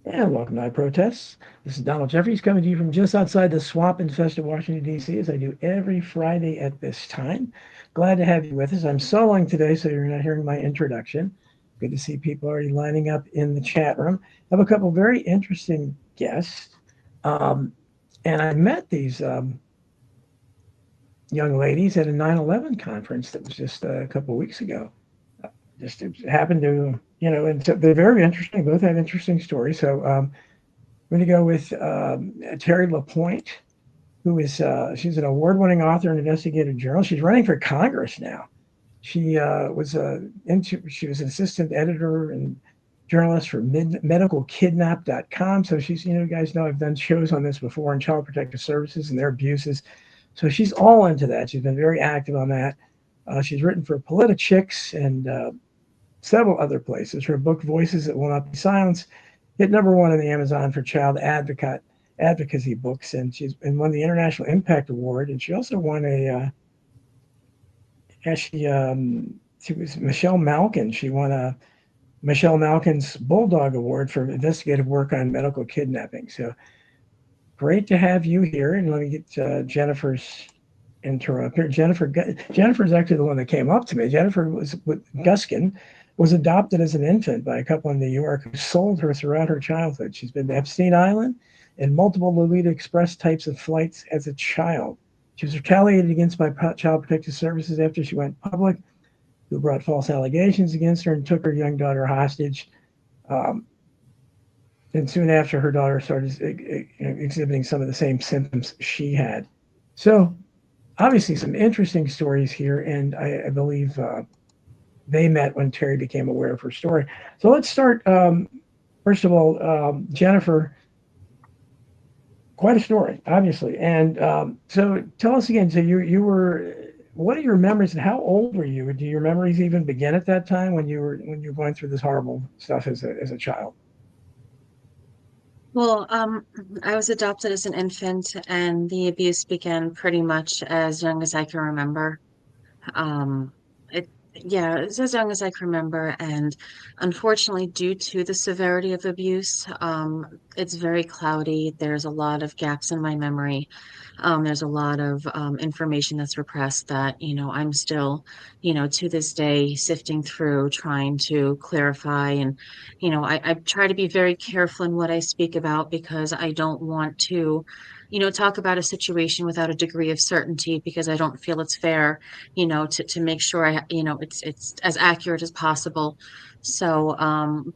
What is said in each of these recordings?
And welcome to I Protests. This is Donald Jeffries coming to you from just outside the swamp-infested Washington, D.C., as I do every Friday at this time. Glad to have you with us. I'm soloing today, so you're not hearing my introduction. Good to see people already lining up in the chat room. I have a couple very interesting guests. Um, and I met these young ladies at a 9/11 conference that was just a couple of weeks ago. Just it happened to, and so they're very interesting. Both have interesting stories. So I'm going to go with Terry LaPointe, who is she's an award-winning author and investigative journalist. She's running for Congress now. She she was an assistant editor and journalist for medicalkidnap.com. So she's, you guys know I've done shows on this before on child protective services and their abuses. So she's all into that. She's been very active on that. She's written for Politichicks and several other places. Her book Voices That Will Not Be Silenced hit #1 on the Amazon for child advocacy books, and won the International Impact Award. And she also won she was Michelle Malkin. She won a Michelle Malkin's Bulldog Award for investigative work on medical kidnapping. So great to have you here. And let me get Jennifer's intro up here. Jennifer's actually the one that came up to me. Jennifer was with Guskin, was adopted as an infant by a couple in New York who sold her throughout her childhood. She's been to Epstein Island and multiple Lolita Express types of flights as a child. She was retaliated against by Child Protective Services after she went public, who brought false allegations against her and took her young daughter hostage. Um, and soon after, her daughter started exhibiting some of the same symptoms she had. So, obviously, some interesting stories here, and I believe they met when Terry became aware of her story. So let's start. First of all, Jennifer, quite a story, obviously. And so tell us again. So you were. What are your memories, and how old were you? Do your memories even begin at that time when you were going through this horrible stuff as a child? Well, I was adopted as an infant, and the abuse began pretty much as young as I can remember. Um, it, yeah, it's as young as I can remember, and unfortunately, due to the severity of abuse, it's very cloudy. There's a lot of gaps in my memory. There's a lot of information that's repressed that, I'm still, to this day sifting through, trying to clarify. And, I try to be very careful in what I speak about because I don't want to, talk about a situation without a degree of certainty because I don't feel it's fair, to make sure it's as accurate as possible. So,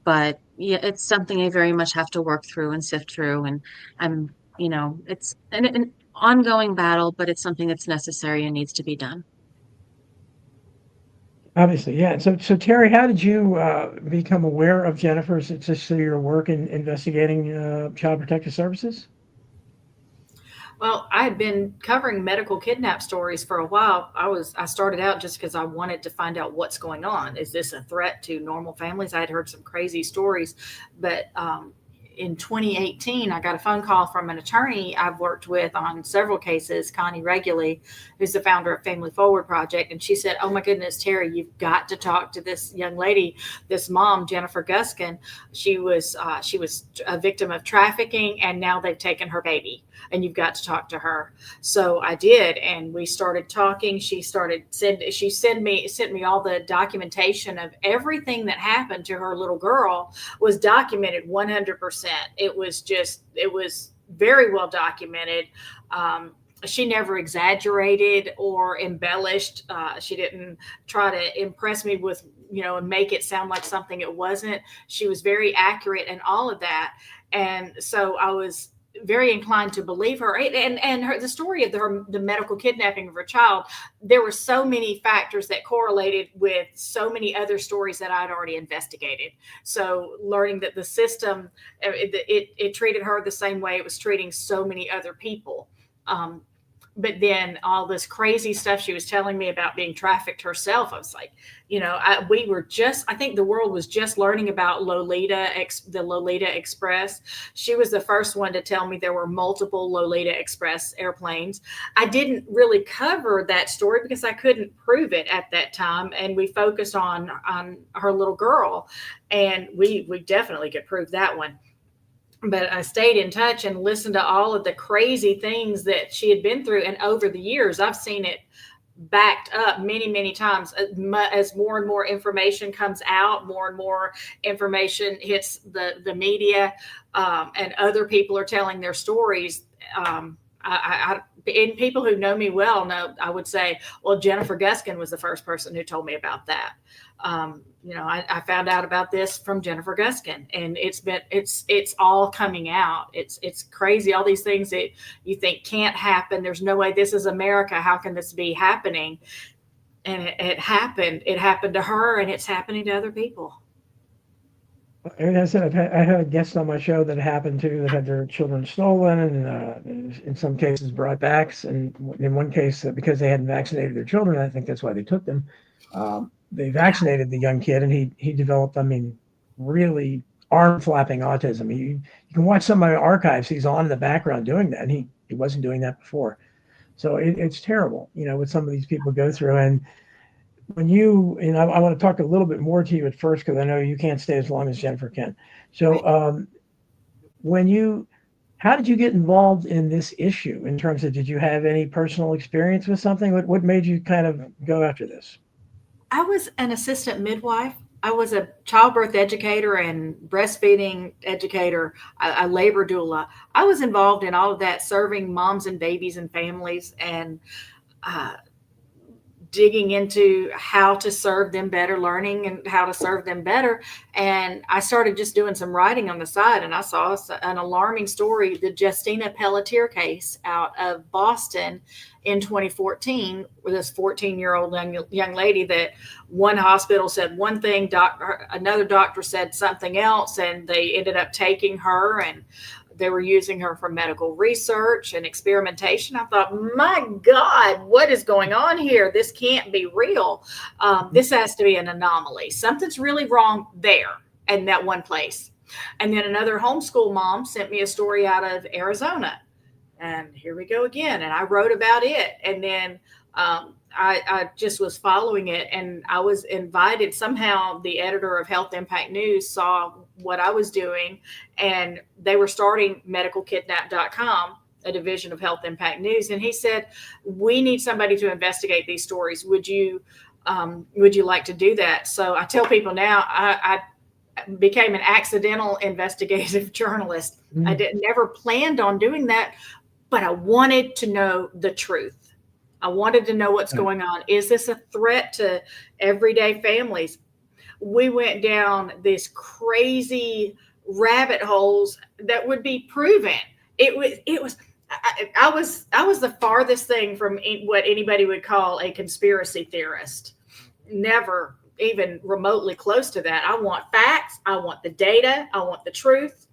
but yeah, it's something I very much have to work through and sift through. And I'm, it's an ongoing battle, but it's something that's necessary and needs to be done. Obviously, yeah. So Terry, how did you become aware of Jennifer's? It's just through your work in investigating child protective services. Well, I had been covering medical kidnap stories for a while. I started out just because I wanted to find out what's going on. Is this a threat to normal families? I had heard some crazy stories, but in 2018, I got a phone call from an attorney I've worked with on several cases, Connie Reguly, who's the founder of Family Forward Project. And she said, "Oh my goodness, Terry, you've got to talk to this young lady, this mom, Jennifer Guskin. She was a victim of trafficking, and now they've taken her baby, and you've got to talk to her." So I did, and we started talking. She sent me all the documentation of everything that happened to her little girl was documented 100%. It was very well documented. She never exaggerated or embellished. She didn't try to impress me with, and make it sound like something it wasn't. She was very accurate in all of that. And so I was very inclined to believe her, and the story of the medical kidnapping of her child. There were so many factors that correlated with so many other stories that I'd already investigated. So learning that the system, it treated her the same way it was treating so many other people. um, but then all this crazy stuff she was telling me about being trafficked herself, I was like, I think the world was just learning about the Lolita Express. She was the first one to tell me there were multiple Lolita Express airplanes. I didn't really cover that story because I couldn't prove it at that time. And we focused on her little girl, and we definitely could prove that one. but I stayed in touch and listened to all of the crazy things that she had been through. And over the years, I've seen it backed up many, many times as more and more information comes out, more and more information hits the media, and other people are telling their stories. And people who know me well know, I would say, well, Jennifer Guskin was the first person who told me about that. I found out about this from Jennifer Guskin, and it's all coming out. It's crazy. All these things that you think can't happen. There's no way this is America. How can this be happening? And it happened. It happened to her, and it's happening to other people. And I said, I had guests on my show that happened to that had their children stolen, and in some cases brought back. And in one case, because they hadn't vaccinated their children, I think that's why they took them. They vaccinated the young kid, and he developed, really arm flapping autism. You can watch some of my archives. He's on in the background doing that, and he wasn't doing that before. So it's terrible, what some of these people go through. And when I want to talk a little bit more to you at first, because I know you can't stay as long as Jennifer can. So how did you get involved in this issue in terms of, did you have any personal experience with something? What made you kind of go after this? I was an assistant midwife. I was a childbirth educator and breastfeeding educator, a labor doula. I was involved in all of that, serving moms and babies and families, and digging into how to serve them better, learning and how to serve them better. And I started just doing some writing on the side, and I saw an alarming story, the Justina Pelletier case out of Boston in 2014, with this 14-year-old young lady that one hospital said one thing, another doctor said something else, and they ended up taking her, and they were using her for medical research and experimentation. I thought, my God, what is going on here? This can't be real. This has to be an anomaly. Something's really wrong there in that one place. And then another homeschool mom sent me a story out of Arizona. And here we go again. And I wrote about it. And then I just was following it, and I was invited. Somehow the editor of Health Impact News saw what I was doing, and they were starting medicalkidnap.com, a division of Health Impact News. And he said, we need somebody to investigate these stories. Would you like to do that? So I tell people now, I became an accidental investigative journalist. I never planned on doing that, but I wanted to know the truth. I wanted to know what's going on. Is this a threat to everyday families? We went down this crazy rabbit holes that would be proven. I was the farthest thing from what anybody would call a conspiracy theorist. Never even remotely close to that. I want facts. I want the data. I want the truth.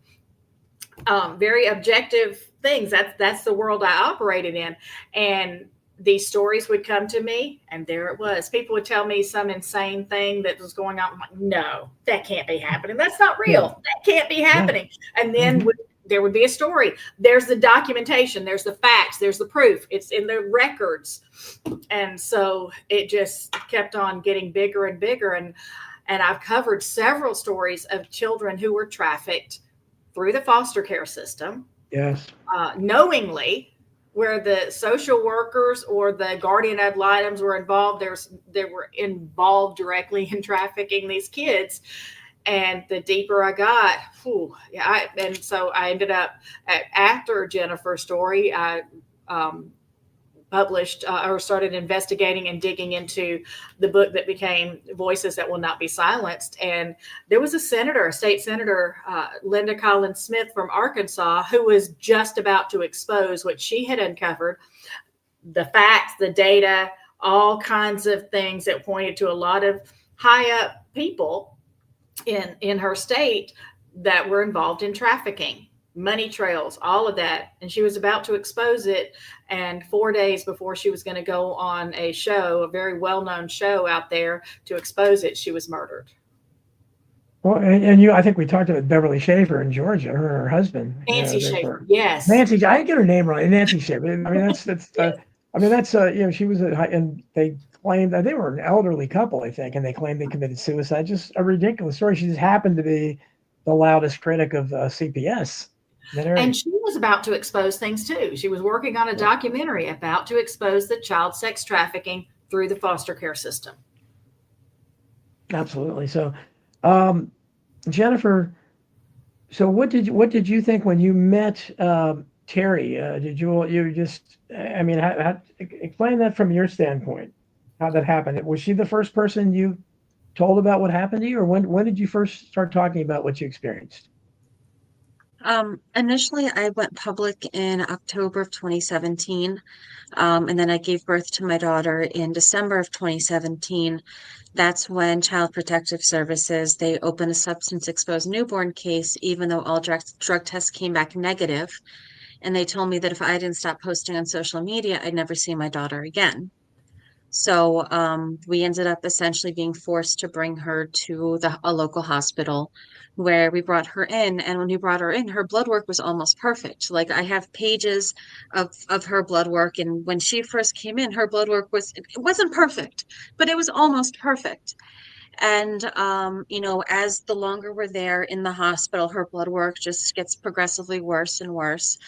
Very objective things. That's the world I operated in. And these stories would come to me, and there it was. People would tell me some insane thing that was going on. I'm like, no, that can't be happening. That's not real. That can't be happening. And then there would be a story. There's the documentation. There's the facts. There's the proof. It's in the records. And so it just kept on getting bigger and bigger. And I've covered several stories of children who were trafficked through the foster care system. Yes. Knowingly, where the social workers or the guardian ad litems were involved. They were involved directly in trafficking these kids. And the deeper I got, and so I ended up, after Jennifer's story, I published or started investigating and digging into the book that became Voices That Will Not Be Silenced. And there was a state senator, Linda Collins Smith from Arkansas, who was just about to expose what she had uncovered, the facts, the data, all kinds of things that pointed to a lot of high up people in her state that were involved in trafficking, money trails, all of that. And she was about to expose it. And 4 days before she was going to go on a show, a very well-known show out there to expose it, she was murdered. Well, and I think we talked about Beverly Schaefer in Georgia, her husband. Nancy Schaefer, yes. Nancy, I didn't get her name wrong. Nancy Schaefer. She was and they claimed that they were an elderly couple, I think, and they claimed they committed suicide. Just a ridiculous story. She just happened to be the loudest critic of CPS. That And area. she was about to expose things too. She was working on a Yeah, documentary about to expose the child sex trafficking through the foster care system. absolutely. So, um, Jennifer, so what did you think when you met Terry? Did you just I mean, explain that from your standpoint, how that happened. Was she the first person you told about what happened to you, or when did you first start talking about what you experienced? Initially, I went public in October of 2017, and then I gave birth to my daughter in December of 2017. That's when Child Protective Services, they opened a substance exposed newborn case, even though all drug tests came back negative. And they told me that if I didn't stop posting on social media, I'd never see my daughter again. So we ended up essentially being forced to bring her to a local hospital where we brought her in. And when we brought her in, her blood work was almost perfect. Like I have pages of her blood work. And when she first came in, her blood work it wasn't perfect, but it was almost perfect. And, as the longer we're there in the hospital, her blood work just gets progressively worse and worse.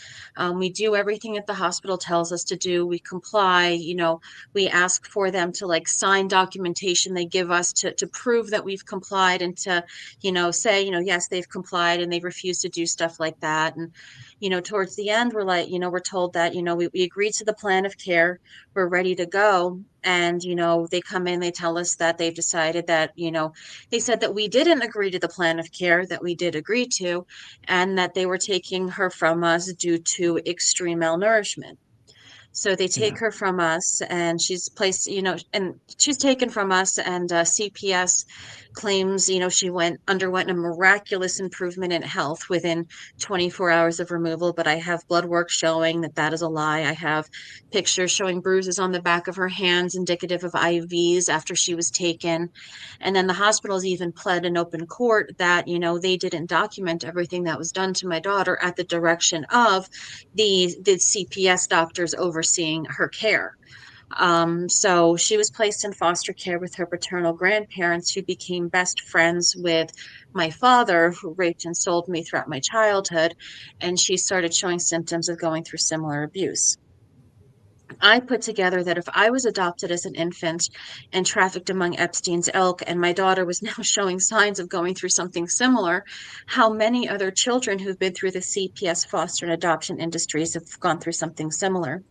We do everything that the hospital tells us to do. We comply, we ask for them to like sign documentation they give us to prove that we've complied and to, say, yes, they've complied and they refuse to do stuff like that. And, towards the end, we're like, we're told that, we agreed to the plan of care, we're ready to go. And, they come in, they tell us that they've decided that, they said that we didn't agree to the plan of care that we did agree to, and that they were taking her from us due to extreme malnourishment. So they Yeah. take her from us and she's placed, and she's taken from us and CPS claims, she underwent a miraculous improvement in health within 24 hours of removal. But I have blood work showing that that is a lie. I have pictures showing bruises on the back of her hands, indicative of IVs after she was taken. And then the hospitals even pled in open court that, they didn't document everything that was done to my daughter at the direction of the CPS doctors overseeing her care. So she was placed in foster care with her paternal grandparents, who became best friends with my father, who raped and sold me throughout my childhood. And she started showing symptoms of going through similar abuse. I put together that if I was adopted as an infant and trafficked among Epstein's ilk, and my daughter was now showing signs of going through something similar, how many other children who've been through the CPS foster and adoption industries have gone through something similar?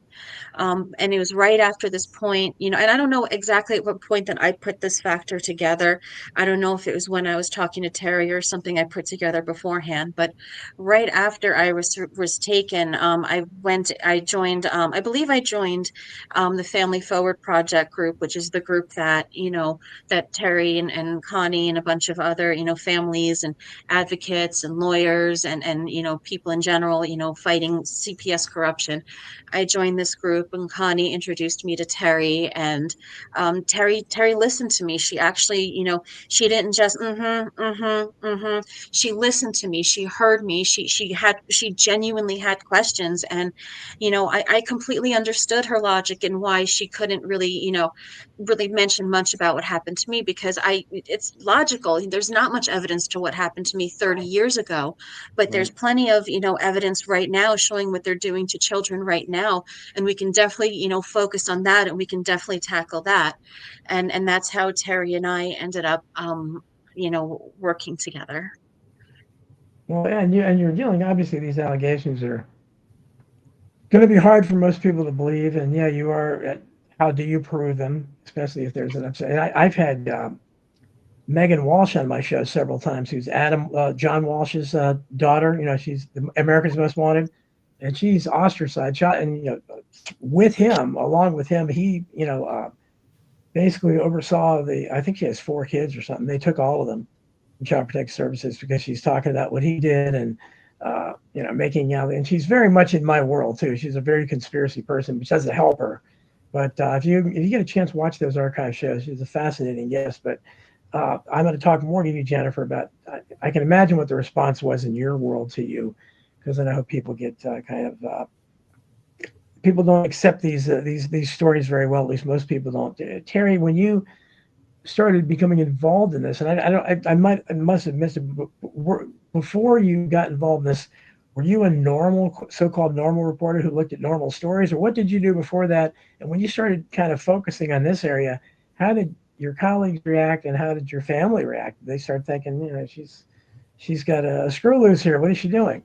And it was right after this point, and I don't know exactly at what point that I put this factor together. I don't know if it was when I was talking to Terry or something I put together beforehand, but right after I was taken, I joined, I believe I joined the Family Forward Project group, which is the group that, that Terry and Connie and a bunch of other, families and advocates and lawyers and, people in general, fighting CPS corruption. I joined this group, and Connie introduced me to Terry, and Terry listened to me. She actually, she didn't just She listened to me. She heard me. She genuinely had questions, and I completely understood her logic and why she couldn't really, really mention much about what happened to me, because it's logical. There's not much evidence to what happened to me 30 years ago, but there's Right. plenty of, evidence right now showing what they're doing to children right now. And we can definitely, focus on that, and we can definitely tackle that. And that's how Terry and I ended up, working together. Well, and you're dealing, obviously these allegations are going to be hard for most people to believe, and yeah, you are. How do you prove them, especially if there's an upset? And I've had Megan Walsh on my show several times, who's John Walsh's daughter. She's America's Most Wanted, and she's ostracized. And with him, along with him, he basically oversaw I think she has 4 kids or something. They took all of them in Child Protective Services because she's talking about what he did and making out. And she's very much in my world too. She's a very conspiracy person, which doesn't help her. But if you get a chance, watch those archive shows. She's a fascinating guest. But I'm going to talk more to you, Jennifer, about. I can imagine what the response was in your world to you, because I know people get kind of people don't accept these stories very well. At least most people don't. Terry, when you started becoming involved in this, and I don't, I must have missed it before you got involved in this. were you a normal, so-called normal reporter who looked at normal stories, or what did you do before that? And when you started kind of focusing on this area, how did your colleagues react, and how did your family react? Did they start thinking, she's got a screw loose here. What is she doing?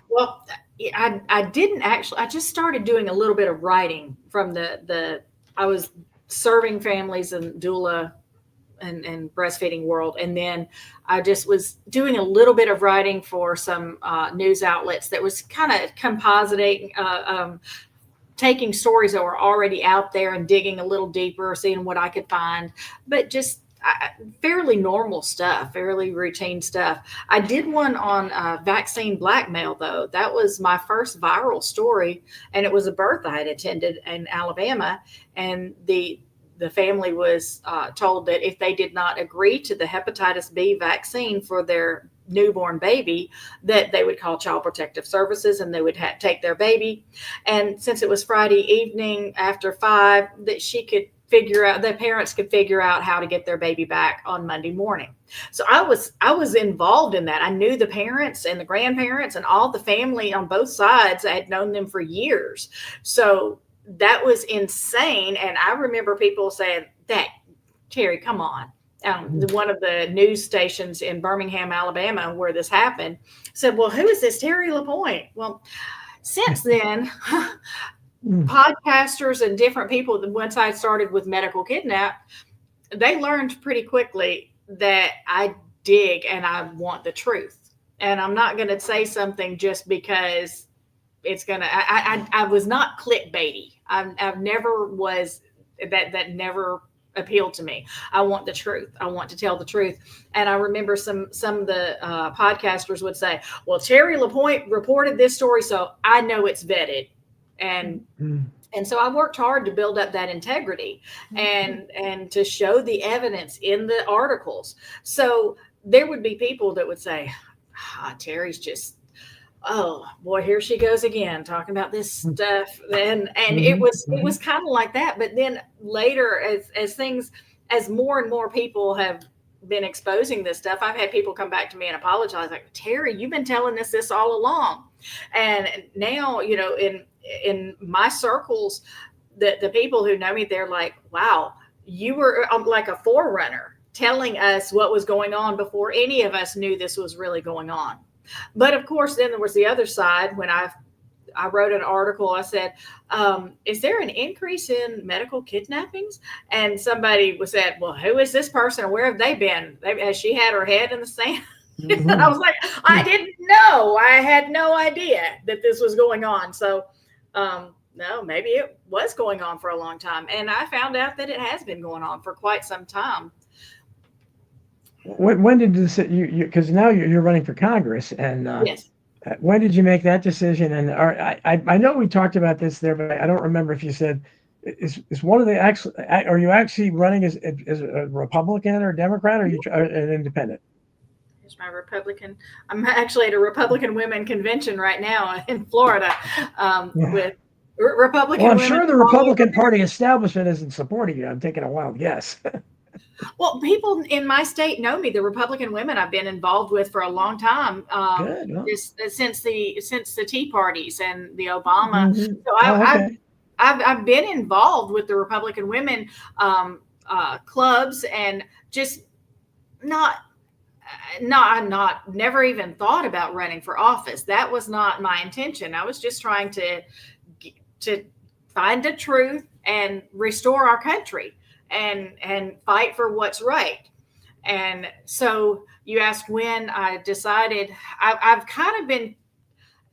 Well, I didn't actually. I just started doing a little bit of writing from the. I was serving families in doula and breastfeeding world, and then I just was doing a little bit of writing for some news outlets that was kind of compositing. Taking stories that were already out there and digging a little deeper, seeing what I could find, but just fairly normal stuff, fairly routine stuff. I did one on vaccine blackmail, though. That was my first viral story, and it was a birth I had attended in Alabama, and the family was told that if they did not agree to the hepatitis B vaccine for their newborn baby, that they would call Child Protective Services and they would take their baby. And since it was Friday evening after 5, that she could figure out, the parents could figure out how to get their baby back on Monday morning. So I was involved in that. I knew the parents and the grandparents and all the family on both sides. I had known them for years. So that was insane. And I remember people saying, that Terry, come on. One of the news stations in Birmingham, Alabama, where this happened, said, well, who is this Terry LaPointe? Well, since then, podcasters and different people, once I started with Medical Kidnap, they learned pretty quickly that I dig and I want the truth. And I'm not going to say something just because it's going to, I was not clickbaity. I've never was, that never appealed to me. I want the truth. I want to tell the truth. And I remember some of the podcasters would say, well, Terry LaPointe reported this story, so I know it's vetted. And so I worked hard to build up that integrity and to show the evidence in the articles. So there would be people that would say, Terry's just, oh boy, here she goes again talking about this stuff. And it was kind of like that. But then later, as more and more people have been exposing this stuff, I've had people come back to me and apologize, like, Terry, you've been telling us this all along. And now, in my circles, the people who know me, they're like, wow, you were like a forerunner telling us what was going on before any of us knew this was really going on. But of course, then there was the other side. When I wrote an article, I said, is there an increase in medical kidnappings? And somebody said, well, who is this person? Or where have they been? Has she had her head in the sand? And I was like, I didn't know. I had no idea that this was going on. So, no, maybe it was going on for a long time. And I found out that it has been going on for quite some time. When did this, because now you're running for Congress, and yes. When did you make that decision? And I know we talked about this there, but I don't remember if you said, is one of the actually, are you actually running as a Republican or Democrat, or are you an independent? Here's my Republican. I'm actually at a Republican women convention right now in Florida with Republican women. Well, I'm sure the Republican Party establishment isn't supporting you. I'm taking a wild guess. Well, people in my state know me. The Republican women I've been involved with for a long time, since the Tea Parties and the Obama. So I've been involved with the Republican women clubs, and just never even thought about running for office. That was not my intention. I was just trying to find the truth and restore our country. And fight for what's right. And so you asked when I decided. I've kind of been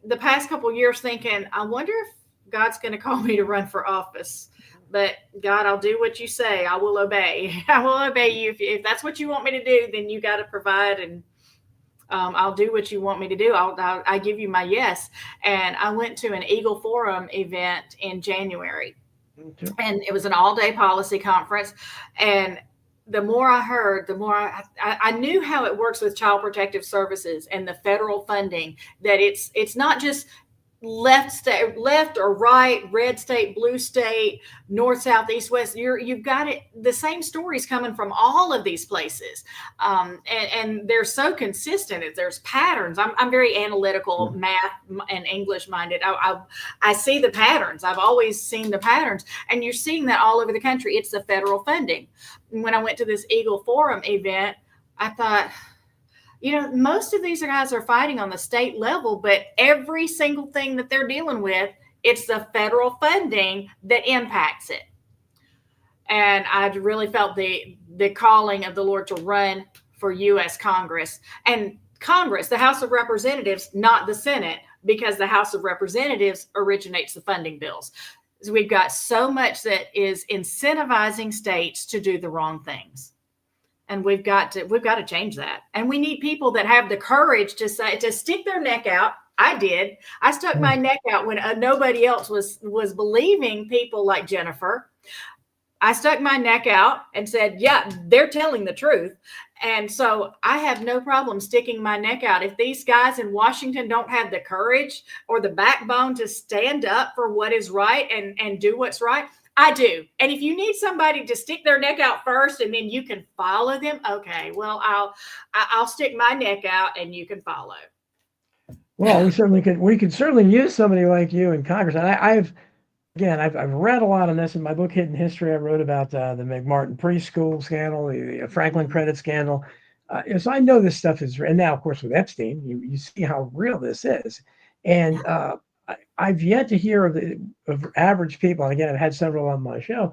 the past couple of years thinking, I wonder if God's going to call me to run for office. But God, I'll do what you say. I will obey. I will obey you. If that's what you want me to do, then you got to provide, and I'll do what you want me to do. I give you my yes. And I went to an Eagle Forum event in January. And it was an all-day policy conference. And the more I heard, the more I knew how it works with Child Protective Services and the federal funding, that it's not just left or right, red state, blue state, north, south, east, west. You've got it. The same stories coming from all of these places, and they're so consistent. There's patterns. I'm very analytical, math and English minded. I see the patterns. I've always seen the patterns, and you're seeing that all over the country. It's the federal funding. When I went to this Eagle Forum event, I thought, most of these guys are fighting on the state level, but every single thing that they're dealing with, it's the federal funding that impacts it. And I really felt the calling of the Lord to run for U.S. Congress. And Congress, the House of Representatives, not the Senate, because the House of Representatives originates the funding bills. So we've got so much that is incentivizing states to do the wrong things. And we've got to change that. And we need people that have the courage to stick their neck out. I did. I stuck my neck out when nobody else was believing people like Jennifer. I stuck my neck out and said, yeah, they're telling the truth. And so I have no problem sticking my neck out. If these guys in Washington don't have the courage or the backbone to stand up for what is right and do what's right, I do. And if you need somebody to stick their neck out first and then you can follow them, okay, well, I'll stick my neck out and you can follow. Well, we could certainly use somebody like you in Congress. And I've read a lot on this in my book, Hidden History. I wrote about the McMartin preschool scandal, the Franklin credit scandal. So I know this stuff is, and now, of course, with Epstein, you see how real this is. And I've yet to hear of average people. And again, I've had several on my show.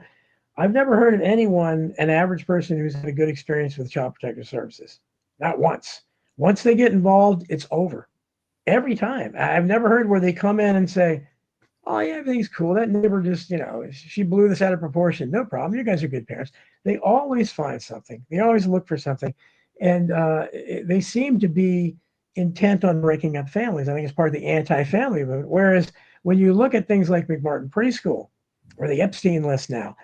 I've never heard of anyone, an average person, who's had a good experience with Child Protective Services. Not once. Once they get involved, it's over. Every time. I've never heard where they come in and say, oh, yeah, everything's cool. That neighbor just, she blew this out of proportion. No problem. You guys are good parents. They always find something. They always look for something. And they seem to be intent on breaking up families. I think it's part of the anti-family movement. Whereas when you look at things like McMartin Preschool or the Epstein list now,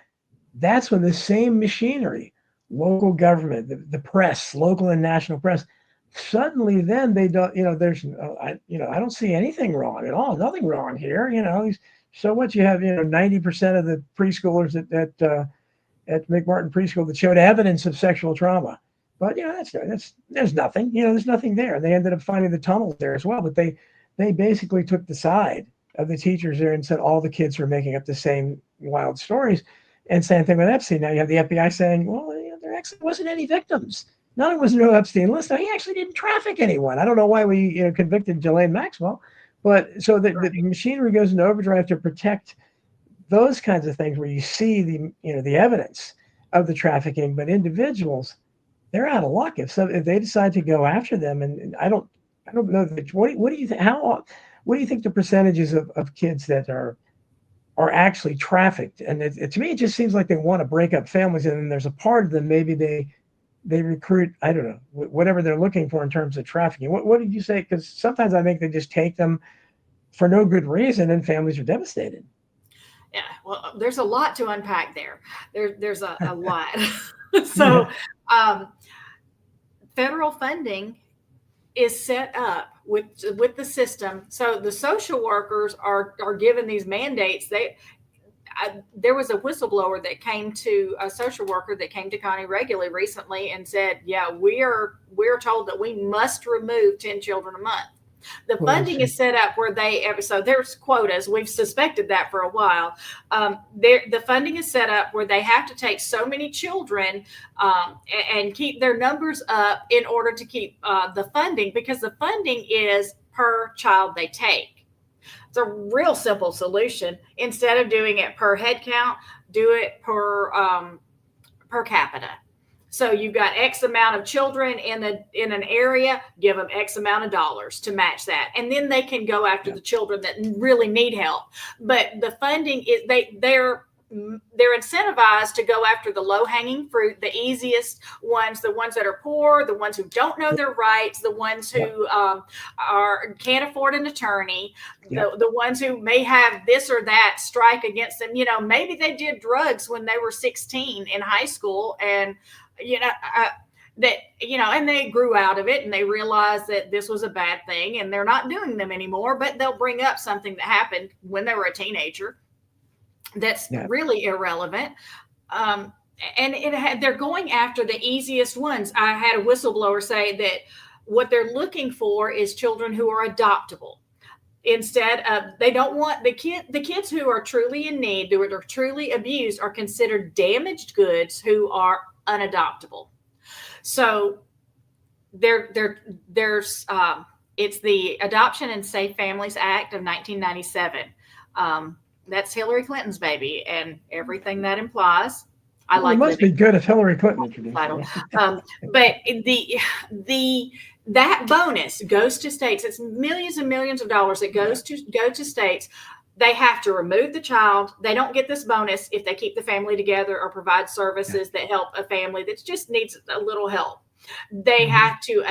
that's when the same machinery, local government, the press, local and national press, suddenly then they don't, I don't see anything wrong at all. Nothing wrong here. So what you have, 90% of the preschoolers at McMartin Preschool that showed evidence of sexual trauma. But there's nothing. There's nothing there. They ended up finding the tunnels there as well. But they basically took the side of the teachers there and said all the kids were making up the same wild stories. And same thing with Epstein. Now you have the FBI saying, well, there actually wasn't any victims. None of it was no Epstein list. Now, he actually didn't traffic anyone. I don't know why we convicted Ghislaine Maxwell, but so the machinery goes into overdrive to protect those kinds of things where you see the evidence of the trafficking, but individuals, they're out of luck if they decide to go after them. And I don't know what do you think? What do you think the percentages of kids that are actually trafficked? And to me, it just seems like they want to break up families, and then there's a part of them maybe they recruit, I don't know, whatever they're looking for in terms of trafficking. What did you say? Because sometimes I think they just take them for no good reason, and families are devastated. Yeah, well, there's a lot to unpack there. There's a lot. So federal funding is set up with the system. So the social workers are given these mandates. There was a whistleblower that came to a social worker that came to Connie regularly recently and said, yeah, we're told that we must remove 10 children a month. The funding is set up where so there's quotas. We've suspected that for a while. The funding is set up where they have to take so many children and keep their numbers up in order to keep the funding, because the funding is per child they take. It's a real simple solution. Instead of doing it per head count, do it per capita. So you've got X amount of children in an area, give them X amount of dollars to match that. And then they can go after the children that really need help. But the funding is they're incentivized to go after the low-hanging fruit, the easiest ones, the ones that are poor, the ones who don't know their rights, the ones who can't afford an attorney, the ones who may have this or that strike against them. Maybe they did drugs when they were 16 in high school, and that, and they grew out of it and they realized that this was a bad thing and they're not doing them anymore, but they'll bring up something that happened when they were a teenager that's Yeah. really irrelevant. And they're going after the easiest ones. I had a whistleblower say that what they're looking for is children who are adoptable. Instead of, they don't want the kids who are truly in need, who are truly abused, are considered damaged goods who are unadoptable. So there's it's the Adoption and Safe Families Act of 1997. That's Hillary Clinton's baby and everything that implies. It must be good if Hillary Clinton introduced it. But that bonus goes to states. It's millions and millions of dollars that go to states. They have to remove the child. They don't get this bonus if they keep the family together or provide services that help a family that just needs a little help. They have to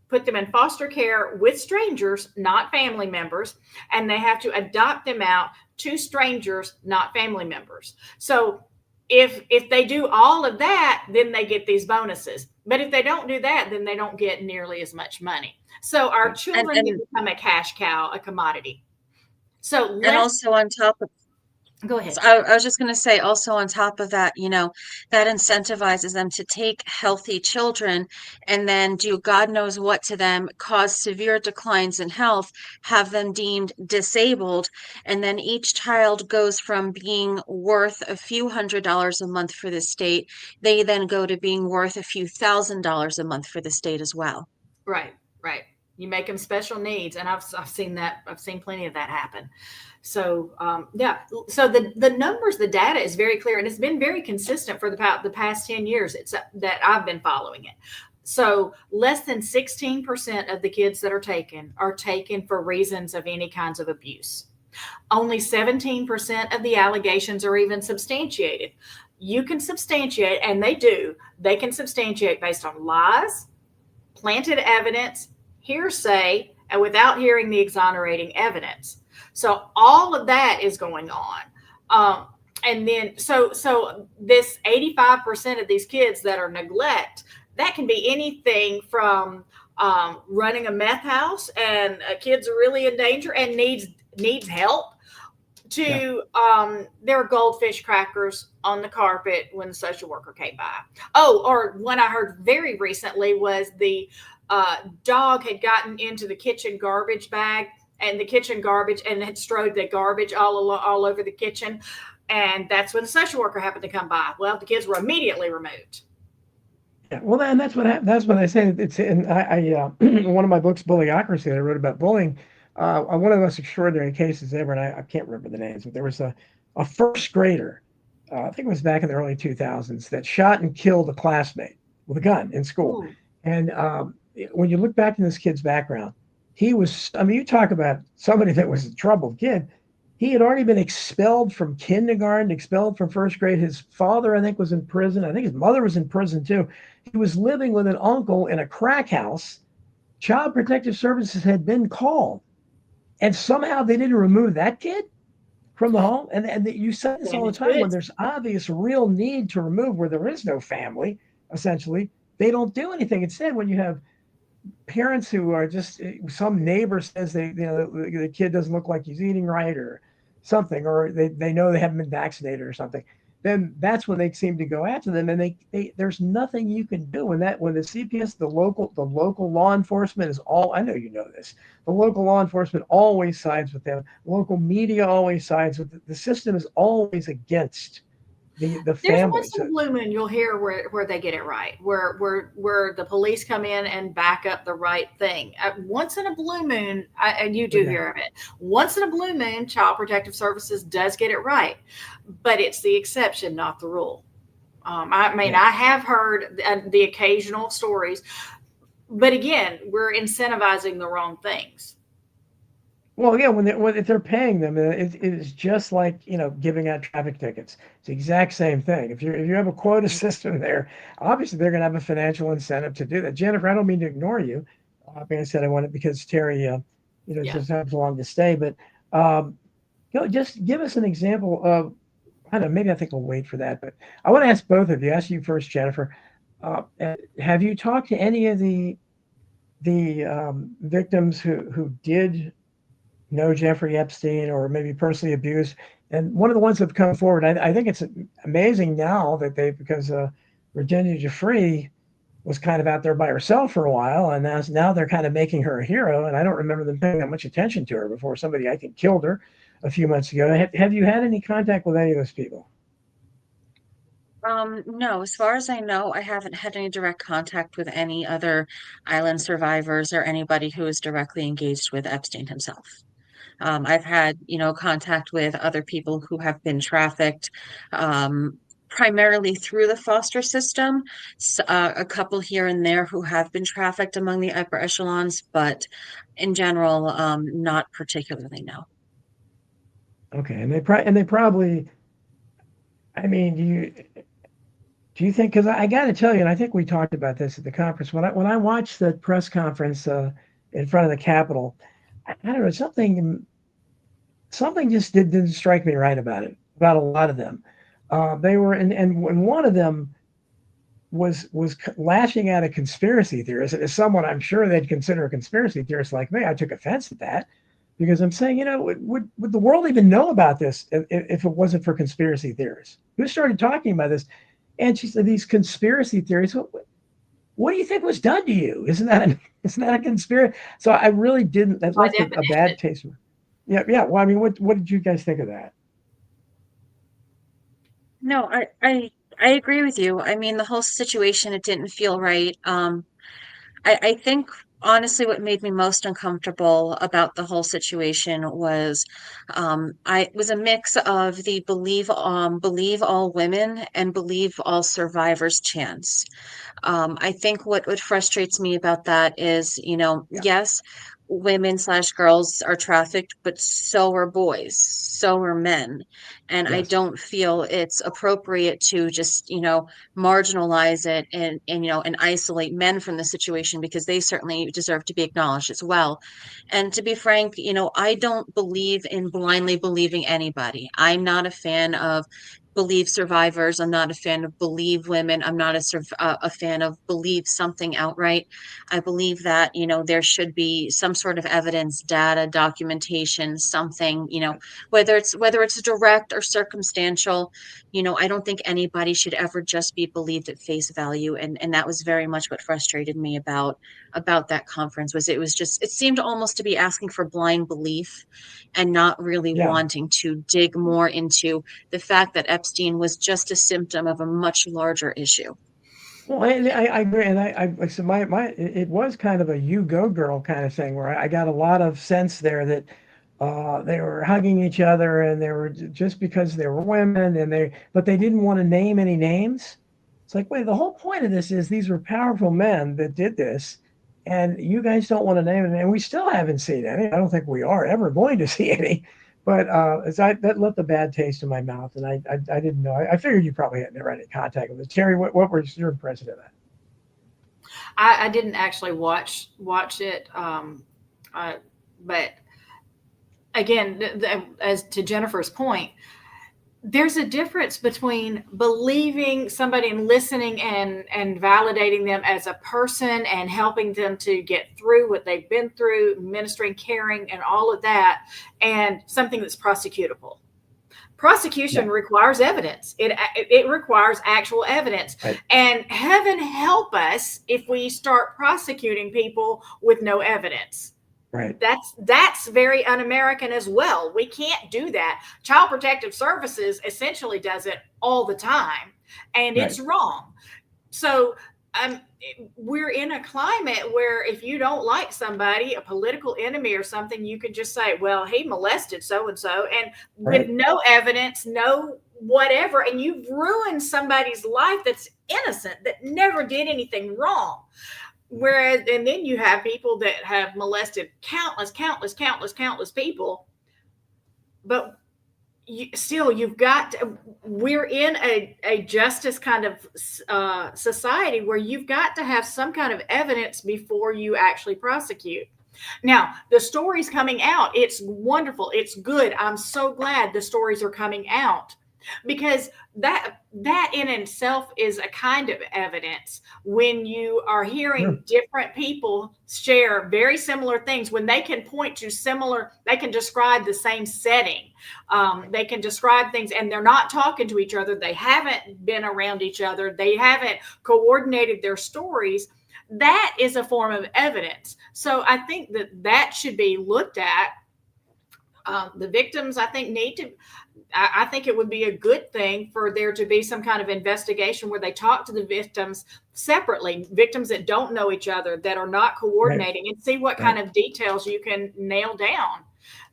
put them in foster care with strangers, not family members, and they have to adopt them out to strangers, not family members. So if they do all of that, then they get these bonuses. But if they don't do that, then they don't get nearly as much money. So our children become a cash cow, a commodity. So and also on top of, go ahead. So I was just going to say, also on top of that, that incentivizes them to take healthy children and then do God knows what to them, cause severe declines in health, have them deemed disabled. And then each child goes from being worth a few $100s a month for the state. They then go to being worth a few $1,000s a month for the state as well. Right. You make them special needs. And I've seen that. I've seen plenty of that happen. So, So the numbers, the data is very clear, and it's been very consistent for the past 10 years. It's that I've been following it. So less than 16% of the kids that are taken for reasons of any kinds of abuse. Only 17% of the allegations are even substantiated. You can substantiate, and they can substantiate based on lies, planted evidence, hearsay, and without hearing the exonerating evidence. So all of that is going on. And then, so this 85% of these kids that are neglect, that can be anything from running a meth house and a kid's really in danger and needs help to there are goldfish crackers on the carpet when the social worker came by. Oh, or one I heard very recently was the dog had gotten into the kitchen garbage bag and had strode the garbage all over the kitchen. And that's when the social worker happened to come by. Well, the kids were immediately removed. Yeah, well, and that's what I say. It's in one of my books, Bullyocracy, that I wrote about bullying. One of the most extraordinary cases ever, and I can't remember the names, but there was a first grader, I think it was back in the early 2000s, that shot and killed a classmate with a gun in school. Ooh. And when you look back in this kid's background, he was, you talk about somebody that was a troubled kid. He had already been expelled from kindergarten, expelled from first grade. His father, I think, was in prison. I think his mother was in prison too. He was living with an uncle in a crack house. Child Protective Services had been called. And somehow they didn't remove that kid from the home. And you say this all the time, when there's obvious real need to remove, where there is no family, essentially, they don't do anything. Instead, when you have parents who are just, some neighbor says the kid doesn't look like he's eating right or something, or they know they haven't been vaccinated or something, then that's when they seem to go after them. And there's nothing you can do when the CPS, the local law enforcement is all, I know you know this, the local law enforcement always sides with them. Local media always sides with them. The system is always against the family. There's once in a blue moon you'll hear where they get it right, where the police come in and back up the right thing. Once in a blue moon, and you do hear of it. Once in a blue moon, Child Protective Services does get it right, but it's the exception, not the rule. I have heard the occasional stories, but again, we're incentivizing the wrong things. Well, yeah, if they're paying them, it is just like, giving out traffic tickets. It's the exact same thing. If you have a quota system there, obviously they're going to have a financial incentive to do that. Jennifer, I don't mean to ignore you. Like I said, I want it because Terry, just happens along to stay. But just give us an example of, I don't know, maybe I think we'll wait for that. But I want to ask both of you. Ask you first, Jennifer. Have you talked to any of the victims who did know Jeffrey Epstein or maybe personally abused? And one of the ones that have come forward, I think it's amazing now that because Virginia Giuffre was kind of out there by herself for a while, and now they're kind of making her a hero. And I don't remember them paying that much attention to her before somebody, I think, killed her a few months ago. Have you had any contact with any of those people? No, as far as I know, I haven't had any direct contact with any other island survivors or anybody who is directly engaged with Epstein himself. I've had, contact with other people who have been trafficked, primarily through the foster system. A couple here and there who have been trafficked among the upper echelons, but in general, not particularly, no. Okay, and they probably. I mean, do you think? Because I got to tell you, and I think we talked about this at the conference when I watched the press conference in front of the Capitol. I don't know, something just didn't strike me right about it, about a lot of them. They were, and when one of them was lashing out at conspiracy theorists, and as someone I'm sure they'd consider a conspiracy theorist like me, I took offense at that because I'm saying, would the world even know about this if it wasn't for conspiracy theorists? Who started talking about this? And she said, these conspiracy theories. What do you think was done to you? Isn't that a conspiracy? So I really didn't. That By left a bad definition. taste. Yeah, yeah. Well, I mean, what did you guys think of that? No, I agree with you. I mean, the whole situation, it didn't feel right. I think honestly what made me most uncomfortable about the whole situation was I was a mix of the believe all women and believe all survivors chants. I think what frustrates me about that is, Yeah, yes, women/girls are trafficked, but so are boys, so are men. And I yes, don't feel it's appropriate to just, marginalize it and isolate men from the situation because they certainly deserve to be acknowledged as well. And to be frank, I don't believe in blindly believing anybody. I'm not a fan of believe survivors. I'm not a fan of believe women. I'm not a fan of believe something outright. I believe that, there should be some sort of evidence, data, documentation, something, whether it's direct or circumstantial. I don't think anybody should ever just be believed at face value. And that was very much what frustrated me about that conference was it seemed almost to be asking for blind belief and not really yeah. wanting to dig more into the fact that Epstein was just a symptom of a much larger issue. Well, I agree, and I so my it was kind of a you go girl kind of thing where I got a lot of sense there that they were hugging each other and they were just because they were women and but they didn't want to name any names. It's like, wait, the whole point of this is these were powerful men that did this, and you guys don't want to name them, and we still haven't seen any. I don't think we are ever going to see any. But that left a bad taste in my mouth, and I didn't know. I figured you probably had never had any contact with it. Terry, what was your impression of that? I didn't actually watch it, but again, as to Jennifer's point, there's a difference between believing somebody and listening and validating them as a person and helping them to get through what they've been through, ministering, caring, and all of that, and something that's prosecutable. Yeah, Prosecution requires evidence. It requires actual evidence. right, And heaven help us if we start prosecuting people with no evidence. right, That's very un-American as well. We can't do that. Child Protective Services essentially does it all the time, and right. it's wrong. So um, we're in a climate where if you don't like somebody, a political enemy or something, you can just say, well, he molested so and so, and with Right. no evidence, no whatever, and you've ruined somebody's life that's innocent, that never did anything wrong. Whereas, and then you have people that have molested countless people, but you've got we're in a justice kind of society where you've got to have some kind of evidence before you actually prosecute. Now, the stories coming out, it's wonderful, it's good. I'm so glad the stories are coming out. because that in itself is a kind of evidence when you are Sure. hearing different people share very similar things, when they can point to similar, they can describe the same setting, they can describe things, and they're not talking to each other, they haven't been around each other, they haven't coordinated their stories. That is a form of evidence. So I think that should be looked at. The victims, I think, need to, I think it would be a good thing for there to be some kind of investigation where they talk to the victims separately, victims that don't know each other, that are not Right. coordinating, and see what Right. kind of details you can nail down.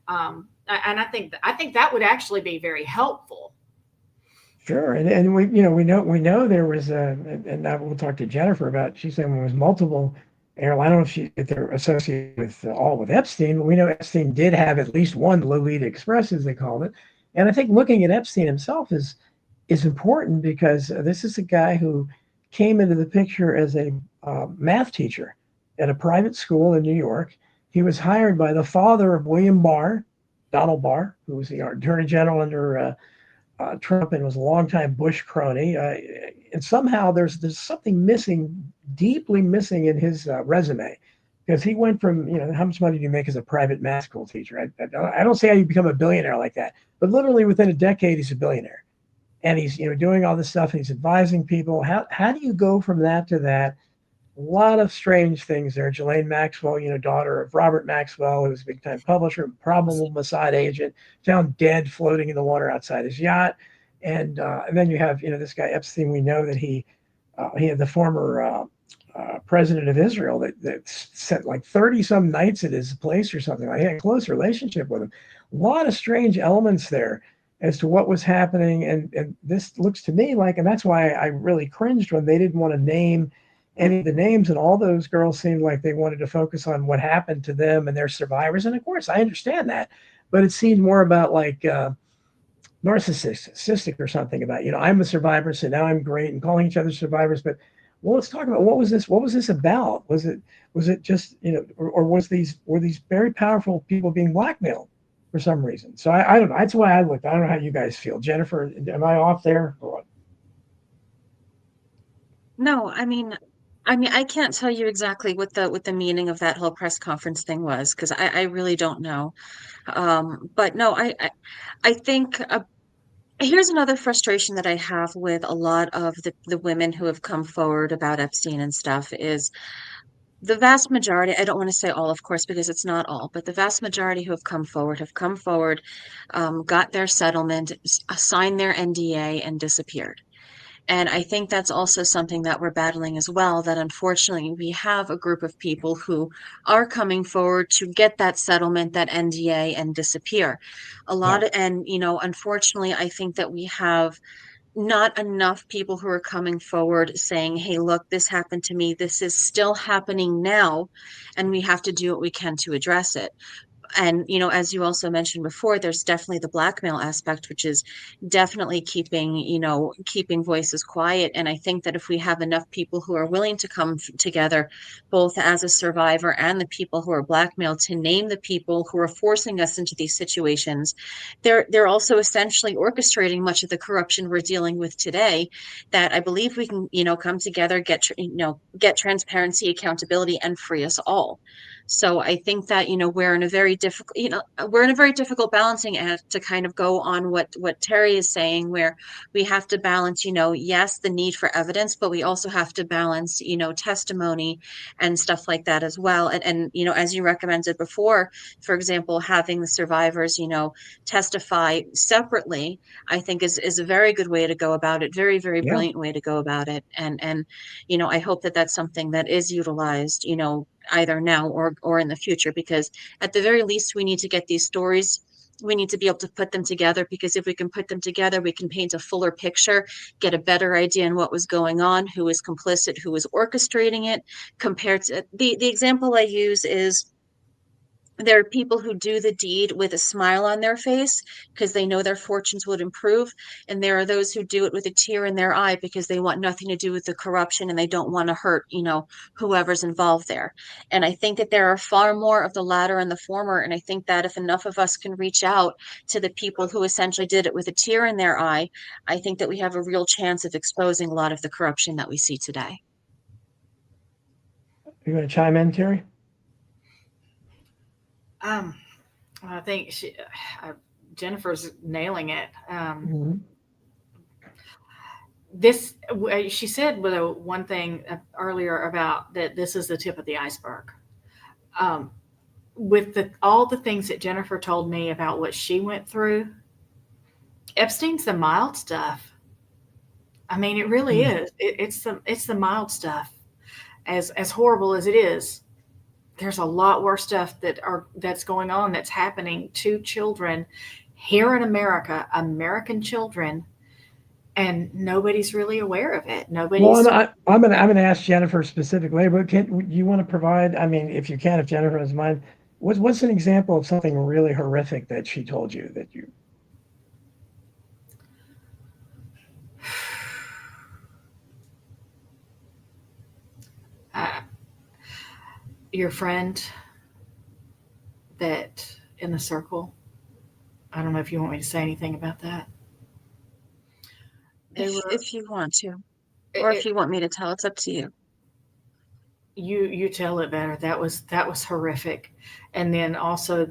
And I think that would actually be very helpful. Sure. And we know there was and now we'll talk to Jennifer about, she said there was multiple airline. I don't know if they're associated with all with Epstein, but we know Epstein did have at least one Lolita Express, as they called it. And I think looking at Epstein himself is important, because this is a guy who came into the picture as a math teacher at a private school in New York. He was hired by the father of William Barr, Donald Barr, who was the Attorney General under Trump and was a longtime Bush crony. And somehow there's something missing, deeply missing in his resume, because he went from, how much money do you make as a private math school teacher? I don't see how you become a billionaire like that, but literally within a decade he's a billionaire, and he's doing all this stuff and he's advising people. How do you go from that to that? A lot of strange things there. Ghislaine Maxwell, daughter of Robert Maxwell, who was a big time publisher, probable Mossad agent, found dead floating in the water outside his yacht. And then you have, this guy Epstein. We know that he had the former president of Israel that spent like 30 some nights at his place or something. Like, he had a close relationship with him. A lot of strange elements there as to what was happening. And this looks to me like, and that's why I really cringed when they didn't want to name any of the names, and all those girls seemed like they wanted to focus on what happened to them and their survivors. And of course, I understand that, but it seemed more about like narcissistic or something about, I'm a survivor, so now I'm great, and calling each other survivors. But well, let's talk about, what was this about? Was it just, or were these very powerful people being blackmailed for some reason? So I don't know. That's why I looked. I don't know how you guys feel. Jennifer, am I off there or what? No, I mean, I can't tell you exactly what the meaning of that whole press conference thing was, because I really don't know. But no, I think here's another frustration that I have with a lot of the women who have come forward about Epstein and stuff is the vast majority, I don't want to say all, of course, because it's not all, but the vast majority who have come forward, got their settlement, signed their NDA, and disappeared. And I think that's also something that we're battling as well, that unfortunately we have a group of people who are coming forward to get that settlement, that NDA, and disappear. Yeah. And, unfortunately, I think that we have not enough people who are coming forward saying, hey, look, this happened to me. This is still happening now, and we have to do what we can to address it. And as you also mentioned before, there's definitely the blackmail aspect, which is definitely keeping voices quiet. And I think that if we have enough people who are willing to come together, both as a survivor and the people who are blackmailed, to name the people who are forcing us into these situations, they're also essentially orchestrating much of the corruption we're dealing with today. That I believe we can come together, get transparency, accountability, and free us all. So I think that we're in a very difficult balancing act to kind of go on what Terry is saying, where we have to balance, yes, the need for evidence, but we also have to balance, testimony and stuff like that as well. And as you recommended before, for example, having the survivors, testify separately, I think is a very good way to go about it. Very, very Yeah. brilliant way to go about it. And I hope that that's something that is utilized, either now or in the future, because at the very least we need to get these stories, we need to be able to put them together, because if we can put them together, we can paint a fuller picture, get a better idea on what was going on, who was complicit, who was orchestrating it. Compared to the example I use is There are people who do the deed with a smile on their face because they know their fortunes would improve. And there are those who do it with a tear in their eye because they want nothing to do with the corruption and they don't want to hurt, whoever's involved there. And I think that there are far more of the latter and the former. And I think that if enough of us can reach out to the people who essentially did it with a tear in their eye, I think that we have a real chance of exposing a lot of the corruption that we see today. You want to chime in, Terry? Um, I think Jennifer's nailing it. Mm-hmm. She said one thing earlier about that this is the tip of the iceberg. With all the things that Jennifer told me about what she went through, Epstein's the mild stuff. I mean, it really is. It's the mild stuff. As horrible as it is, there's a lot worse stuff that's going on, that's happening to children here in America, American children, and nobody's really aware of it. Nobody's. Well, I'm gonna ask Jennifer specifically, but you want to provide? I mean, if you can, if Jennifer doesn't mind, what's an example of something really horrific that she told you that you? Your friend that in the circle. I don't know if you want me to say anything about that. If you want to, or if you want me to tell, it's up to you. You tell it better. That was horrific. And then also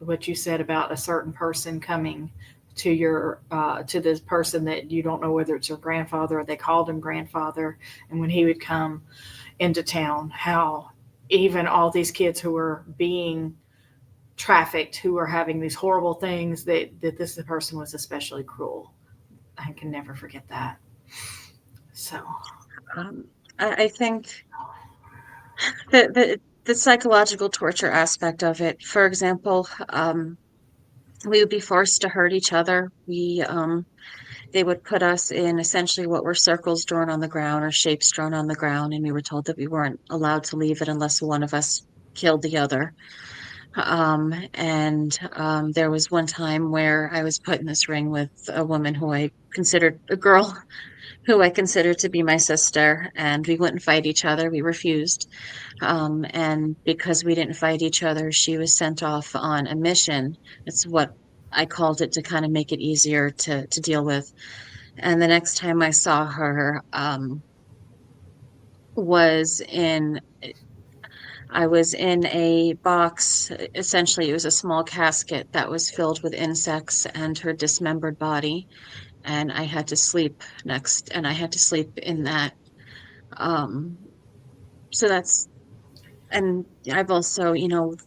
what you said about a certain person coming to to this person that you don't know whether it's your grandfather or they called him grandfather, and when he would come into town, how even all these kids who were being trafficked, who were having these horrible things, that this person was especially cruel. I can never forget that. So I think the psychological torture aspect of it, for example, we would be forced to hurt each other. They would put us in essentially what were circles drawn on the ground or shapes drawn on the ground, and we were told that we weren't allowed to leave it unless one of us killed the other. There was one time where I was put in this ring with a woman who I considered a girl, who I considered to be my sister, and we wouldn't fight each other. We refused. And because we didn't fight each other, she was sent off on a mission. It's what I called it to kind of make it easier to deal with. And the next time I saw her I was in a box. Essentially, it was a small casket that was filled with insects and her dismembered body. And I had to sleep in that. So and I've also,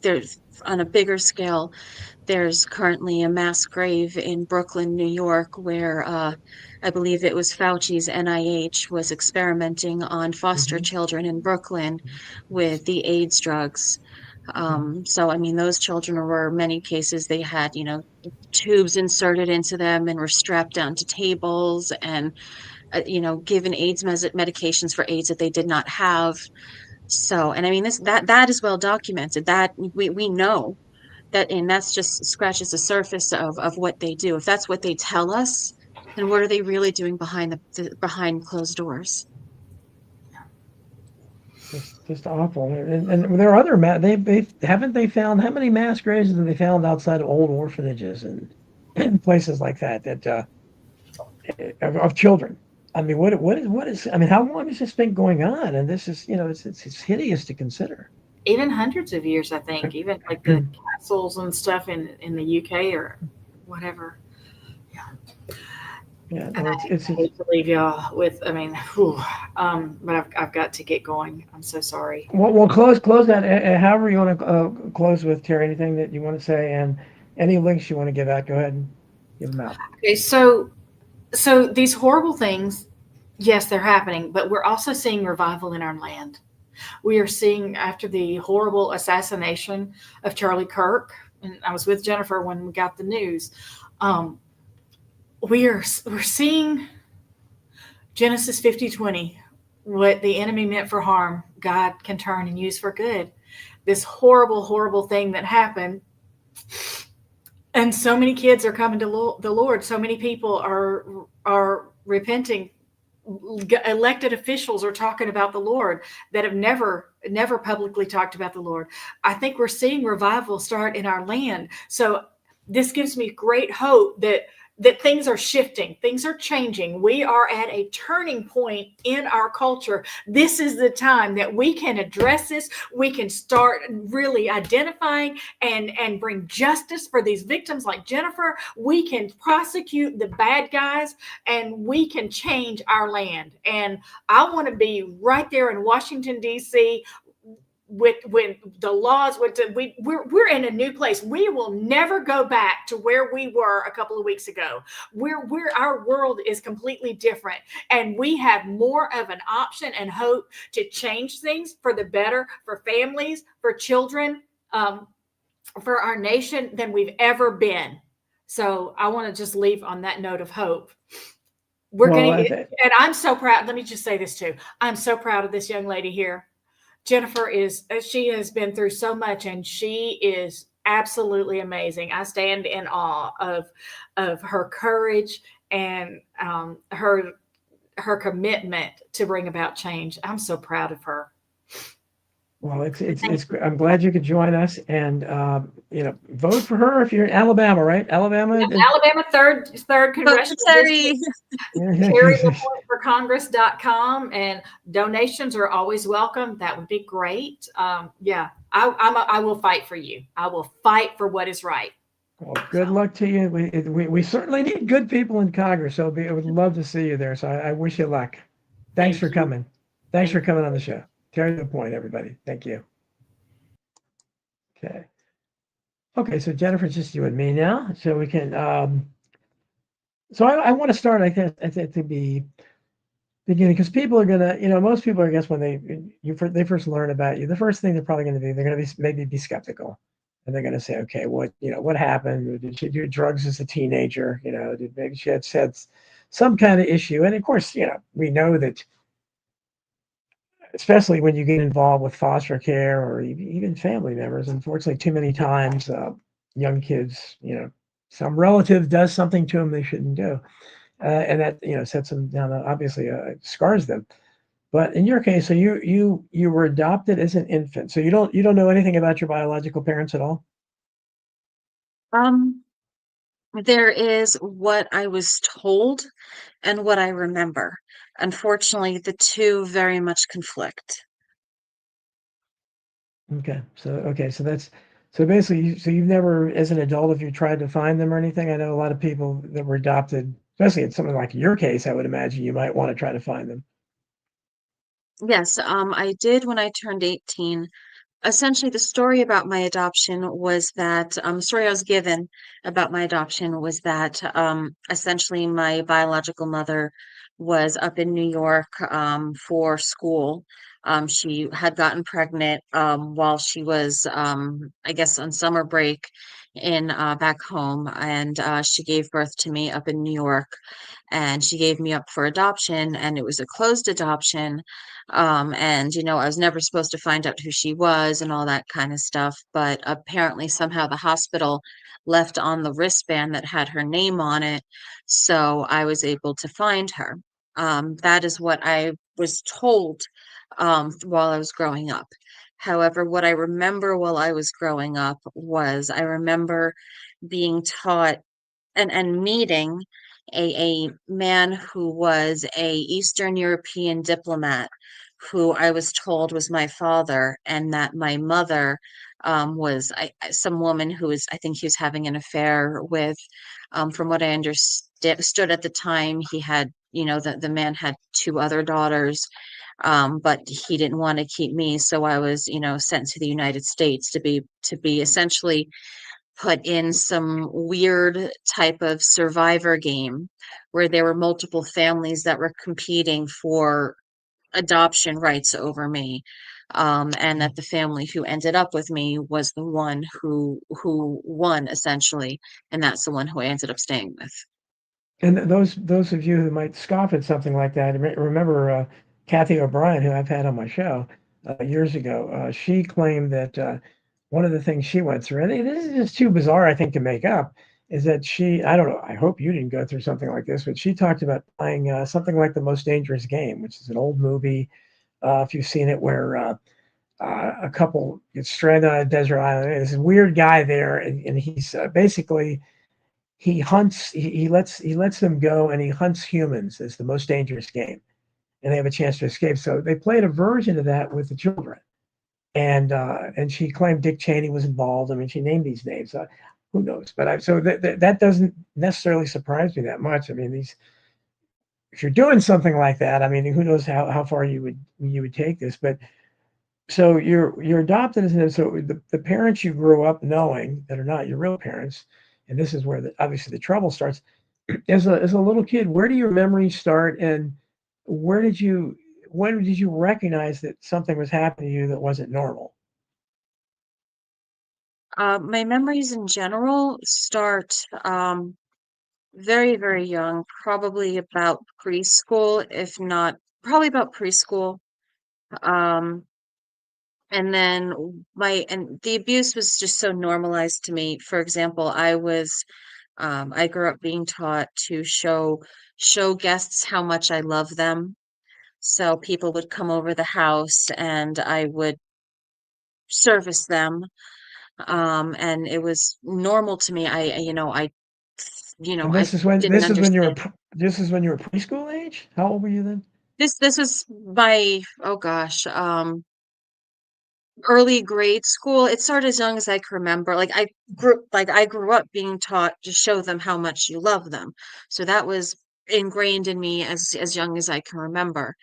there's on a bigger scale, there's currently a mass grave in Brooklyn, New York, where I believe it was Fauci's NIH was experimenting on foster children in Brooklyn with the AIDS drugs. So, I mean, those children were, in many cases, they had, tubes inserted into them and were strapped down to tables and, given AIDS medications for AIDS that they did not have. So, and I mean, that is well documented, that we know that, and that's just scratches the surface of what they do. If that's what they tell us, then what are they really doing behind behind closed doors? Just awful. And there are other they found, how many mass graves have they found outside of old orphanages and places like that of children? I mean, what is? I mean, how long has this been going on? And this is, it's hideous to consider. Even hundreds of years, I think. Even like the castles and stuff in the UK or whatever. Yeah, And no, I hate to leave y'all with. I mean, but I've got to get going. I'm so sorry. We'll close that. However you want to close with, Terry. Anything that you want to say, and any links you want to give out, go ahead and give them out. Okay, so these horrible things, yes, they're happening, but we're also seeing revival in our land. We are seeing, after the horrible assassination of Charlie Kirk, and I was with Jennifer when we got the news. We're seeing Genesis 50:20, what the enemy meant for harm, God can turn and use for good. this horrible, horrible thing that happened. And so many kids are coming to the Lord. So many people are repenting. Elected officials are talking about the Lord that have never publicly talked about the Lord. I think we're seeing revival start in our land. So this gives me great hope that things are shifting, things are changing. We are at a turning point in our culture. This is the time that we can address this. We can start really identifying and bring justice for these victims like Jennifer. We can prosecute the bad guys, and we can change our land. And I want to be right there in Washington, D.C., with the laws, we're in a new place. We will never go back to where we were a couple of weeks ago. Our world is completely different, and we have more of an option and hope to change things for the better, for families, for children, for our nation than we've ever been. So I want to just leave on that note of hope. And I'm so proud. Let me just say this too. I'm so proud of this young lady here. Jennifer she has been through so much, and she is absolutely amazing. I stand in awe of her courage and her commitment to bring about change. I'm so proud of her. Well, I'm glad you could join us, and vote for her if you're in Alabama, right? Alabama, third congressional district. Carry report for Congress.com, and donations are always welcome. That would be great. I will fight for you. I will fight for what is right. Well, good luck to you. We certainly need good people in Congress, so I would love to see you there. So I wish you luck. Thanks for coming. Thanks for coming on the show. Carry the point, everybody. Thank you. Okay, so Jennifer, it's just you and me now. So we can, so I want to start, I guess, at the beginning, because people are going to, most people, I guess, when they first learn about you, the first thing they're probably going to do, they're going to maybe be skeptical. And they're going to say, okay, what happened? Did she do drugs as a teenager? Maybe she had some kind of issue. And of course, we know that, especially when you get involved with foster care or even family members, unfortunately, too many times, young kids, some relative does something to them they shouldn't do. And that, sets them down, obviously scars them. But in your case, so you were adopted as an infant. So you don't know anything about your biological parents at all? There is what I was told and what I remember. Unfortunately, the two very much conflict. Okay. So basically, you've never, as an adult, have you tried to find them or anything? I know a lot of people that were adopted, especially in something like your case, I would imagine you might want to try to find them. Yes, I did when I turned 18. Essentially, the story about my adoption was that story I was given about my adoption was that essentially my biological mother was up in New York for school. She had gotten pregnant while she was, I guess, on summer break in back home, and she gave birth to me up in New York, and she gave me up for adoption, and it was a closed adoption. And I was never supposed to find out who she was and all that kind of stuff, but apparently somehow the hospital left on the wristband that had her name on it, so I was able to find her. That is what I was told while I was growing up. However, what I remember while I was growing up was I remember being taught and meeting a man who was a Eastern European diplomat who I was told was my father, and that my mother was some woman who was, I think he was having an affair with, from what I understood at the time, he had, the man had two other daughters, but he didn't want to keep me, so I was, sent to the United States to be essentially put in some weird type of survivor game where there were multiple families that were competing for adoption rights over me. And that the family who ended up with me was the one who won essentially, and that's the one who I ended up staying with. And those of you who might scoff at something like that, remember Kathy O'Brien, who I've had on my show. years ago. She claimed that one of the things she went through, and this is just too bizarre, I think, to make up, is that I don't know, I hope you didn't go through something like this, but she talked about playing something like The Most Dangerous Game, which is an old movie, if you've seen it, where a couple gets stranded on a desert island. There's a weird guy there, and he's basically he hunts. He lets them go, and he hunts humans. It's the most dangerous game, and they have a chance to escape. So they played a version of that with the children, and she claimed Dick Cheney was involved. I mean, she named these names. Who knows? But so that doesn't necessarily surprise me that much. I mean, these if you're doing something like that, I mean, who knows how far you would take this? But so you're adopted as so the parents you grew up knowing that are not your real parents, and this is where obviously the trouble starts. As a little kid, where do your memories start, and where did you when did you recognize that something was happening to you that wasn't normal? My memories in general start very, very young, probably about preschool, if not probably about preschool. Um, and then and the abuse was just so normalized to me. For example, I grew up being taught to show guests how much I love them. So people would come over the house and I would service them. And it was normal to me. And I didn't this is when you were understand. this is when you were preschool age. How old were you then? This was my, oh gosh, early grade school. It started as young as I can remember. I grew up being taught to show them how much you love them. So that was ingrained in me as young as I can remember.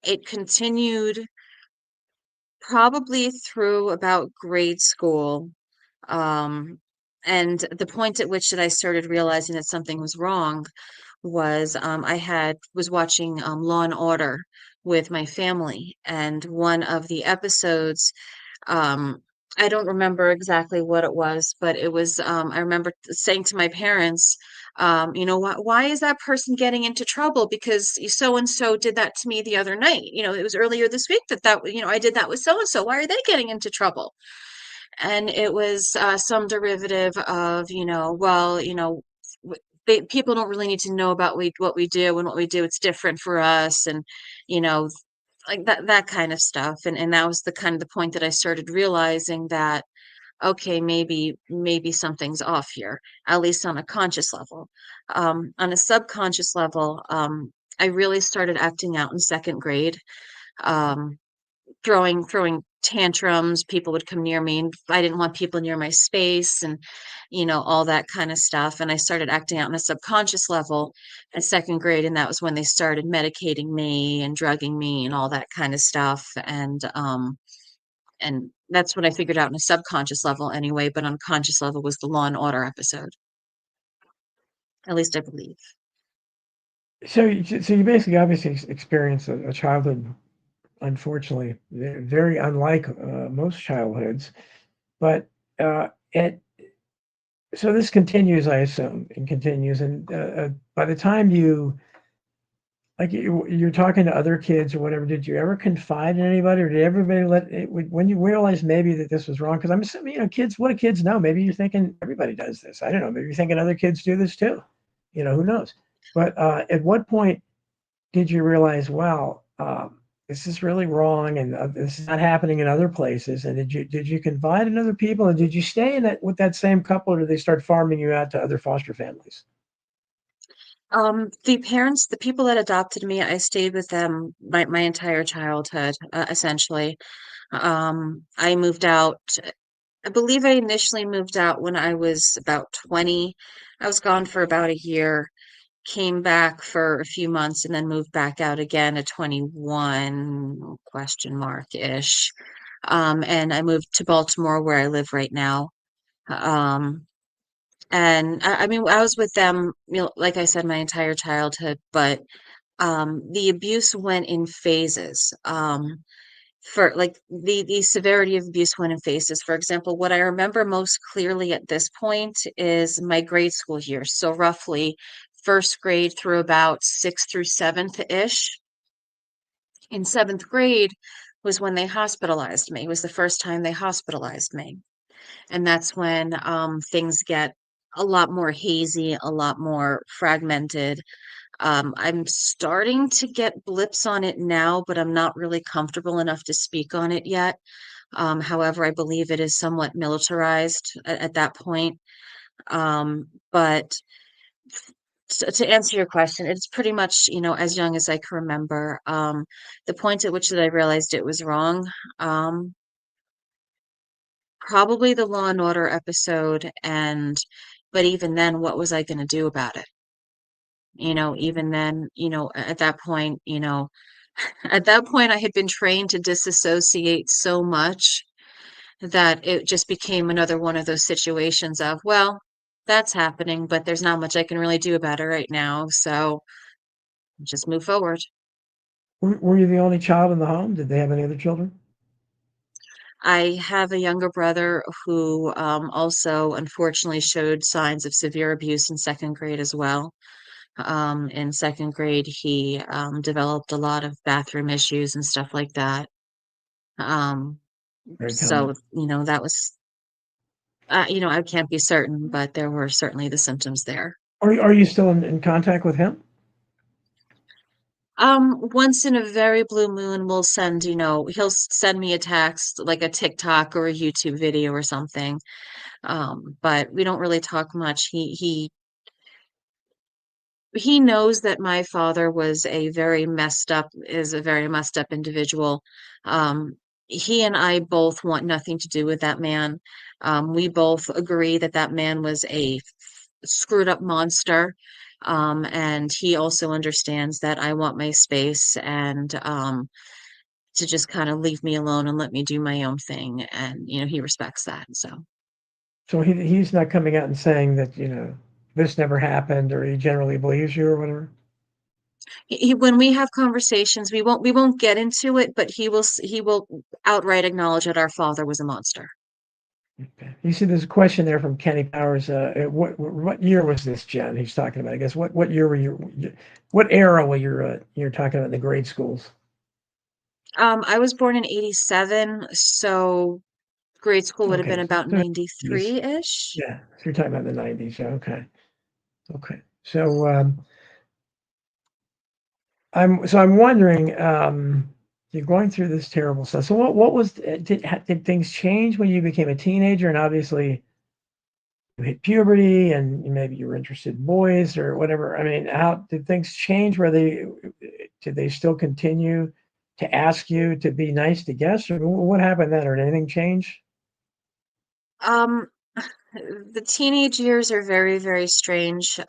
It continued probably through about grade school. Um, and the point at which that I started realizing that something was wrong was I was watching Law and Order with my family, and one of the episodes, um, I don't remember exactly what it was, but it was I remember saying to my parents, why is that person getting into trouble? Because so and so did that to me the other night. It was earlier this week I did that with so and so. Why are they getting into trouble? And it was some derivative of, people don't really need to know about what we do, and what we do, it's different for us, and you know, like that kind of stuff. And that was the kind of the point that I started realizing that okay, maybe something's off here, at least on a conscious level. On a subconscious level, I really started acting out in second grade. Um, throwing tantrums. People would come near me, and I didn't want people near my space, and all that kind of stuff. And I started acting out on a subconscious level in second grade, and that was when they started medicating me and drugging me and all that kind of stuff. And that's what I figured out on a subconscious level anyway, but on a conscious level was the Law and Order episode. At least I believe. So you basically obviously experienced a childhood, unfortunately, very unlike most childhoods. But it so this continues, I assume, and continues. And by the time you're talking to other kids or whatever, did you ever confide in anybody, or did everybody when you realized maybe that this was wrong? Because I'm assuming, kids, what do kids know? Maybe you're thinking everybody does this. I don't know. Maybe you're thinking other kids do this too. Who knows? But at what point did you realize, wow, this is really wrong, and this is not happening in other places? And did you confide in other people, and did you stay in that with that same couple, or did they start farming you out to other foster families? The people that adopted me, I stayed with them my entire childhood, essentially. I moved out. I believe I initially moved out when I was about 20. I was gone for about a year, came back for a few months, and then moved back out again at 21 question mark ish. And I moved to Baltimore where I live right now. Um, and I mean, I was with them, like I said, my entire childhood, but the abuse went in phases. For like the severity of abuse went in phases. For example, what I remember most clearly at this point is my grade school years. So roughly first grade through about sixth through seventh ish. In seventh grade was when they hospitalized me. It was the first time they hospitalized me. And that's when things get a lot more hazy, a lot more fragmented. I'm starting to get blips on it now, but I'm not really comfortable enough to speak on it yet. However, I believe it is somewhat militarized at that point. But to answer your question, it's pretty much, as young as I can remember. The point at which that I realized it was wrong, probably the Law and Order episode, but even then, what was I going to do about it? Even then, at that point, at that point, I had been trained to disassociate so much that it just became another one of those situations of, well, that's happening, but there's not much I can really do about it right now. So just move forward. Were you the only child in the home? Did they have any other children? I have a younger brother who also unfortunately showed signs of severe abuse in second grade as well. In second grade, he developed a lot of bathroom issues and stuff like that. Um, Very so, common. that was, I can't be certain, but there were certainly the symptoms there. Are you still in contact with him? Once in a very blue moon, he'll send me a text, like a TikTok or a YouTube video or something. But we don't really talk much. He knows that my father is a very messed up individual. He and I both want nothing to do with that man. We both agree that that man was a screwed up monster. And he also understands that I want my space and to just kind of leave me alone and let me do my own thing. And, he respects that. So. So he's not coming out and saying that, this never happened, or he generally believes you or whatever? When we have conversations, we won't get into it, but he will outright acknowledge that our father was a monster. Okay. You see, there's a question there from Kenny Powers. What year was this, Jen? He's talking about. I guess what year were you? What era were you're talking about in the grade schools? I was born in 87, so grade school would have been Okay, about so 93-ish. yeah, so you're talking about the 90s. Yeah, okay, okay. So I'm wondering. You're going through this terrible stuff. So what was did things change when you became a teenager? And obviously you hit puberty and maybe you were interested in boys or whatever. I mean, how did things change? Did they still continue to ask you to be nice to guests, or what happened then? Or did anything change? Um, the teenage years are very, very strange.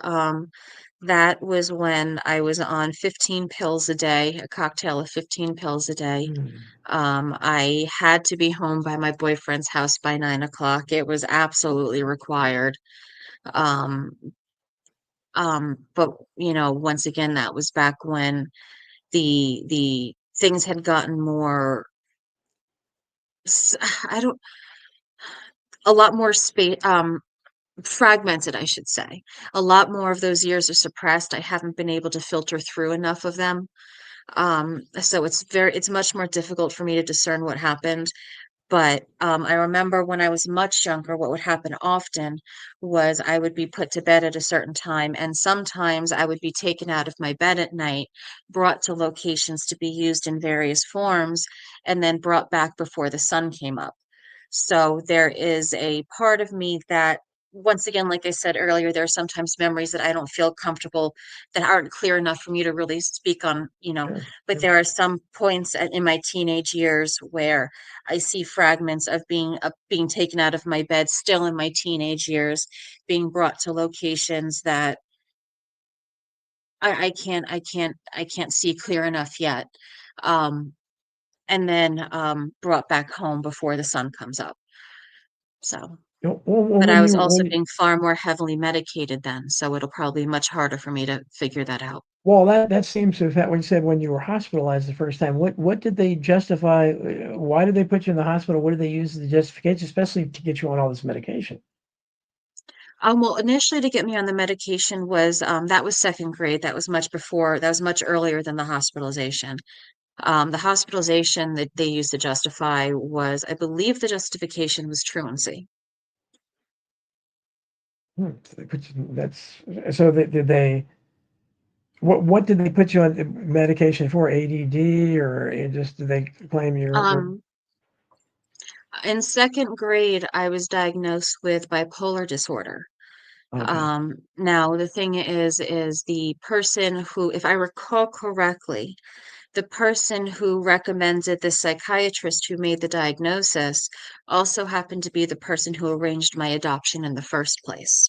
That was when I was on 15 pills a day, a cocktail of 15 pills a day. Hmm. I had to be home by my boyfriend's house by 9 o'clock. It was absolutely required. Um, but once again, that was back when the things had gotten more, s- I don't, a lot more space, fragmented, I should say. A lot more of those years are suppressed. I haven't been able to filter through enough of them. So it's much more difficult for me to discern what happened. But I remember when I was much younger, what would happen often was I would be put to bed at a certain time, and sometimes I would be taken out of my bed at night, brought to locations to be used in various forms, and then brought back before the sun came up. So there is a part of me that, once again, like I said earlier, there are sometimes memories that I don't feel comfortable, that aren't clear enough for me to really speak on, Sure, but sure. there are some points in my teenage years where I see fragments of being taken out of my bed still in my teenage years, being brought to locations that I can't see clear enough yet. Um, and then brought back home before the sun comes up. So. Well, But I was also being far more heavily medicated then, so it'll probably be much harder for me to figure that out. well, that seems to have when you said when you were hospitalized the first time. What did they justify? Why did they put you in the hospital? What did they use as the justification, especially to get you on all this medication? Well, initially to get me on the medication was that was second grade. That was much earlier than the hospitalization. The hospitalization that they used to justify was, I believe the justification was truancy. So they put you, that's so. Did they? What did they put you on medication for? ADD or just did they claim you're Um, in second grade, I was diagnosed with bipolar disorder. okay? Now the thing is the person who, if I recall correctly, the person who recommended the psychiatrist who made the diagnosis also happened to be the person who arranged my adoption in the first place.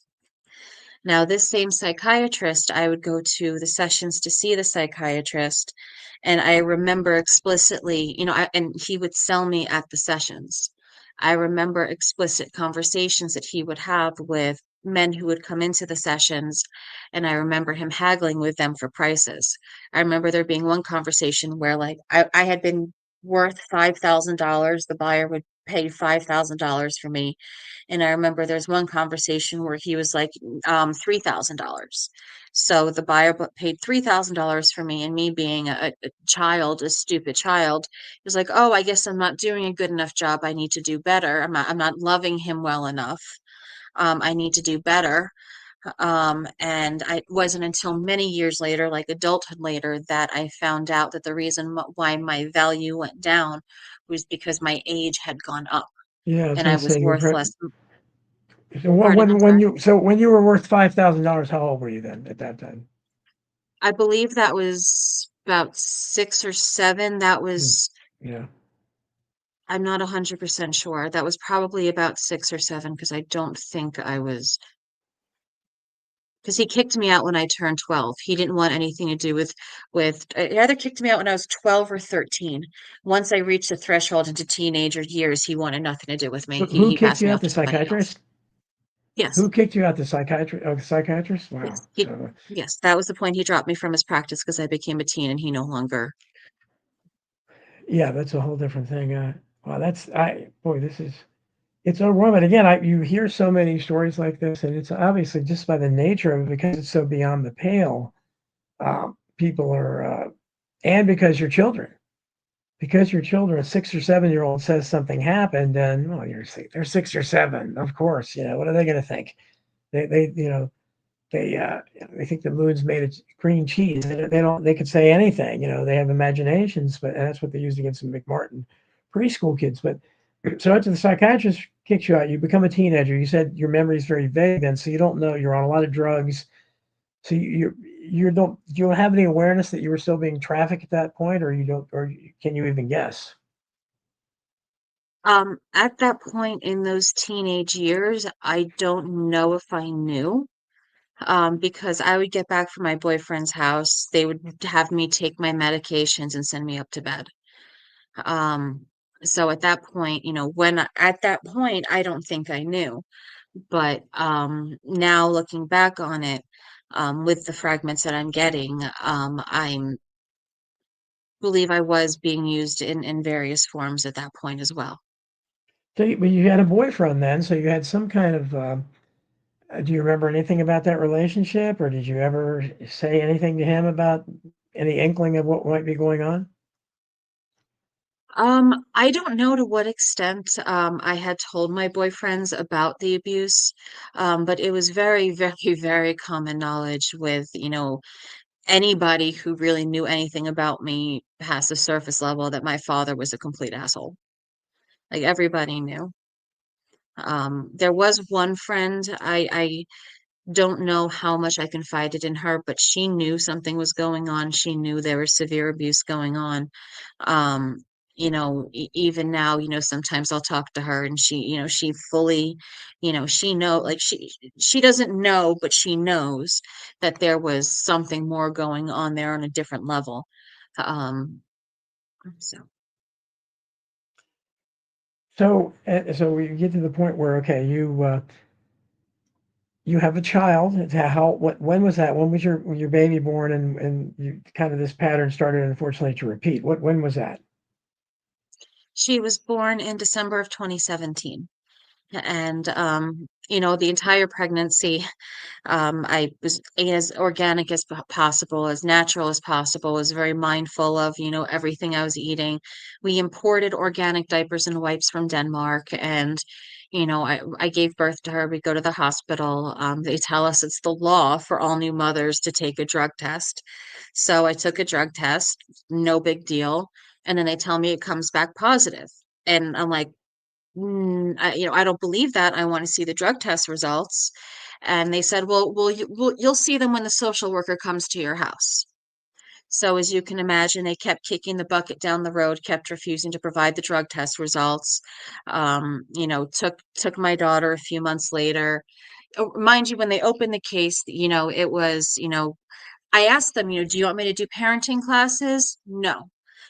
Now, this same psychiatrist, I would go to the sessions to see the psychiatrist, and I remember explicitly, and he would sell me at the sessions. I remember explicit conversations that he would have with men who would come into the sessions, and I remember him haggling with them for prices. I remember there being one conversation where, like, I had been worth $5,000. The buyer would pay $5,000 for me. And I remember there's one conversation where he was like, $3,000. So the buyer paid $3,000 for me, and me being a child, a stupid child, was like, "Oh, I guess I'm not doing a good enough job. I need to do better. I'm not loving him well enough. I need to do better." And it wasn't until many years later, like adulthood later, that I found out that the reason why my value went down was because my age had gone up Yeah, I was and going I to say was you're. worth less. So Pardon, I'm when sorry. you when you were worth $5,000, how old were you then at that time? I believe that was about 6 or 7. That Hmm. was Yeah. I'm not 100% sure. That was probably about 6 or 7 because I don't think I was, because he kicked me out when I turned 12. He didn't want anything to do with he either kicked me out when I was 12 or 13. Once I reached the threshold into teenager years, he wanted nothing to do with me. Who He kicked passed you me out? off The to somebody else. psychiatrist? Yes. Who kicked you out? The psychiatrist? Oh, the psychiatrist? Wow. Yes. He So yes, that was the point he dropped me from his practice because I became a teen and he no longer. yeah, that's a whole different thing. Wow, that's I boy, this is it's overwhelming. Again, you hear so many stories like this, and it's obviously just by the nature of it because it's so beyond the pale. People are, and because your children, a 6 or 7 year old says something happened, and well, they're 6 or 7, of course. What are they going to think? They they think the moon's made of green cheese. They don't. They could say anything. They have imaginations, but and that's what they used against the McMartin preschool kids. But so after the psychiatrist kicks you out, you become a teenager. You said your memory is very vague then, so you don't know. You're on a lot of drugs, so you don't have any awareness that you were still being trafficked at that point, or you don't, or can you even guess? At that point in those teenage years, I don't know if I knew. Because I would get back from my boyfriend's house, they would have me take my medications and send me up to bed. Um, so at that point, at that point, I don't think I knew. But now looking back on it, with the fragments that I'm getting, I believe I was being used in various forms at that point as well. So, but you had a boyfriend then, so you had some kind of. Do you remember anything about that relationship, or did you ever say anything to him about any inkling of what might be going on? I don't know to what extent I had told my boyfriends about the abuse, but it was very, very, very common knowledge with, anybody who really knew anything about me past the surface level that my father was a complete asshole. Like everybody knew. There was one friend, I don't know how much I confided in her, but she knew something was going on. She knew there was severe abuse going on. Um, Even now, sometimes I'll talk to her and she fully, like she doesn't know, but she knows that there was something more going on there on a different level. Um, so So we get to the point where okay, you have a child. When was that? When was your baby born? And you kind of this pattern started unfortunately to repeat. When was that? she was born in December of 2017. And the entire pregnancy, I was as organic as possible, as natural as possible, was very mindful of, everything I was eating. We imported organic diapers and wipes from Denmark, and, I gave birth to her. We go to the hospital. They tell us it's the law for all new mothers to take a drug test. So I took a drug test, no big deal. And then they tell me it comes back positive. And I'm like, I don't believe that. I want to see the drug test results. And they said, you'll see them when the social worker comes to your house. So as you can imagine, they kept kicking the bucket down the road, kept refusing to provide the drug test results. Took my daughter a few months later. Oh, mind you, when they opened the case, it was, I asked them, do you want me to do parenting classes? No.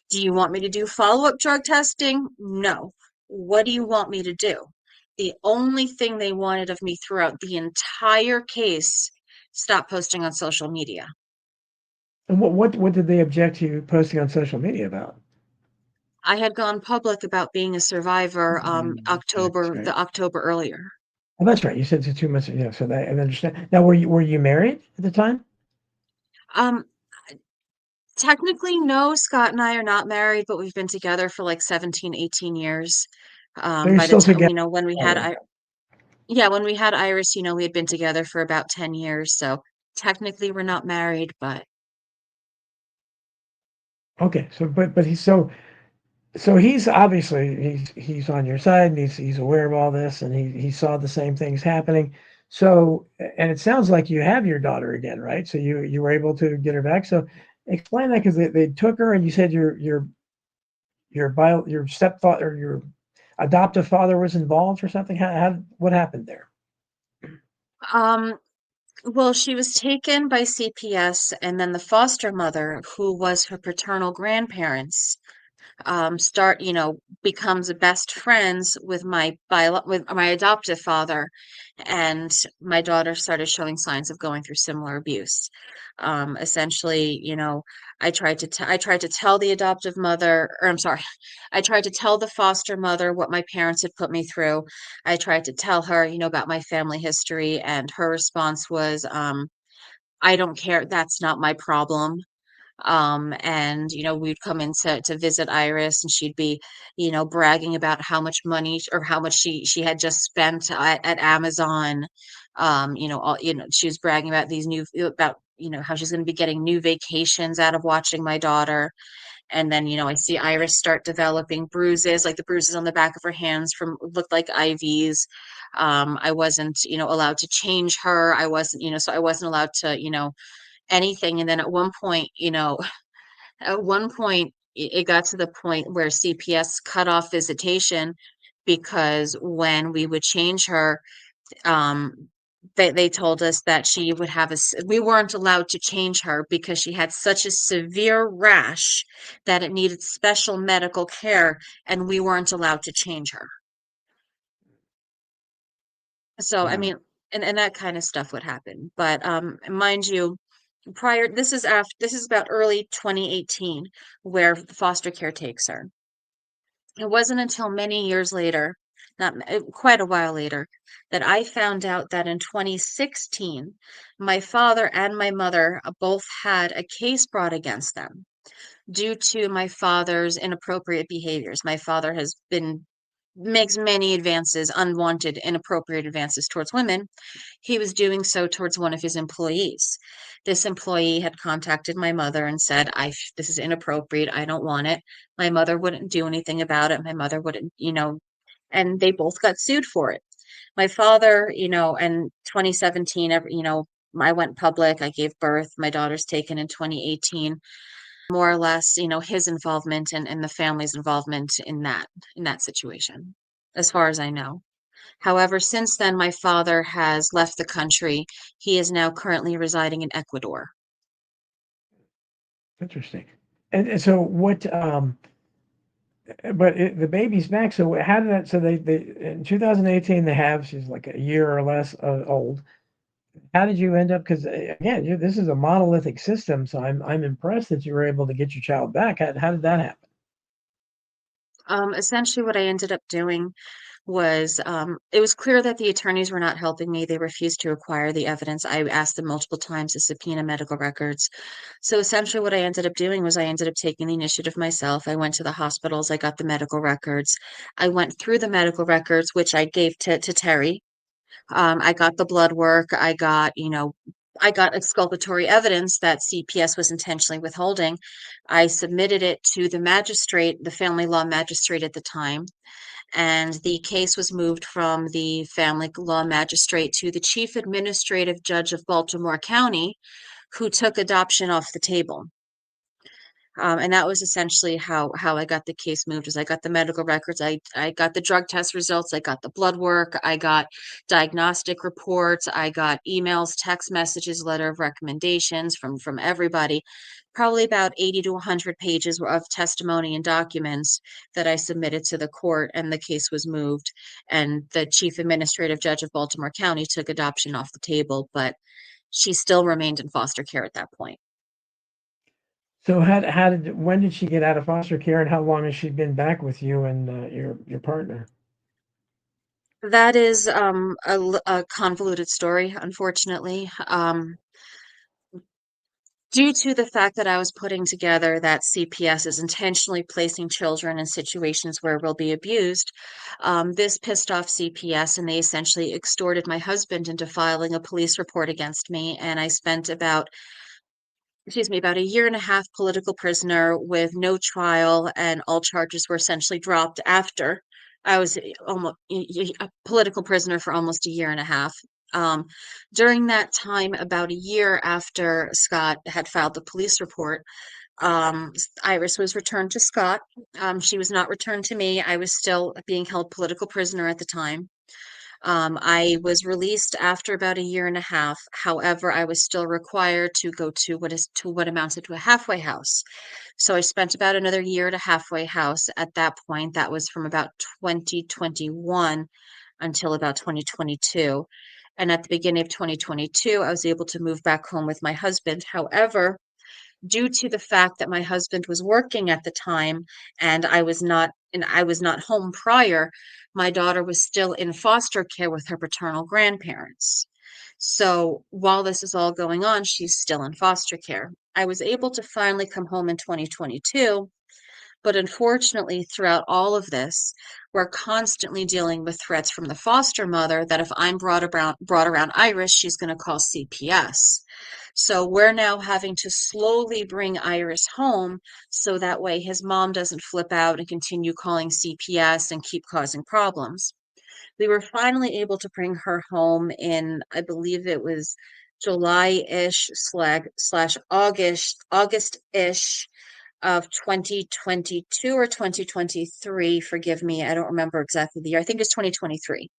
Do you want me to do follow-up drug testing? No. What do you want me to do? The only thing they wanted of me throughout the entire case, stop posting on social media. And what did they object to you posting on social media about? I had gone public about being a survivor That's right. The October earlier. Oh, that's right. You said so 2 months. Yeah. So that I understand. Now, were you married at the time? Um, Technically, no, Scott and I are not married, but we've been together for like 17, 18 years. So you're By the still time, together. when we had Yeah, when we had Iris, we had been together for about 10 years, so technically we're not married, but Okay. But he's obviously he's on your side and he's aware of all this and he saw the same things happening. So and it sounds like you have your daughter again, right? So you were able to get her back. So explain that because they took her and you said your stepfather your adoptive father was involved or something. How what happened there? um well, she was taken by CPS, and then the foster mother, who was her paternal grandparents, becomes best friends with with my adoptive father, and my daughter started showing signs of going through similar abuse. Essentially, I tried to tell the adoptive mother, or I'm sorry, I tried to tell the foster mother what my parents had put me through. I tried to tell her, about my family history, and her response was, I don't care. That's not my problem. And we'd come in to visit Iris, and she'd be, bragging about how much money or how much she had just spent at Amazon. She was bragging about how she's going to be getting new vacations out of watching my daughter. And then, I see Iris start developing bruises, like the bruises on the back of her hands from looked like IVs. I wasn't, allowed to change her. I wasn't, so I wasn't allowed to, anything. And then at one point, it got to the point where CPS cut off visitation because when we would change her, um, they told us that she would we weren't allowed to change her because she had such a severe rash that it needed special medical care, and we weren't allowed to change her. So, I Wow. mean, and that kind of stuff would happen. But mind you, this is about early 2018 where foster care takes her. It wasn't until many years later, not quite a while later, that I found out that in 2016, my father and my mother both had a case brought against them due to my father's inappropriate behaviors. My father makes many advances, unwanted, inappropriate advances towards women. He was doing so towards one of his employees. This employee had contacted my mother and said, this is inappropriate. I don't want it. My mother wouldn't do anything about it. My mother wouldn't, and they both got sued for it. My father, in 2017, I went public. I gave birth. My daughter's taken in 2018. More or less, his involvement and the family's involvement in that situation, as far as I know. However, since then, my father has left the country. He is now currently residing in Ecuador. Interesting. And so what? But the baby's back. So how did that? So they in 2018 they have she's like a year or less old. How did you end up? Because again, this is a monolithic system, so I'm impressed that you were able to get your child back. How did that happen? Essentially, what I ended up doing was it was clear that the attorneys were not helping me. They refused to acquire the evidence. I asked them multiple times to subpoena medical records. So essentially, what I ended up doing was I ended up taking the initiative myself. I went to the hospitals, I got the medical records. I went through the medical records, which I gave to Terry. I got the blood work. I got exculpatory evidence that CPS was intentionally withholding. I submitted it to the magistrate, the family law magistrate at the time, and the case was moved from the family law magistrate to the chief administrative judge of Baltimore County, who took adoption off the table. And that was essentially how I got the case moved. Is I got the medical records, I got the drug test results, I got the blood work, I got diagnostic reports, I got emails, text messages, letter of recommendations from everybody. Probably about 80 to 100 pages of testimony and documents that I submitted to the court, and the case was moved. And the chief administrative judge of Baltimore County took adoption off the table, but she still remained in foster care at that point. So when did she get out of foster care, and how long has she been back with you and your partner? That is a convoluted story, unfortunately. Due to the fact that I was putting together that CPS is intentionally placing children in situations where we'll be abused, this pissed off CPS, and they essentially extorted my husband into filing a police report against me. And I spent about a year and a half political prisoner with no trial, and all charges were essentially dropped after I was almost a political prisoner for almost a year and a half. Um, During that time, about a year after Scott had filed the police report, Iris was returned to Scott. She was not returned to me. I was still being held political prisoner at the time. I was released after about a year and a half. However, I was still required to go to what amounted to a halfway house. So I spent about another year at a halfway house. At that point, that was from about 2021 until about 2022. And at the beginning of 2022, I was able to move back home with my husband. However, due to the fact that my husband was working at the time, and I was not home prior, my daughter was still in foster care with her paternal grandparents. So while this is all going on, she's still in foster care. I was able to finally come home in 2022, but unfortunately, throughout all of this, we're constantly dealing with threats from the foster mother that if I'm brought around Iris, she's going to call CPS. So we're now having to slowly bring Iris home so that way his mom doesn't flip out and continue calling CPS and keep causing problems. We were finally able to bring her home in, I believe it was July-ish slash August-ish of 2022 or 2023. Forgive me, I don't remember exactly the year. I think it's 2023.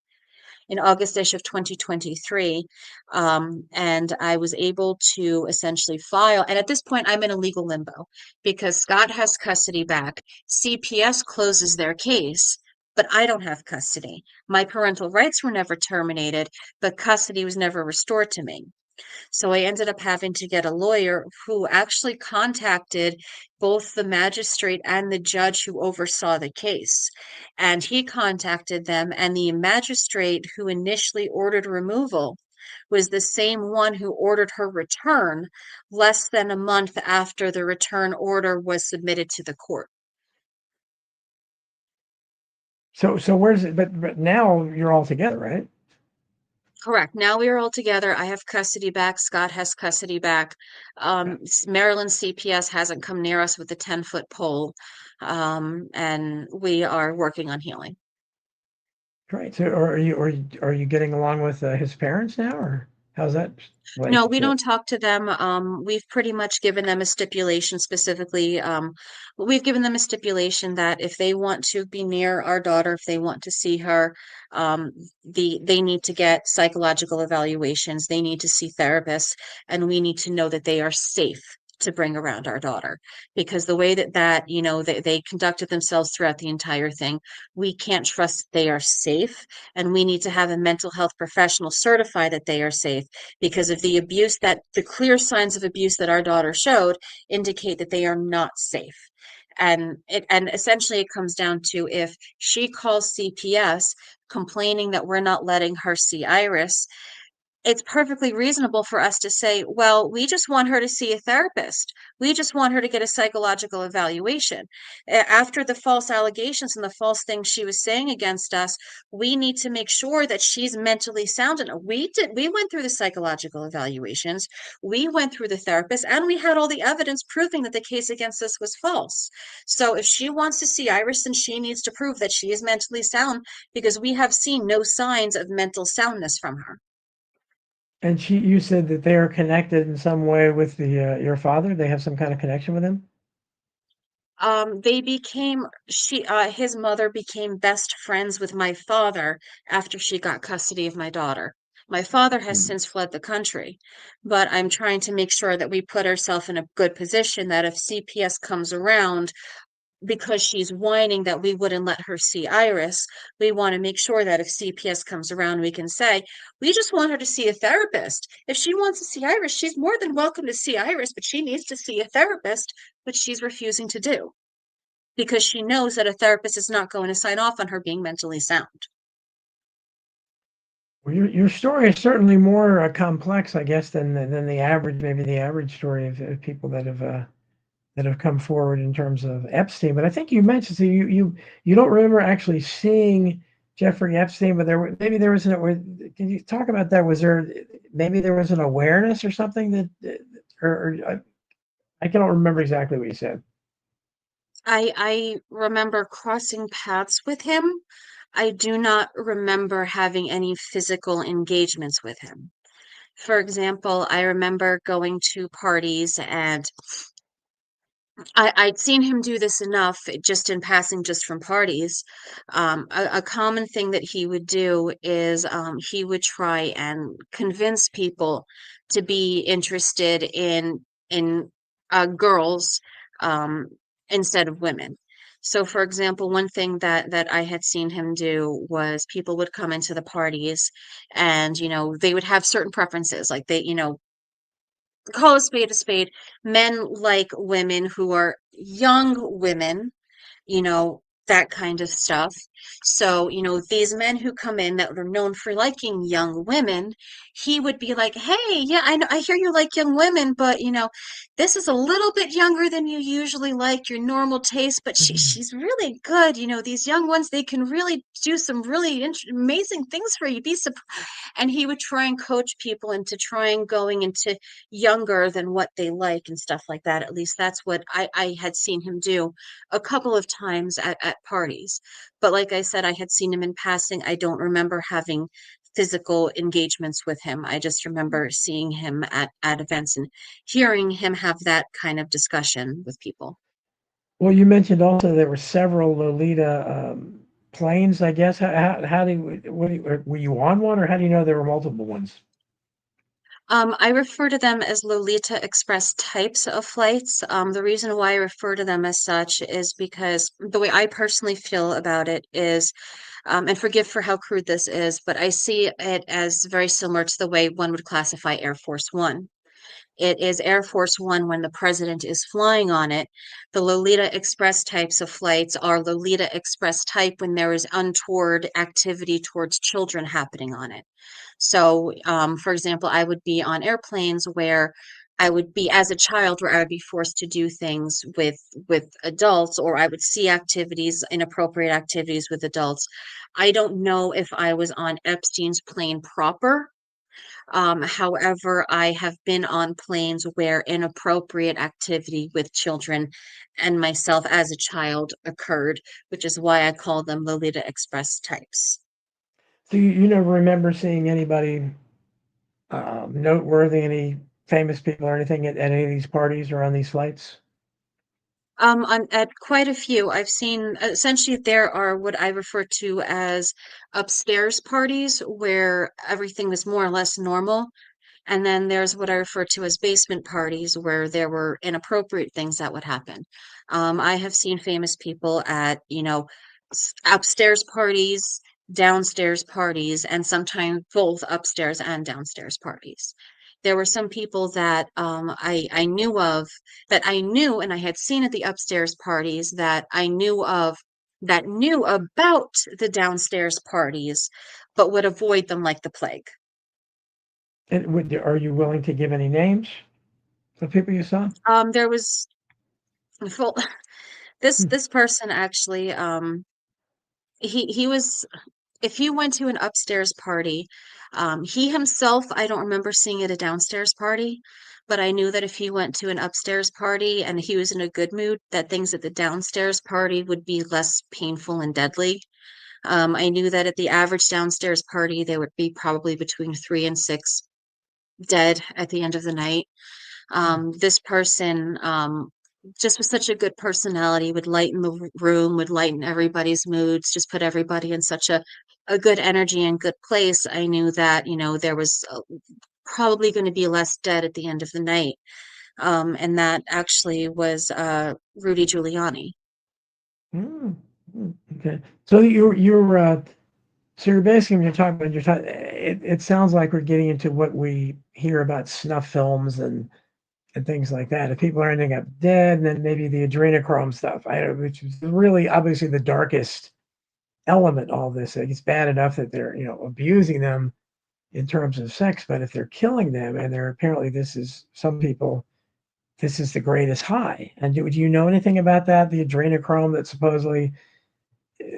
In August-ish of 2023. And I was able to essentially file. And at this point, I'm in a legal limbo because Scott has custody back. CPS closes their case, but I don't have custody. My parental rights were never terminated, but custody was never restored to me. So I ended up having to get a lawyer who actually contacted both the magistrate and the judge who oversaw the case. And he contacted them, and the magistrate who initially ordered removal was the same one who ordered her return less than a month after the return order was submitted to the court. So where's it? But now you're all together, right? Correct. Now we are all together. I have custody back. Scott has custody back. Maryland CPS hasn't come near us with a 10-foot pole, and we are working on healing. Great. So are you getting along with his parents now, or how's that No, we relationship? don't talk to them. We've pretty much given them a stipulation specifically. We've given them a stipulation that if they want to be near our daughter, if they want to see her, they need to get psychological evaluations. They need to see therapists, and we need to know that they are safe to bring around our daughter, because the way they conducted themselves throughout the entire thing, we can't trust they are safe, and we need to have a mental health professional certify that they are safe, because of the clear signs of abuse that our daughter showed indicate that they are not safe. And essentially it comes down to, if she calls CPS complaining that we're not letting her see Iris, it's perfectly reasonable for us to say, well, we just want her to see a therapist. We just want her to get a psychological evaluation. After the false allegations and the false things she was saying against us, we need to make sure that she's mentally sound. And we went through the psychological evaluations, we went through the therapist, and we had all the evidence proving that the case against us was false. So if she wants to see Iris, then she needs to prove that she is mentally sound, because we have seen no signs of mental soundness from her. And you said that they are connected in some way with your father. They have some kind of connection with him. They became his mother became best friends with my father after she got custody of my daughter. My father has Hmm. since fled the country, but I'm trying to make sure that we put ourselves in a good position, that if CPS comes around, because she's whining that we wouldn't let her see Iris, we want to make sure that if CPS comes around, we can say, we just want her to see a therapist. If she wants to see Iris, she's more than welcome to see Iris, but she needs to see a therapist, which she's refusing to do because she knows that a therapist is not going to sign off on her being mentally sound. Well, your story is certainly more complex, I guess, than the average, maybe the average story of people that have come forward in terms of Epstein. But I think you mentioned, so you don't remember actually seeing Jeffrey Epstein, but maybe there was can you talk about that? Was there maybe there was an awareness or something or I can't remember exactly what you said. I remember crossing paths with him. I do not remember having any physical engagements with him. For example, I remember going to parties, and I'd seen him do this enough just in passing, just from parties. A common thing that he would do is he would try and convince people to be interested in girls um, instead of women. So, for example, one thing that I had seen him do was people would come into the parties, and they would have certain preferences, like call a spade a spade. Men like women who are young women, you know, that kind of stuff. So, these men who come in that were known for liking young women, he would be like, "Hey, yeah, I know, I hear you like young women, but this is a little bit younger than you usually like, your normal taste, but Mhm. she's really good. These young ones, they can really do some really amazing things for you. Be surprised." And he would try and coach people into trying going into younger than what they like and stuff like that. At least that's what I had seen him do a couple of times at parties. But like I said, I had seen him in passing. I don't remember having physical engagements with him. I just remember seeing him at events and hearing him have that kind of discussion with people. Well, you mentioned also there were several Lolita planes, I guess. How do you, were you on one, or how do you know there were multiple ones? I refer to them as Lolita Express types of flights. The reason why I refer to them as such is because the way I personally feel about it is, and forgive for how crude this is, but I see it as very similar to the way one would classify Air Force One. It is Air Force One when the president is flying on it. The Lolita Express types of flights are Lolita Express type when there is untoward activity towards children happening on it. So, for example, I would be on airplanes where I would be as a child, where I would be forced to do things with adults, or I would see activities, inappropriate activities with adults. I don't know if I was on Epstein's plane proper. However, I have been on planes where inappropriate activity with children and myself as a child occurred, which is why I call them Lolita Express types. So you never remember seeing anybody noteworthy, any famous people or anything at any of these parties or on these flights? At quite a few, I've seen, essentially there are what I refer to as upstairs parties where everything is more or less normal. And then there's what I refer to as basement parties where there were inappropriate things that would happen. I have seen famous people at, upstairs parties downstairs parties and sometimes both upstairs and downstairs parties. There were some people that I knew of, that I knew and I had seen at the upstairs parties, that I knew of, that knew about the downstairs parties, but would avoid them like the plague. And are you willing to give any names of people you saw? There was full, Hmm. this person actually, he was, if he went to an upstairs party, he himself, I don't remember seeing at a downstairs party, but I knew that if he went to an upstairs party and he was in a good mood, that things at the downstairs party would be less painful and deadly. I knew that at the average downstairs party, there would be probably between 3 and 6 dead at the end of the night. Hmm. This person, just was such a good personality, would lighten the room, would lighten everybody's moods, just put everybody in such a good energy and good place. I knew that, there was probably going to be less dead at the end of the night. And that actually was Rudy Giuliani. Hmm. Hmm. Okay. So you're basically, when you're talking about, it sounds like we're getting into what we hear about snuff films and things like that. If people are ending up dead, and then maybe the adrenochrome stuff, I don't know, which is really obviously the darkest element. All this, it's bad enough that they're abusing them in terms of sex, but if they're killing them, and they're apparently, this is, some people, this is the greatest high. And do you know anything about that? The adrenochrome, that supposedly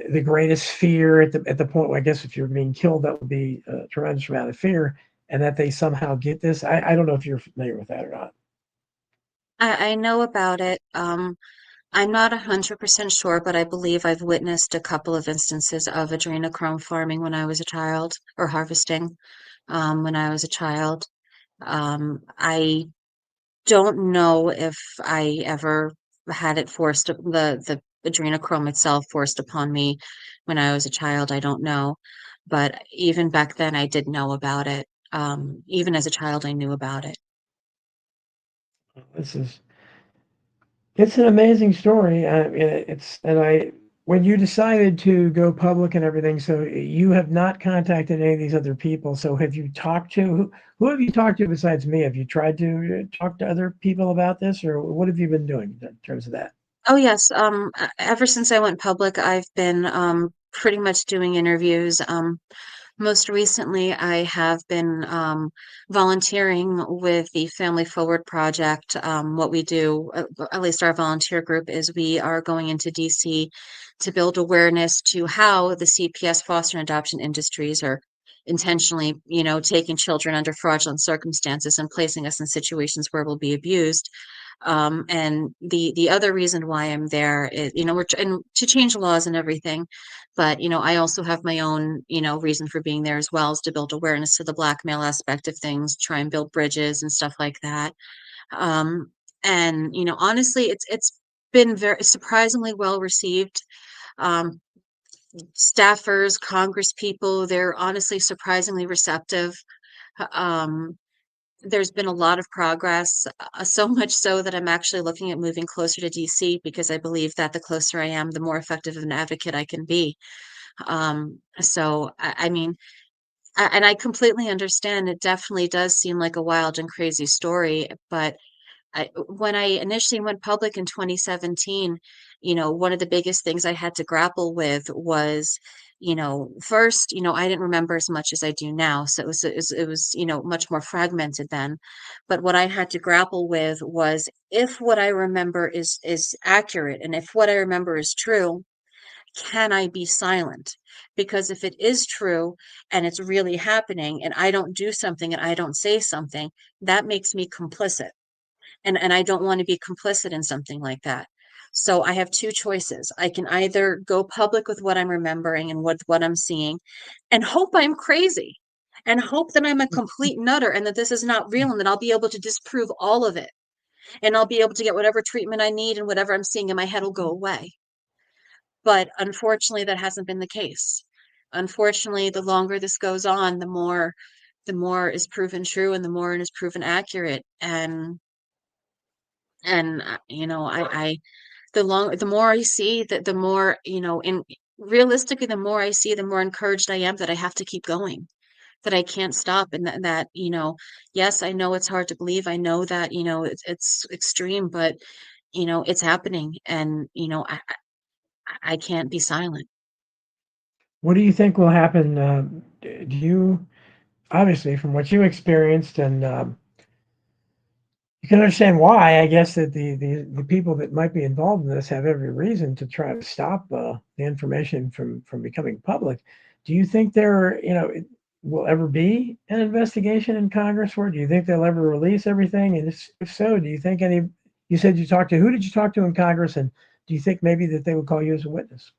the greatest fear at the point where, I guess, if you're being killed, that would be a tremendous amount of fear, and that they somehow get this. I don't know if you're familiar with that or not. I know about it. I'm not 100% sure, but I believe I've witnessed a couple of instances of adrenochrome farming when I was a child, or harvesting, when I was a child. I don't know if I ever had it forced, the adrenochrome itself forced upon me when I was a child. I don't know. But even back then, I did know about it. Even as a child, I knew about it. This is It's an amazing story. It's and I when you decided to go public and everything, so you have not contacted any of these other people. So have you talked to who have you talked to besides me? Have you tried to talk to other people about this, or what have you been doing in terms of that? Oh, yes. Ever since I went public, I've been pretty much doing interviews. Most recently, I have been volunteering with the Family Forward Project. What we do, at least our volunteer group, is we are going into DC to build awareness to how the CPS foster and adoption industries are intentionally, taking children under fraudulent circumstances and placing us in situations where we'll be abused. And the other reason why I'm there is, and to change laws and everything, but I also have my own, reason for being there as well, is to build awareness to the Black male aspect of things, try and build bridges and stuff like that. Um, and honestly, it's been very surprisingly well received. Um, Staffers, Congress people, they're honestly surprisingly receptive. Um, there's been a lot of progress, so much so that I'm actually looking at moving closer to DC, because I believe that the closer I am, the more effective of an advocate I can be. So I mean, and I completely understand, it definitely does seem like a wild and crazy story, but when I initially went public in 2017, one of the biggest things I had to grapple with was, first, I didn't remember as much as I do now. So it was, much more fragmented then. But what I had to grapple with was, if what I remember is accurate, and if what I remember is true, can I be silent? Because if it is true and it's really happening and I don't do something and I don't say something, that makes me complicit, and I don't want to be complicit in something like that. So I have two choices. I can either go public with what I'm remembering and what I'm seeing, and hope I'm crazy, and hope that I'm a complete nutter and that this is not real, and that I'll be able to disprove all of it, and I'll be able to get whatever treatment I need, and whatever I'm seeing in my head will go away. But unfortunately, that hasn't been the case. Unfortunately, the longer this goes on, the more is proven true, and the more it is proven accurate. And the more I see that, the more, realistically, the more I see, the more encouraged I am that I have to keep going, that I can't stop, and that, yes, I know it's hard to believe. I know that, it's extreme, but, it's happening, and, I can't be silent. What do you think will happen? Do you, obviously, from what you experienced, and you can understand why, I guess, that the people that might be involved in this have every reason to try to stop the information from becoming public. Do you think there, will ever be an investigation in Congress for it? Do you think they'll ever release everything? And if so, do you think any? You said you talked to, who did you talk to in Congress, and do you think maybe that they would call you as a witness?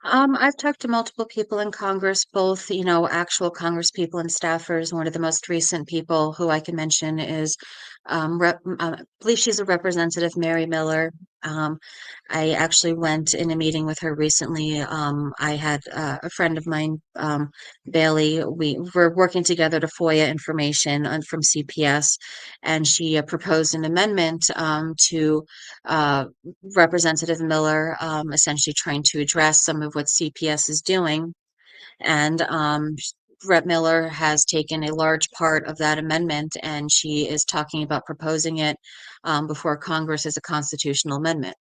I've talked to multiple people in Congress, both, actual Congress people and staffers. One of the most recent people who I can mention is, I believe she's a representative, Mary Miller. Um, I actually went in a meeting with her recently. I had a friend of mine, Bailey. We were working together to FOIA information from CPS, and she proposed an amendment to uh, Representative Miller, essentially trying to address some of what CPS is doing. And Rep. Miller has taken a large part of that amendment, and she is talking about proposing it before Congress as a constitutional amendment.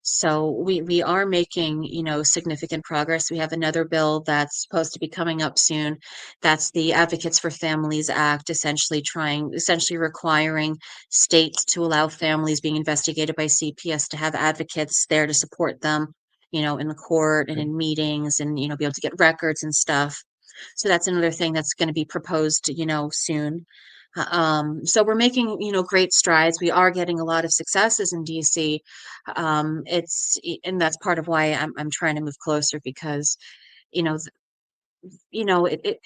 So we are making, significant progress. We have another bill that's supposed to be coming up soon. That's the Advocates for Families Act, essentially requiring states to allow families being investigated by CPS to have advocates there to support them, in the court and in meetings, and, be able to get records and stuff. So that's another thing that's going to be proposed, soon. So we're making, great strides. We are getting a lot of successes in DC. And that's part of why I'm trying to move closer, because, you know, th-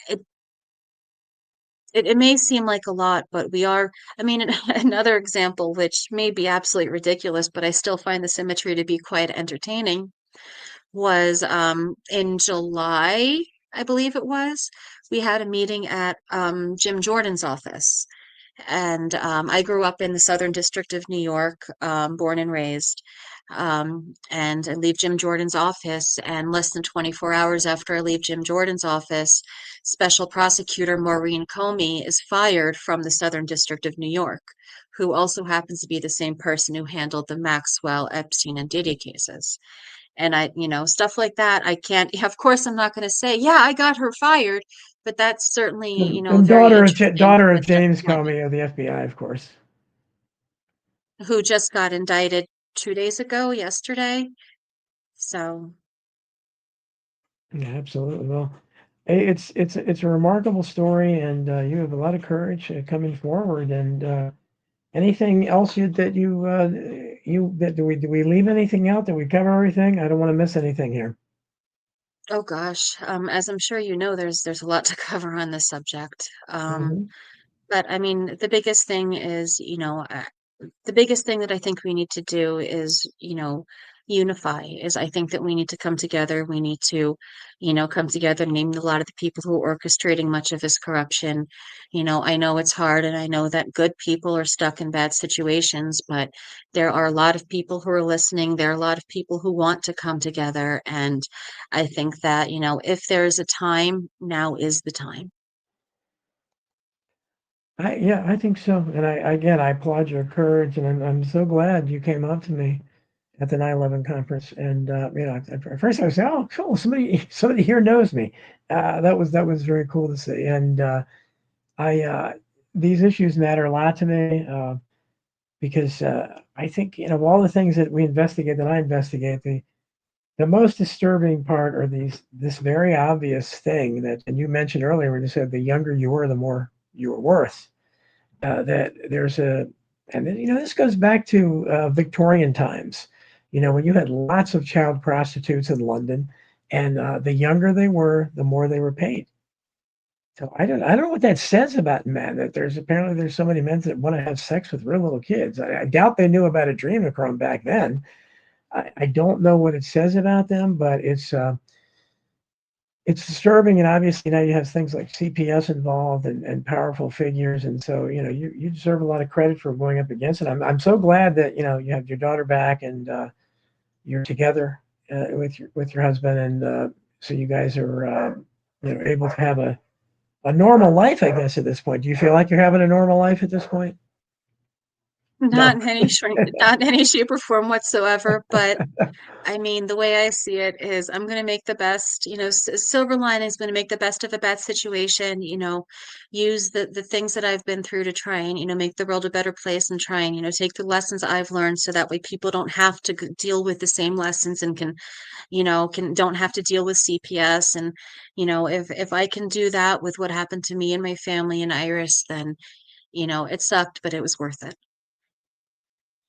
it may seem like a lot, but we are, I mean, another example, which may be absolutely ridiculous, but I still find the symmetry to be quite entertaining, was in July, I believe it was. We had a meeting at Jim Jordan's office. And I grew up in the Southern District of New York, born and raised. And I leave Jim Jordan's office, and less than 24 hours after I leave Jim Jordan's office, Special Prosecutor Maureen Comey is fired from the Southern District of New York, who also happens to be the same person who handled the Maxwell, Epstein, and Diddy cases. And stuff like that, I can't, of course, I'm not going to say, yeah, I got her fired, but that's certainly, And very interesting daughter of with the James appointment, Comey of the FBI, of course. who just got indicted 2 days ago, yesterday. So, Yeah, absolutely. Well, it's a remarkable story, and you have a lot of courage coming forward. And anything else that do we leave anything out? Did we cover everything? I don't want to miss anything here. oh gosh, as I'm sure you know, there's a lot to cover on this subject. Hmm. But I mean, the biggest thing is, the biggest thing that I think we need to do is, unify. Is I think that we need to come together. We need to, come together, name a lot of the people who are orchestrating much of this corruption. I know it's hard, and I know that good people are stuck in bad situations, but there are a lot of people who are listening. There are a lot of people who want to come together. And I think that, if there is a time, now is the time. Yeah, I think so. And I applaud your courage, and I'm so glad you came up to me at the 9/11 conference. And at first I was saying, "Oh, cool, somebody here knows me." That was very cool to see. And I these issues matter a lot to me because I think of all the things that we investigate, that I investigate, the most disturbing part are this very obvious thing that, and you mentioned earlier when you said the younger you were, the more you were worth. That there's a, and then, this goes back to Victorian times. When you had lots of child prostitutes in London, and the younger they were, the more they were paid. So I don't know what that says about men. That there's so many men that want to have sex with real little kids. I doubt they knew about adrenochrome back then. I don't know what it says about them, but it's disturbing, and obviously now you have things like CPS involved, and powerful figures, and so you deserve a lot of credit for going up against it. I'm so glad that you have your daughter back, and you're together, with your husband, and so you guys are able to have a normal life, I guess, at this point. Do you feel like you're having a normal life at this point? Not No. in any shrink, not in any shape or form whatsoever, but I mean, the way I see it is I'm going to make the best, silver lining is going to make the best of a bad situation, use the things that I've been through to try and, make the world a better place and try and, take the lessons I've learned so that way people don't have to deal with the same lessons and don't have to deal with CPS. And, if I can do that with what happened to me and my family and Iris, then, it sucked, but it was worth it.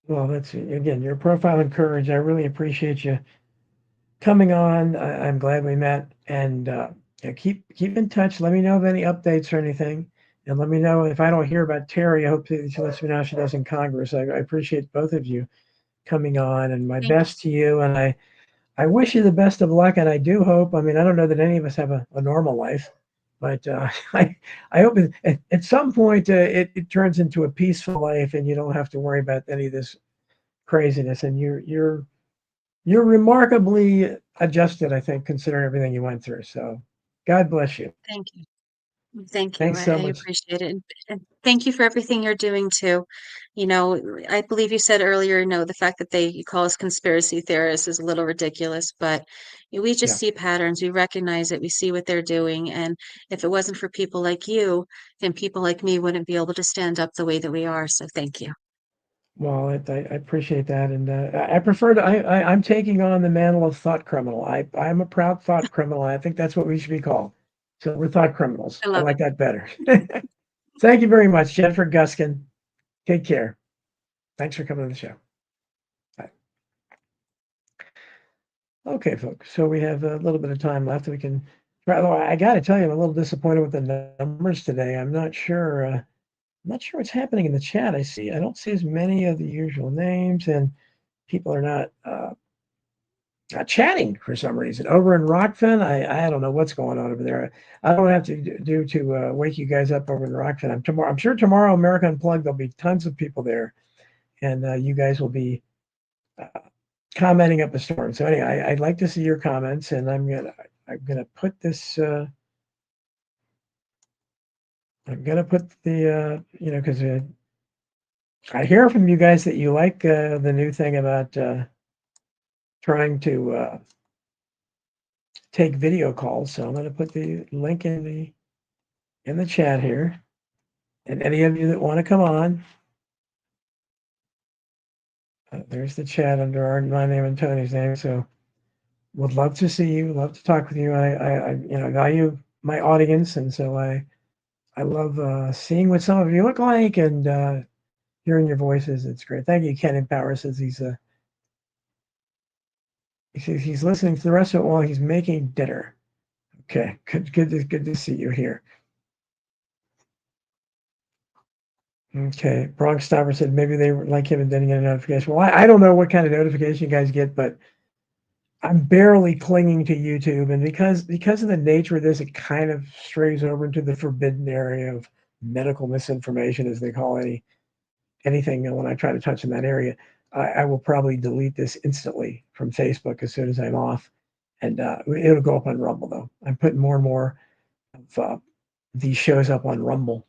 Well, that's again your profile and courage. I really appreciate you coming on. I'm glad we met, and keep in touch. Let me know of any updates or anything, and let me know if I don't hear about Terry. I hope that she lets me know how she does in Congress. I appreciate both of you coming on, and my Thank best to you. And I wish you the best of luck, and I do hope. I mean, I don't know that any of us have a normal life, but I hope at some point it turns into a peaceful life, and you don't have to worry about any of this craziness. And you're remarkably adjusted, I think, considering everything you went through. So, God bless you. thank you. Thank you. Thanks so I much. appreciate it. And thank you for everything you're doing too. I believe you said earlier, the fact that you call us conspiracy theorists is a little ridiculous, but we just Yeah. see patterns. We recognize it. We see what they're doing. And if it wasn't for people like you, then people like me wouldn't be able to stand up the way that we are. So thank you. Well, I appreciate that, and I prefer to. I'm taking on the mantle of thought criminal. I'm a proud thought criminal. I think that's what we should be called. So we're thought criminals. I I love it. like that better. Thank you very much, Jennifer Guskin. Take care. Thanks for coming to the show. Bye. Okay, folks. So we have a little bit of time left. We can try. Although I got to tell you, I'm a little disappointed with the numbers today. I'm not sure. Not sure what's happening in the chat. I don't see as many of the usual names, and people are not chatting for some reason. Over in Rockfin, I don't know what's going on over there. I don't have to do to wake you guys up over in Rockfin. I'm sure tomorrow, America Unplugged, there'll be tons of people there, and you guys will be uh, commenting up a storm. So anyway, I'd like to see your comments, and I'm gonna put this. I'm gonna put the because I hear from you guys that you like the new thing about trying to take video calls. So I'm going to put the link in the chat here, and any of you that want to come on, there's the chat under my name and Tony's name. So would love to see you, love to talk with you. I value my audience, and so I love seeing what some of you look like and hearing your voices. It's great. Thank you. Ken in Power says he's listening to the rest of it while he's making dinner. Okay, good to see you here. Okay, Bronx Stopper said maybe they were like him and didn't get a notification. Well, I don't know what kind of notification you guys get, but I'm barely clinging to YouTube, and because of the nature of this, it kind of strays over into the forbidden area of medical misinformation, as they call anything. When I try to touch in that area, I will probably delete this instantly from Facebook as soon as I'm off, and it'll go up on Rumble though. I'm putting more and more of these shows up on Rumble.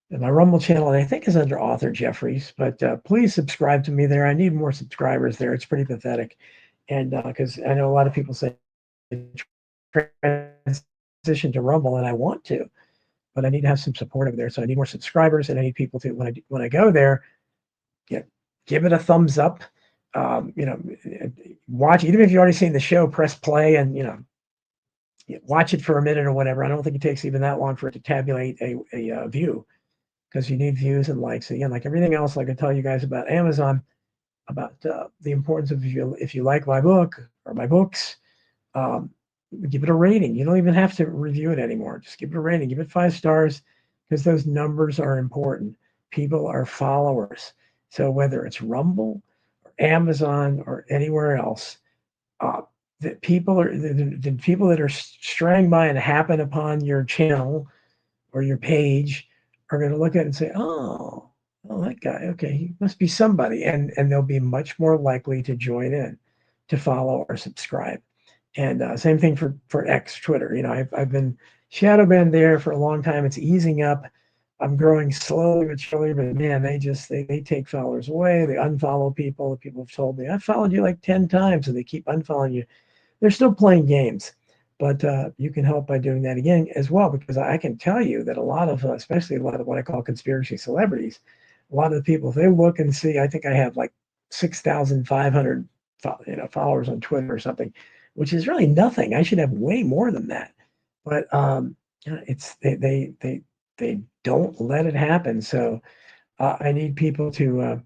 And my Rumble channel, I think, is under Author Jeffries, but please subscribe to me there. I need more subscribers there. It's pretty pathetic. And because I know a lot of people say transition to Rumble, and I want to, but I need to have some support over there. So I need more subscribers, and I need people to when I go there, give it a thumbs up. Watch, even if you've already seen the show, press play and watch it for a minute or whatever. I don't think it takes even that long for it to tabulate a view, because you need views and likes. Again, like everything else, like I tell you guys about Amazon, about the importance of if you like my book or my books, um, give it a rating. You don't even have to review it anymore. Just give it a rating. Give it 5 stars, because those numbers are important. People are followers. So whether it's Rumble or Amazon or anywhere else, the people that are straying by and happen upon your channel or your page are going to look at it and say, oh, that guy, okay, he must be somebody, and they'll be much more likely to join in. to follow or subscribe. And same thing for X, Twitter. I've been shadow banned there for a long time. It's easing up. I'm growing slowly but surely, but man, they take followers away. They unfollow people. People have told me I followed you like 10 times, and they keep unfollowing you. They're still playing games, but you can help by doing that again as well, because I can tell you that a lot of, especially a lot of what I call conspiracy celebrities, a lot of the people, if they look and see, I think I have like 6,500 followers on Twitter or something, which is really nothing. I should have way more than that, but it's they don't let it happen. So I need people to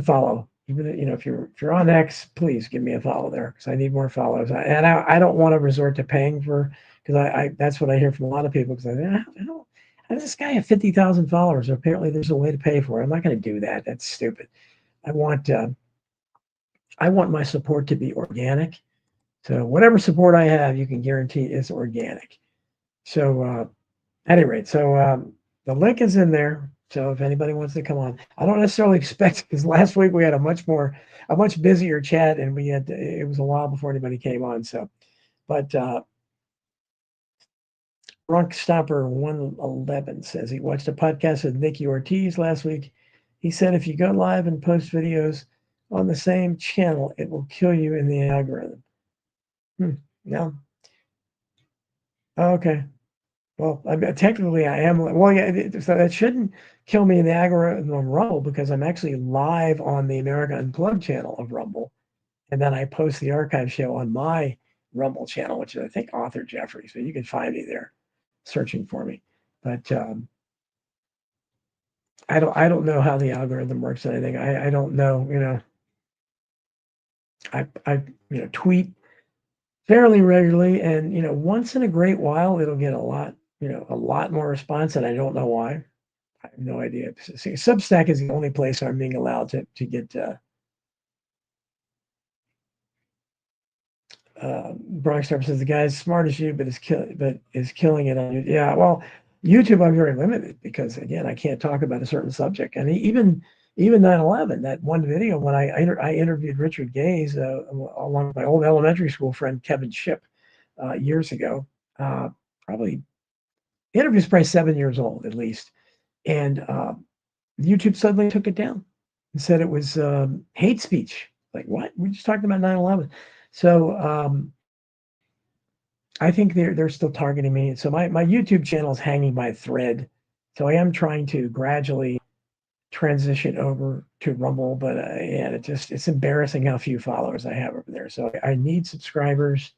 follow. Even if you're on X, please give me a follow there, because I need more follows. And I don't want to resort to paying for, because I that's what I hear from a lot of people, because I don't. How does this guy have 50,000 followers? Apparently, there's a way to pay for it. I'm not going to do that. That's stupid. I want my support to be organic. So whatever support I have, you can guarantee is organic. So at any rate, so the link is in there. So if anybody wants to come on, I don't necessarily expect, because last week we had a much busier chat, and it was a while before anybody came on. So, but Drunk Stopper 111 says he watched a podcast with Nikki Ortiz last week. He said if you go live and post videos on the same channel, it will kill you in the algorithm. No. Okay. Well, technically I am. Well, yeah, so that shouldn't kill me in the algorithm of Rumble, because I'm actually live on the America Unplugged channel of Rumble. And then I post the archive show on my Rumble channel, which is, I think, Author Jeffries. So you can find me there searching for me. But I don't know how the algorithm works or anything. I don't know, I tweet fairly regularly, and once in a great while it'll get a lot more response, and I don't know why. I have no idea. See, Substack is the only place I'm being allowed to get Bronx Star says the guy's smart as you, but is killing it on YouTube. Yeah, well, YouTube I'm very limited, because again I can't talk about a certain subject, and even 9/11, that one video when I interviewed Richard Gaze along with my old elementary school friend Kevin Shipp years ago. Probably the interview's probably 7 years old at least, and YouTube suddenly took it down and said it was hate speech. Like, what? We just talked about 9/11. So I think they're still targeting me. So my YouTube channel is hanging by a thread. So I am trying to gradually transition over to Rumble, but yeah, it's embarrassing how few followers I have over there. So I need subscribers,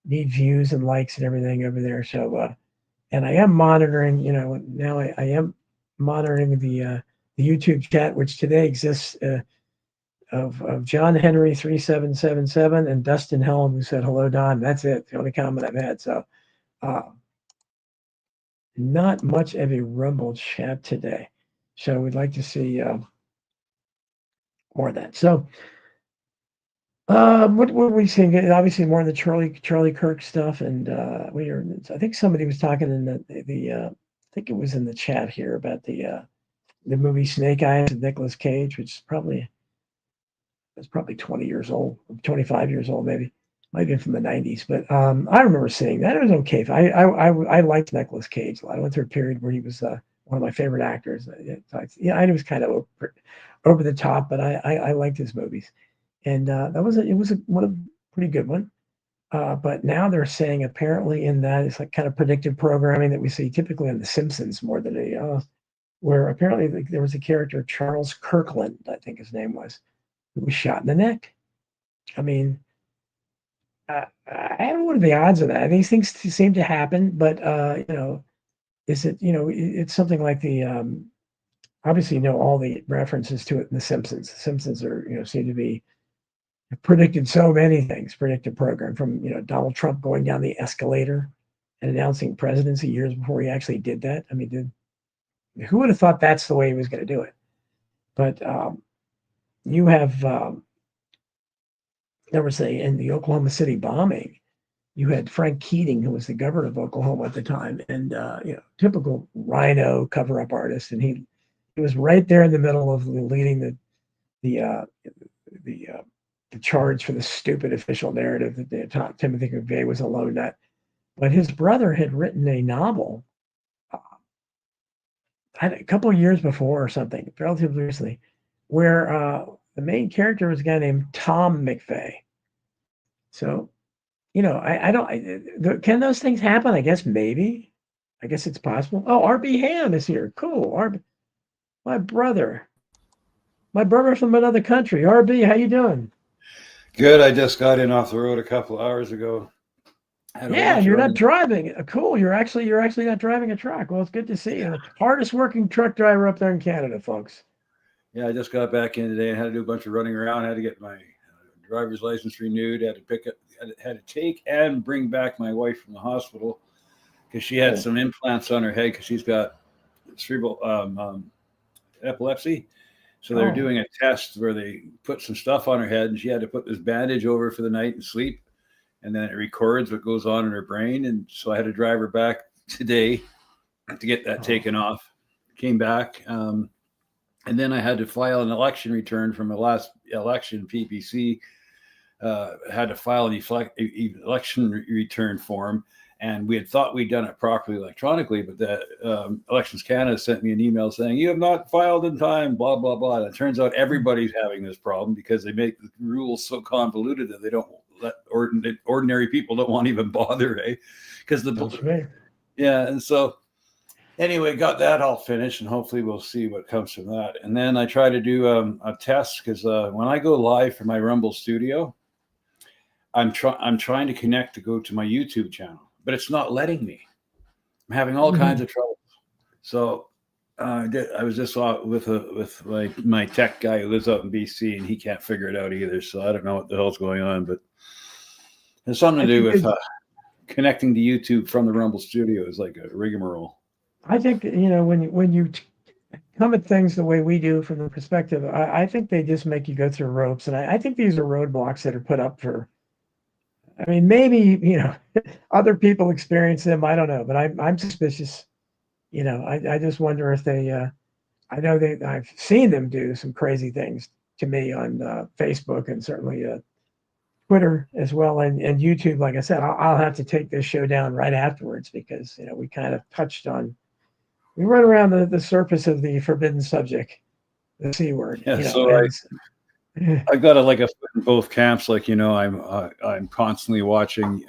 need views and likes and everything over there. So and I am monitoring. Now I am monitoring the YouTube chat, which today exists of John Henry 3777 and Dustin Helm, who said hello, Don. That's it. The only comment I've had. So not much of a Rumble chat today. So we'd like to see more of that. So what were we seeing? Obviously more of the Charlie Kirk stuff, and I think somebody was talking in the I think it was in the chat here about the movie Snake Eyes with Nicolas Cage, which is probably 20 years old, 25 years old, maybe. Might have been from the 90s, but I remember seeing that. It was okay. I liked Nicolas Cage a lot. I went through a period where he was one of my favorite actors. Yeah, I was kind of over the top, but I liked his movies, and it was a pretty good one. But now they're saying apparently in that it's like kind of predictive programming that we see typically on The Simpsons more than anything else, where apparently there was a character, Charles Kirkland, I think his name was, who was shot in the neck. I mean, I don't know what are the odds of that. These things seem to happen, but is it? It's something like the obviously all the references to it in The Simpsons. The Simpsons are seem to be predicted so many things. Predictive program from Donald Trump going down the escalator and announcing presidency years before he actually did that. I mean, who would have thought that's the way he was going to do it? But you have. There was in the Oklahoma City bombing, you had Frank Keating, who was the governor of Oklahoma at the time, and typical rhino cover-up artist, and he was right there in the middle of leading the the charge for the stupid official narrative that Timothy McVeigh was a lone nut. But his brother had written a novel a couple of years before or something, relatively recently, where the main character was a guy named Tom McVeigh. So, I don't. Can those things happen? I guess maybe. I guess it's possible. Oh, RB Ham is here. Cool. My brother. My brother from another country. RB, how you doing? Good. I just got in off the road a couple hours ago. Had a whole Yeah, bunch and of you're not running. driving. Cool. You're actually not driving a truck. Well, it's good to see you. Hardest working truck driver up there in Canada, folks. Yeah, I just got back in today and had to do a bunch of running around. Had to get my driver's license renewed. Had to pick up. Had to take and bring back my wife from the hospital because she had some implants on her head because she's got cerebral epilepsy. So they're doing a test where they put some stuff on her head, and she had to put this bandage over for the night and sleep. And then it records what goes on in her brain. And so I had to drive her back today to get that taken off. Came back. And then I had to file an election return from the last election, PPC. Had to file an election return form. And we had thought we'd done it properly electronically, but the Elections Canada sent me an email saying, you have not filed in time, blah, blah, blah. And it turns out everybody's having this problem because they make the rules so convoluted that they don't let ordinary people don't want to even bother, because yeah. And so anyway, got that all finished, and hopefully we'll see what comes from that. And then I try to do a test because when I go live for my Rumble studio, I'm trying to connect to go to my YouTube channel, but it's not letting me. I'm having all kinds of trouble. So I was just with my tech guy who lives out in BC, and he can't figure it out either. So I don't know what the hell's going on, but it's something to do with connecting to YouTube from the Rumble studio is like a rigmarole. I think, when you come at things the way we do from the perspective, I think they just make you go through ropes. And I think these are roadblocks that are put up for, I mean, maybe, other people experience them. I don't know, but I'm suspicious. I just wonder if they, I know I've seen them do some crazy things to me on Facebook and certainly Twitter as well, and YouTube. Like I said, I'll have to take this show down right afterwards because we kind of we run around the surface of the forbidden subject, the C word. Yeah, so I've got a foot in both camps. I'm constantly watching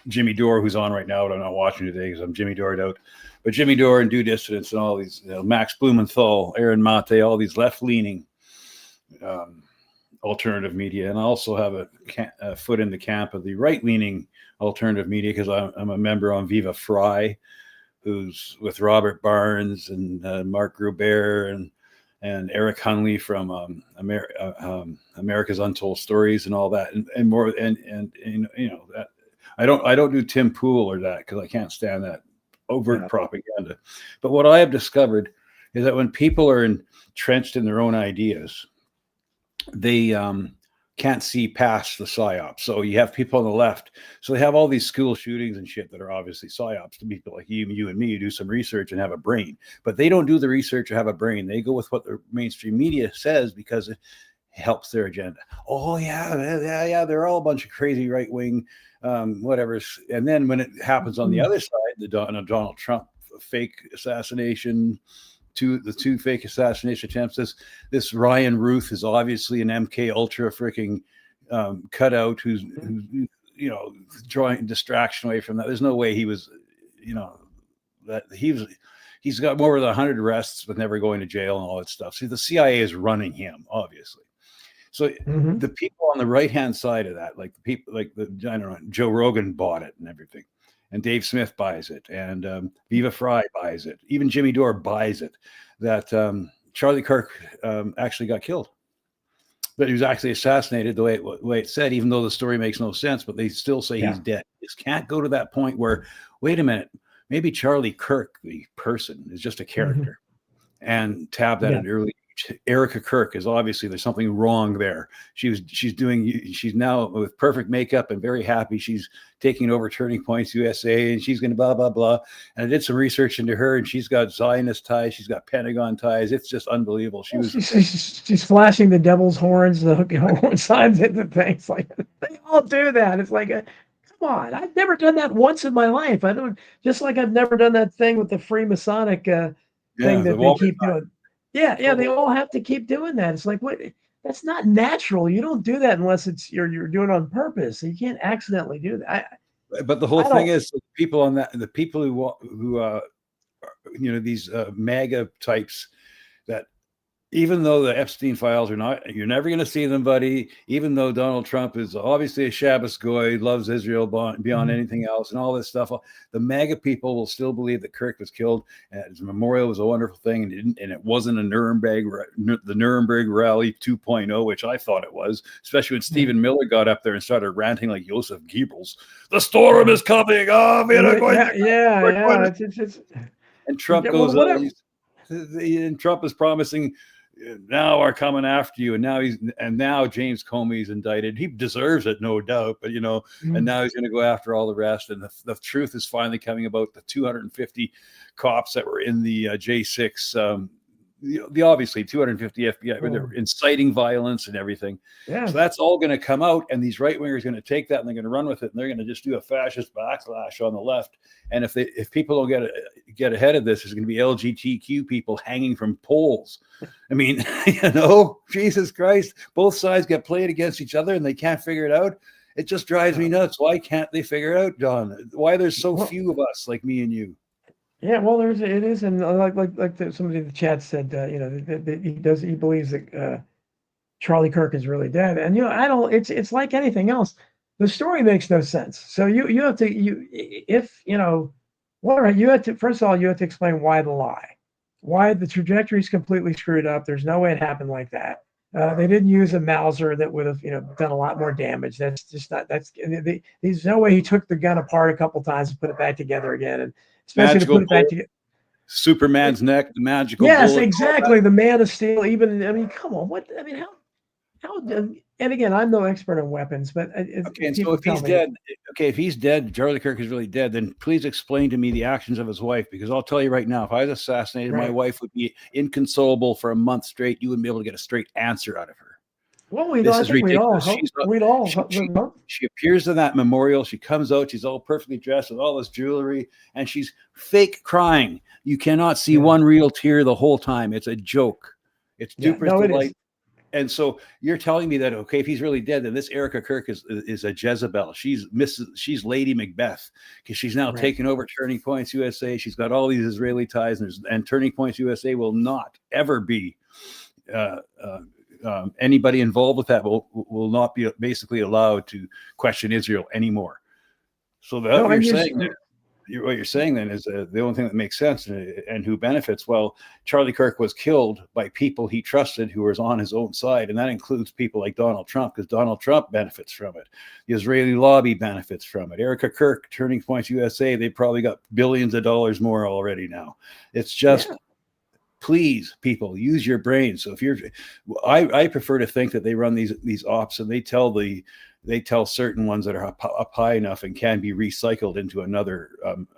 Jimmy Dore, who's on right now, but I'm not watching today because I'm Jimmy Dore'd out. But Jimmy Dore and Due Dissidence and all these, Max Blumenthal, Aaron Mate, all these left-leaning alternative media, and I also have a foot in the camp of the right-leaning alternative media because I'm a member on Viva Fry, who's with Robert Barnes and Mark Gruber and Eric Hunley from America's Untold Stories and all that, and more, and that I don't do Tim Pool or that because I can't stand that overt propaganda. But what I have discovered is that when people are entrenched in their own ideas, they can't see past the psyops. So you have people on the left. So they have all these school shootings and shit that are obviously psyops to people like you and me who do some research and have a brain. But they don't do the research or have a brain. They go with what the mainstream media says because it helps their agenda. Oh, yeah. They're all a bunch of crazy right-wing whatever. And then when it happens on the other side, the Donald Trump fake assassination, the two fake assassination attempts. This Ryan Ruth is obviously an MK Ultra freaking cutout who's drawing distraction away from that. There's no way he was, that he's got more than 100 arrests but never going to jail and all that stuff. See, the CIA is running him, obviously. So the people on the right-hand side of that, like the people, I don't know, Joe Rogan bought it and everything. And Dave Smith buys it, and Viva Fry buys it. Even Jimmy Dore buys it, that Charlie Kirk actually got killed. But he was actually assassinated the way it said, even though the story makes no sense, but they still say he's dead. You just can't go to that point where, wait a minute, maybe Charlie Kirk, the person, is just a character. And tab that at an early age. Erica Kirk is obviously there's something wrong there. She's now with perfect makeup and very happy. She's taking over Turning Points USA, and she's going to blah blah blah. And I did some research into her, and she's got Zionist ties, she's got Pentagon ties. It's just unbelievable. She's flashing the devil's horns, the horn signs, and the things like they all do that. It's like, come on, I've never done that once in my life. I don't, just like I've never done that thing with the Freemasonic thing that they keep doing. Yeah, they all have to keep doing that. It's like, what? That's not natural. You don't do that unless it's you're doing it on purpose. You can't accidentally do that. But the whole thing is, the people on that, the people who these MAGA types, that even though the Epstein files are not, you're never going to see them, buddy. Even though Donald Trump is obviously a Shabbos goy, loves Israel beyond anything else, and all this stuff, the MAGA people will still believe that Kirk was killed, and his memorial was a wonderful thing, and it wasn't a the Nuremberg Rally 2.0, which I thought it was, especially when Stephen Miller got up there and started ranting like Joseph Goebbels. The storm is coming. Oh, and Trump goes, and Trump is promising, now are coming after you, and now James Comey's indicted. He deserves it, no doubt, but and now he's going to go after all the rest. And the truth is finally coming about the 250 cops that were in the J6. The obviously 250 FBI, but they're inciting violence and everything. Yeah. So that's all going to come out, and these right wingers are going to take that and they're going to run with it, and they're going to just do a fascist backlash on the left. And if people don't get ahead of this, there's going to be LGBTQ people hanging from poles. I mean, Jesus Christ, both sides get played against each other and they can't figure it out. It just drives me nuts. Why can't they figure it out, John? Why there's so few of us like me and you? Yeah, well, it is, and somebody in the chat said, he believes that Charlie Kirk is really dead, and I don't. It's like anything else. The story makes no sense. So you have to first of all you have to explain why the lie, why the trajectory is completely screwed up. There's no way it happened like that. They didn't use a Mauser that would have done a lot more damage. That's just not. There's no way he took the gun apart a couple times and put it back togetger again, and especially magical to put it back together. Superman's neck, the magical. Yes, bullet, exactly. The Man of Steel. Come on. What? I mean, how? And again, I'm no expert on weapons, but okay. And so if he's dead, Charlie Kirk is really dead. Then please explain to me the actions of his wife, because I'll tell you right now, if I was assassinated, my wife would be inconsolable for a month straight. You wouldn't be able to get a straight answer out of her. Well, we'd all. She appears in that memorial. She comes out. She's all perfectly dressed with all this jewelry, and she's fake crying. You cannot see one real tear the whole time. It's a joke. It's Duper's delight. And so you're telling me that, okay, if he's really dead, then this Erica Kirk is a Jezebel. She's Lady Macbeth, because she's now taken over Turning Points USA. She's got all these Israeli ties, and Turning Points USA will not ever be anybody involved with that will not be basically allowed to question Israel anymore. So what you're saying then is the only thing that makes sense and who benefits. Well, Charlie Kirk was killed by people he trusted who was on his own side, and that includes people like Donald Trump, because Donald Trump benefits from it. The Israeli lobby benefits from it. Erica Kirk, Turning Points USA, they probably got billions of dollars more already now. It's just please, people, use your brain. So if I prefer to think that they run these ops and they tell certain ones that are up high enough and can be recycled into another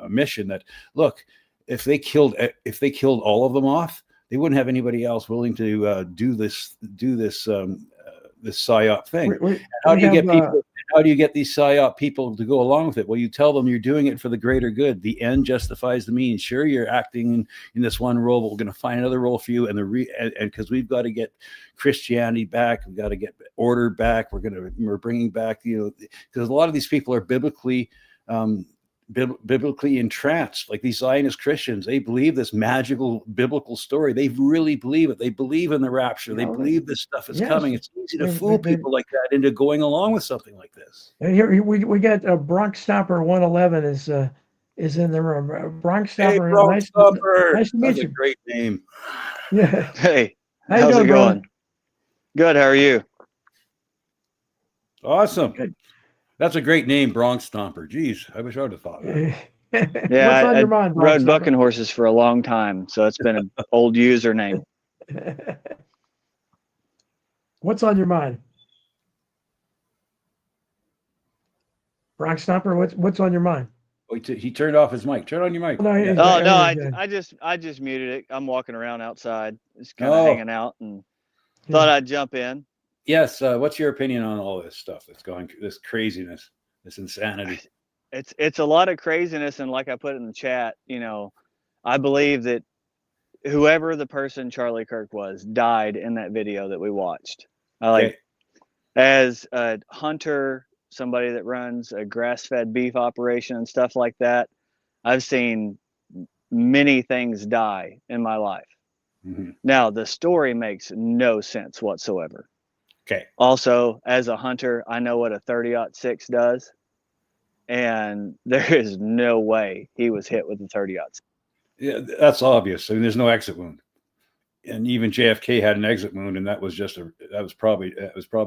mission that, look, if they killed all of them off, they wouldn't have anybody else willing to do this PSYOP thing. How do you get these PSYOP people to go along with it? Well, you tell them you're doing it for the greater good. The end justifies the means. Sure, you're acting in this one role, but we're going to find another role for you, and because we've got to get Christianity back, we've got to get order back. We're bringing back, because a lot of these people are biblically entranced, like these Zionist Christians. They believe this magical biblical story. They really believe it. They believe in the rapture. They believe this stuff is coming. It's easy to fool people like that into going along with something like this. And here we got Bronx Stomper 111 is in the room. Bronx Stomper. Hey, Bronx Stomper. Nice to meet you. That's a great name. Yeah. Hey, how's it going? Good. How are you? Awesome. Good. That's a great name, Bronx Stomper. Jeez, I wish I would have thought that. Yeah, I rode bucking horses for a long time, so it's been an old username. What's on your mind? Bronx Stomper, what's on your mind? Oh, he turned off his mic. Turn on your mic. No, Yeah. Oh no, good. I just muted it. I'm walking around outside, just kind of Oh. hanging out, and thought I'd jump in. Yes. What's your opinion on all this stuff that's going, this craziness, this insanity? It's a lot of craziness, and like I put in the chat, I believe that whoever the person Charlie Kirk was died in that video that we watched. As a hunter, somebody that runs a grass-fed beef operation and stuff like that, I've seen many things die in my life. Mm-hmm. Now, the story makes no sense whatsoever. Okay. Also, as a hunter, I know what a 30-06 does, and there is no way he was hit with a 30-06. Yeah, that's obvious. I mean, there's no exit wound, and even JFK had an exit wound, and that was probably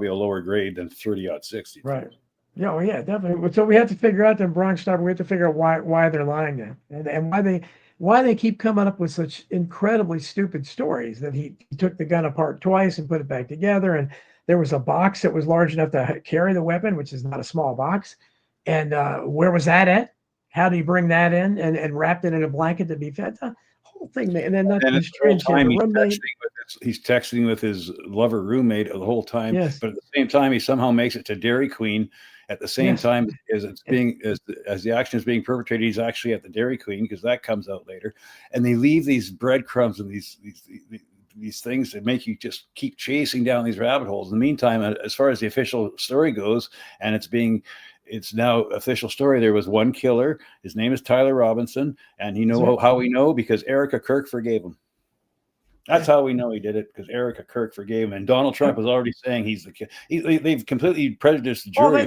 a lower grade than 30-06. Right. Yeah, well, yeah, definitely. So we have to figure out the Bronx Stomper. We have to figure out why they're lying there, and why they keep coming up with such incredibly stupid stories that he took the gun apart twice and put it back together, and there was a box that was large enough to carry the weapon, which is not a small box. And where was that at? How did he bring that in and wrapped it in a blanket to be fed? The whole thing, and then that his transgender roommate. He's texting with his lover roommate the whole time. Yes. But at the same time, he somehow makes it to Dairy Queen. At the same time as the action is being perpetrated, he's actually at the Dairy Queen, because that comes out later. And they leave these breadcrumbs and these things that make you just keep chasing down these rabbit holes. In the meantime, as far as the official story goes, and it's now official story, there was one killer. His name is Tyler Robinson, and how we know, because Erica Kirk forgave him. That's how we know he did it, because Erica Kirk forgave him, and Donald Trump was already saying he's the kid. They've completely prejudiced the jury. Well,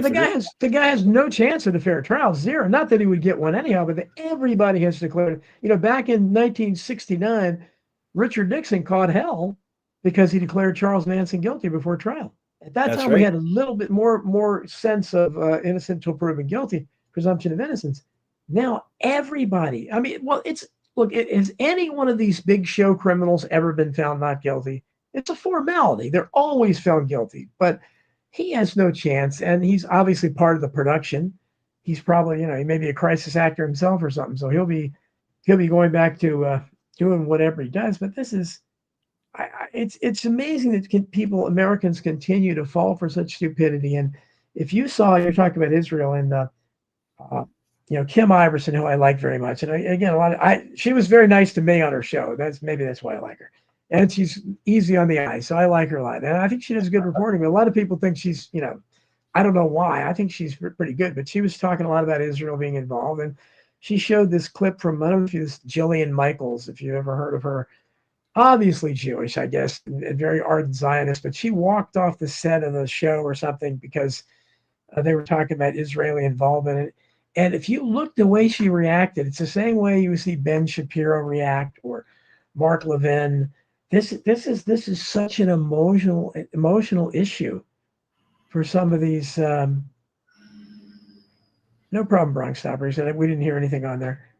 the guy has no chance at a fair trial, zero. Not that he would get one anyhow, but everybody has declared. Back in 1969, Richard Nixon caught hell because he declared Charles Manson guilty before trial. At that time, we had a little bit more sense of innocent till proven guilty, presumption of innocence. Now everybody, look, has any one of these big show criminals ever been found not guilty? It's a formality. They're always found guilty, but he has no chance. And he's obviously part of the production. He's probably, he may be a crisis actor himself or something. So he'll be going back to doing whatever he does. But this is, it's amazing that Americans continue to fall for such stupidity. And if you saw, you're talking about Israel and, Kim Iverson, who I like very much. And again, she was very nice to me on her show. That's why I like her. And she's easy on the eye. So I like her a lot. And I think she does good reporting. But a lot of people think she's, I don't know why. I think she's pretty good. But she was talking a lot about Israel being involved. And she showed this clip from, I don't know if it's Jillian Michaels, if you've ever heard of her. Obviously Jewish, I guess, and very ardent Zionist. But she walked off the set of the show or something because they were talking about Israeli involvement. And if you look the way she reacted, it's the same way you see Ben Shapiro react or Mark Levin. This is such an emotional issue for some of these. No problem, Bronx Stopper. He said we didn't hear anything on there.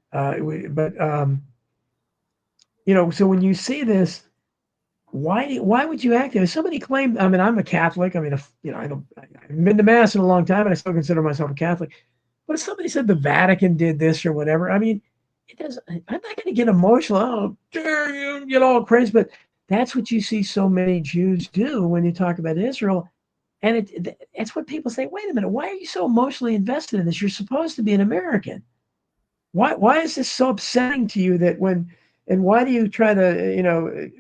So when you see this, why would you act? If somebody claimed, I'm a Catholic. I've been to mass in a long time, and I still consider myself a Catholic. But if somebody said the Vatican did this or whatever, it doesn't. I'm not going to get emotional. Oh, dare you get all crazy? But that's what you see so many Jews do when you talk about Israel, and it's what people say. Wait a minute, why are you so emotionally invested in this? You're supposed to be an American. Why is this so upsetting to you that when? And why do you try to,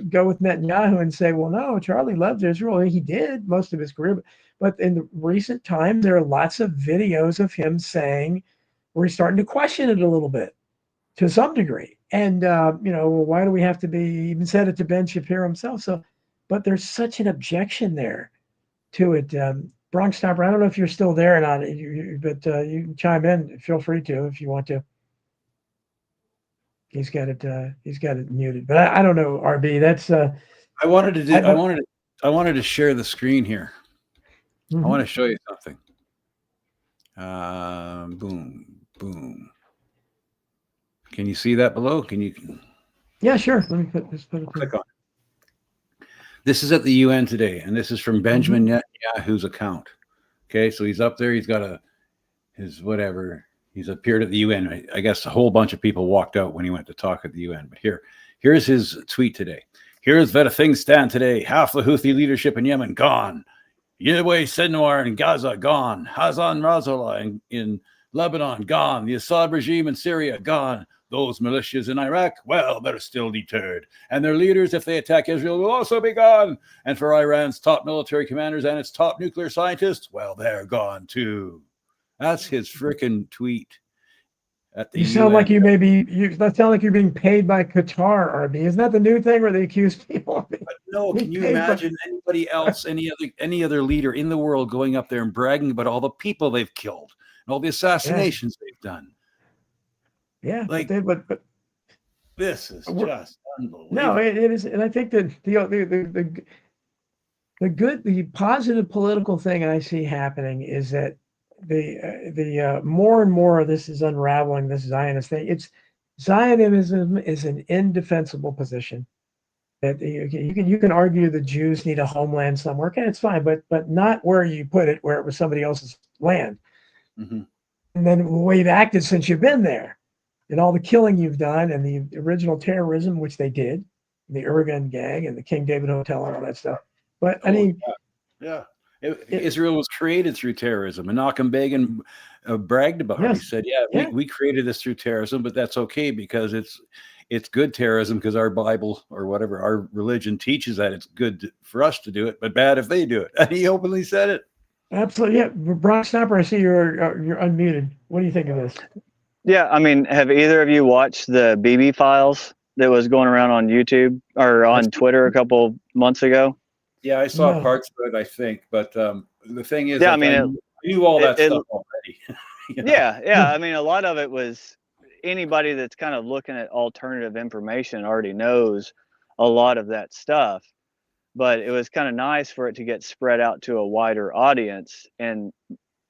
go with Netanyahu and say, well, no, Charlie loved Israel. He did most of his career. But in the recent times, there are lots of videos of him saying, we're starting to question it a little bit to some degree. And, why do we have to be, he even said it to Ben Shapiro himself. So, but there's such an objection there to it. Bronx Stomper, I don't know if you're still there or not, but you can chime in. Feel free to if you want to. He's got it muted, but I don't know, RB. That's I wanted to share the screen here. Mm-hmm. I want to show you something. Boom. Can you see that below? Can you? Yeah, sure. Let me just put it. Click on it. This is at the UN today, and this is from Benjamin Netanyahu's account. Okay, so he's up there. He's got his whatever. He's appeared at the UN. I guess a whole bunch of people walked out when he went to talk at the UN. But here's his tweet today. Here's where things stand today. Half the Houthi leadership in Yemen gone. Yahweh Sinwar in Gaza gone. Hassan Nasrallah in Lebanon gone. The Assad regime in Syria gone. Those militias in Iraq, well, they're still deterred. And their leaders, if they attack Israel, will also be gone. And for Iran's top military commanders and its top nuclear scientists, well, they're gone too. That's his freaking tweet. You sound like that sound like you're being paid by Qatar, RB. Isn't that the new thing where they accuse people of being, no, can you imagine anybody else, any other leader in the world going up there and bragging about all the people they've killed and all the assassinations they've done? Yeah, like, but this is just unbelievable. No, it is, and I think that the positive political thing I see happening is that the more and more of this is unraveling this Zionist thing. Zionism is an indefensible position. That you can argue the Jews need a homeland somewhere. Okay, it's fine, but not where you put it, where it was somebody else's land. And then the way you've acted since you've been there, and all the killing you've done, and the original terrorism, which they did, the Urigan gang and the King David Hotel and all that stuff. But I mean, Israel was created through terrorism, and Menachem Begin bragged about it. He said, we created this through terrorism, but that's okay because it's good terrorism because our Bible or whatever, our religion teaches that it's good for us to do it, but bad if they do it. And he openly said it. Absolutely. Yeah. Brock Snapper, I see you're unmuted. What do you think of this? Yeah. I mean, have either of you watched the BB Files that was going around on YouTube or on Twitter a couple months ago? Yeah, I saw parts of it, I think. But the thing is, I knew all that stuff already. Yeah. I mean, a lot of it was anybody that's kind of looking at alternative information already knows a lot of that stuff. But it was kind of nice for it to get spread out to a wider audience. And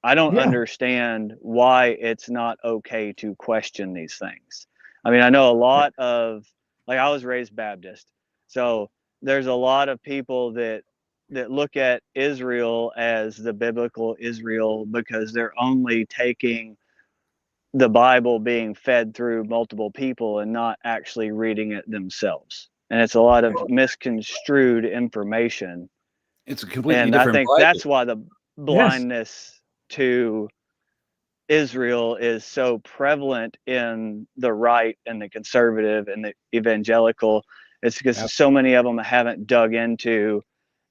I don't understand why it's not okay to question these things. I mean, I know a lot of, like, I was raised Baptist. So there's a lot of people that look at Israel as the biblical Israel because they're only taking the Bible being fed through multiple people and not actually reading it themselves. And it's a lot of misconstrued information. It's a completely different I think Bible. That's why the blindness to Israel is so prevalent in the right and the conservative and the evangelical. It's because so many of them haven't dug into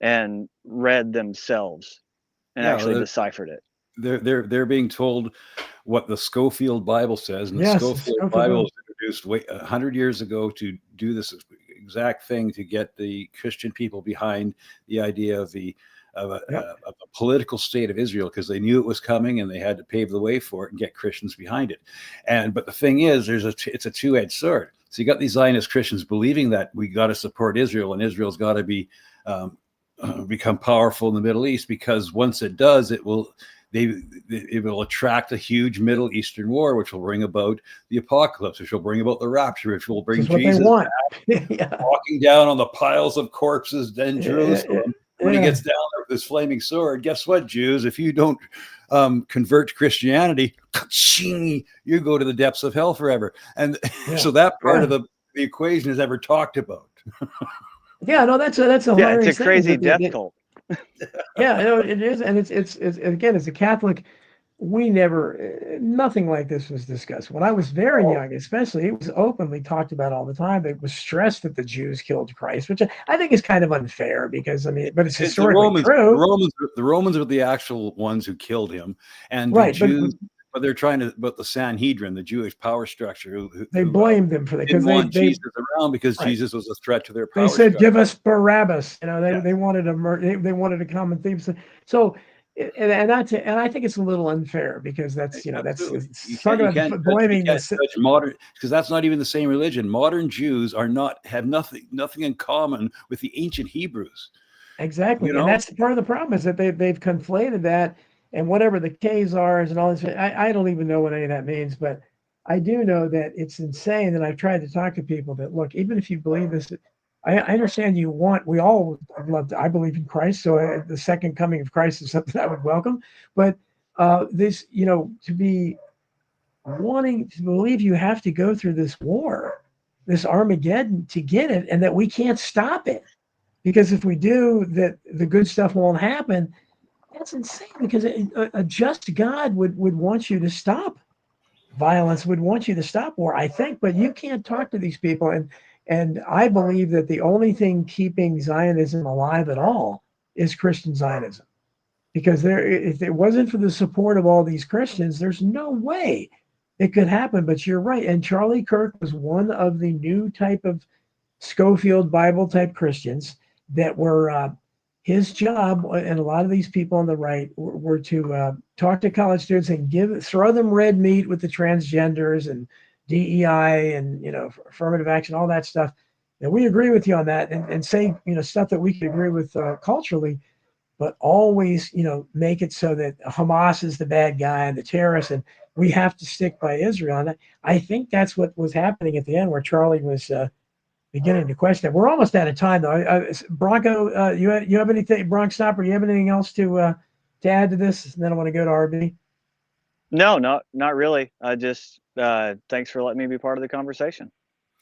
and read themselves and actually deciphered it. They're being told what the Schofield Bible says, and the Schofield Bible was introduced 100 years ago to do this exact thing to get the Christian people behind the idea of a political state of Israel, because they knew it was coming and they had to pave the way for it and get Christians behind it. But the thing is, it's a two-edged sword. So you got these Zionist Christians believing that we got to support Israel and Israel's got to be become powerful in the Middle East, because once it does, it will attract a huge Middle Eastern war, which will bring about the apocalypse, which will bring about the rapture, which will bring Jesus back, walking down on the piles of corpses in Jerusalem. When he gets down there with his flaming sword, guess what, Jews? If you don't convert to Christianity, you go to the depths of hell forever. And so that part of the equation is never talked about. That's a hilarious it's a crazy death cult. It is, and it's again, as a Catholic, nothing like this was discussed. When I was very young, especially, it was openly talked about all the time. It was stressed that the Jews killed Christ, which I think is kind of unfair because, but it's historically true. The Romans are the actual ones who killed him, and the Jews. But they're trying to, but the Sanhedrin, the Jewish power structure, they blamed them for that because they want Jesus around because Jesus was a threat to their power. They said, "Give us Barabbas." They wanted they wanted a common theme. So, and I think it's a little unfair because that's talking about blaming modern, because that's not even the same religion. Modern Jews have nothing in common with the ancient Hebrews. Exactly, and that's part of the problem is that they've conflated that. And whatever the Khazars and all this, I don't even know what any of that means, but I do know that it's insane. And I've tried to talk to people that, look, even if you believe this, I understand we all love to, I believe in Christ. So the second coming of Christ is something I would welcome. But this, to be wanting to believe you have to go through this war, this Armageddon to get it, and that we can't stop it. Because if we do, that the good stuff won't happen. That's insane because a just God would want you to stop violence, would want you to stop war, I think, but you can't talk to these people. And I believe that the only thing keeping Zionism alive at all is Christian Zionism. Because if it wasn't for the support of all these Christians, there's no way it could happen. But you're right. And Charlie Kirk was one of the new type of Schofield Bible type Christians that were his job, and a lot of these people on the right were to talk to college students and throw them red meat with the transgenders and DEI and affirmative action, all that stuff. And we agree with you on that, and say stuff that we can agree with culturally, but always make it so that Hamas is the bad guy and the terrorist, and we have to stick by Israel. And I think that's what was happening at the end, where Charlie was beginning to question it. We're almost out of time, though. Bronco, you have anything, Bronx Stopper? You have anything else to add to this? And then I want to go to RB. No, not really. I just thanks for letting me be part of the conversation.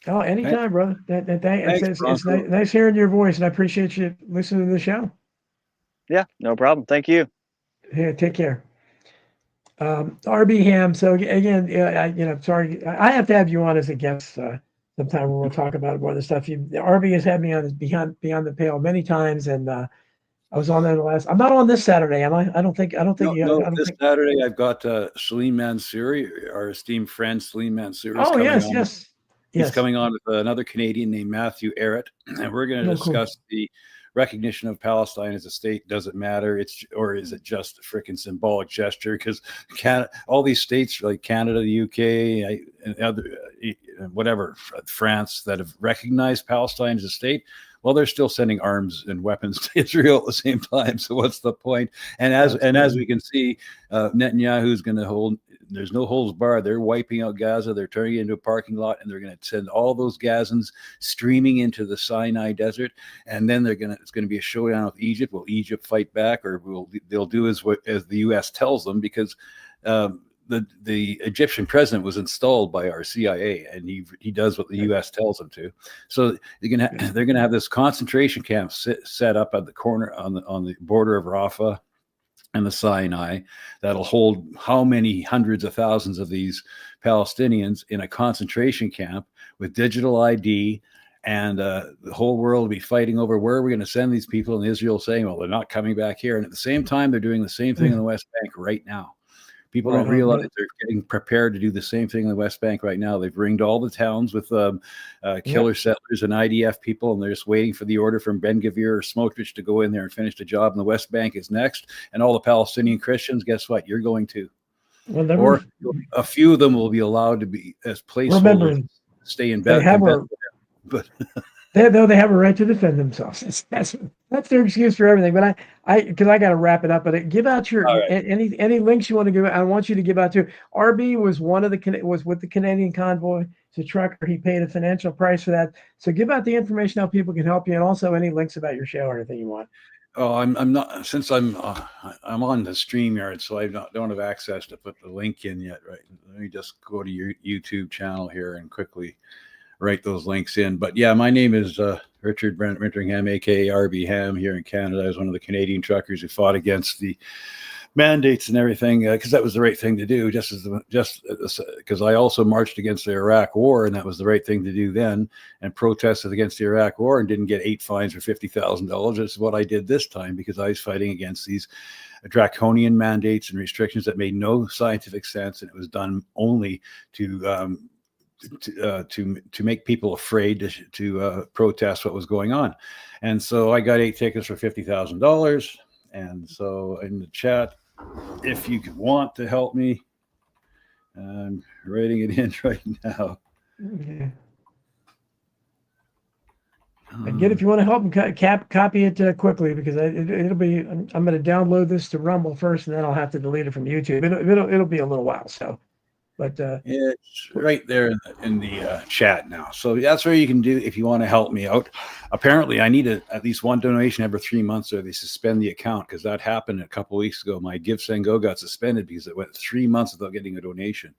Oh, anytime, brother. It's nice hearing your voice, and I appreciate you listening to the show. Yeah, no problem. Thank you. Yeah, take care. RB Ham. So again, sorry, I have to have you on as a guest sometime when we'll talk about more of the stuff. RB has had me on Beyond the Pale many times, and I was on there the last. I'm not on this Saturday, am I? I don't think. Saturday I've got Salim Mansouri, our esteemed friend Salim Mansouri. Oh, yes. He's coming on with another Canadian named Matthew Arrett, and we're going to discuss the recognition of Palestine as a state. Does it matter? Or is it just a freaking symbolic gesture? Because all these states like Canada, the UK, and other whatever, France, that have recognized Palestine as a state, well, they're still sending arms and weapons to Israel at the same time. So what's the point? And as we can see, Netanyahu's going to hold. There's no holds barred. They're wiping out Gaza. They're turning it into a parking lot, and they're going to send all those Gazans streaming into the Sinai desert. And then it's going to be a showdown with Egypt. Will Egypt fight back, or they'll do as the U.S. tells them? Because the Egyptian president was installed by our CIA, and he does what the U.S. tells him to. So they're going to have this concentration camp set up at the corner on the border of Rafah and the Sinai that'll hold how many hundreds of thousands of these Palestinians in a concentration camp with digital ID, and the whole world will be fighting over where are we going to send these people, and Israel saying, well, they're not coming back here. And at the same time, they're doing the same thing in the West Bank right now. People don't realize they're getting prepared to do the same thing in the West Bank right now. They've ringed all the towns with killer settlers and IDF people, and they're just waiting for the order from Ben-Gvir or Smotrich to go in there and finish the job. And the West Bank is next. And all the Palestinian Christians, guess what? You're going to. Or a few of them will be allowed to be as placeholders, stay in bed. But they have a right to defend themselves. That's their excuse for everything. But because I got to wrap it up. But give out your any links you want to give. I want you to give out to. RB was was with the Canadian convoy. It's a trucker. He paid a financial price for that. So give out the information how people can help you, and also any links about your show or anything you want. Oh, I'm not, since I'm on the StreamYard, so I don't have access to put the link in yet. Right. Let me just go to your YouTube channel here and quickly write those links in. But yeah, my name is Richard Brent Rinteringham, aka RB Ham, here in Canada. I was one of the Canadian truckers who fought against the mandates and everything, because that was the right thing to do. Just because I also marched against the Iraq War, and that was the right thing to do then, and protested against the Iraq War and didn't get 8 fines or $50,000. This is what I did this time, because I was fighting against these draconian mandates and restrictions that made no scientific sense, and it was done only to make people afraid to protest what was going on. And so I got 8 tickets for $50,000. And so in the chat, if you want to help me, I'm writing it in right now. Okay. Again, if you want to help them, copy it quickly, because it'll be. I'm going to download this to Rumble first, and then I'll have to delete it from YouTube. It'll be a little while. So But It's right there in the chat now. So that's where you can do if you want to help me out. Apparently, I need at least one donation every 3 months, or they suspend the account, because that happened a couple of weeks ago. My Give Send Go got suspended because it went 3 months without getting a donation,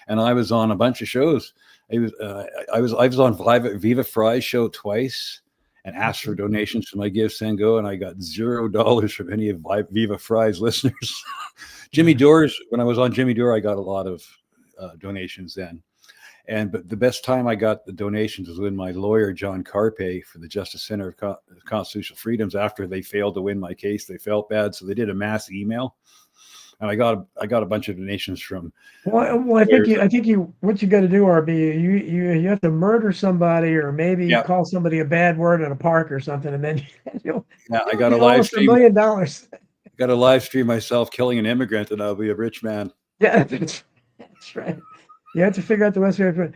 and I was on a bunch of shows. I was on Viva Fry's show twice and asked for donations to my Give Send Go, and I got $0 from any of Viva Fry's listeners. Jimmy Dore's, when I was on Jimmy Dore, I got a lot of donations then, but the best time I got the donations was when my lawyer John Carpe for the Justice Center of Constitutional Freedoms, after they failed to win my case, they felt bad, so they did a mass email, and I got a bunch of donations from. Well, I think you what you got to do, RB, you have to murder somebody, or maybe call somebody a bad word at a park or something, and then I got a live stream. $1 million. Got to live stream myself killing an immigrant, and I'll be a rich man. Yeah, that's right. You have to figure out the best way.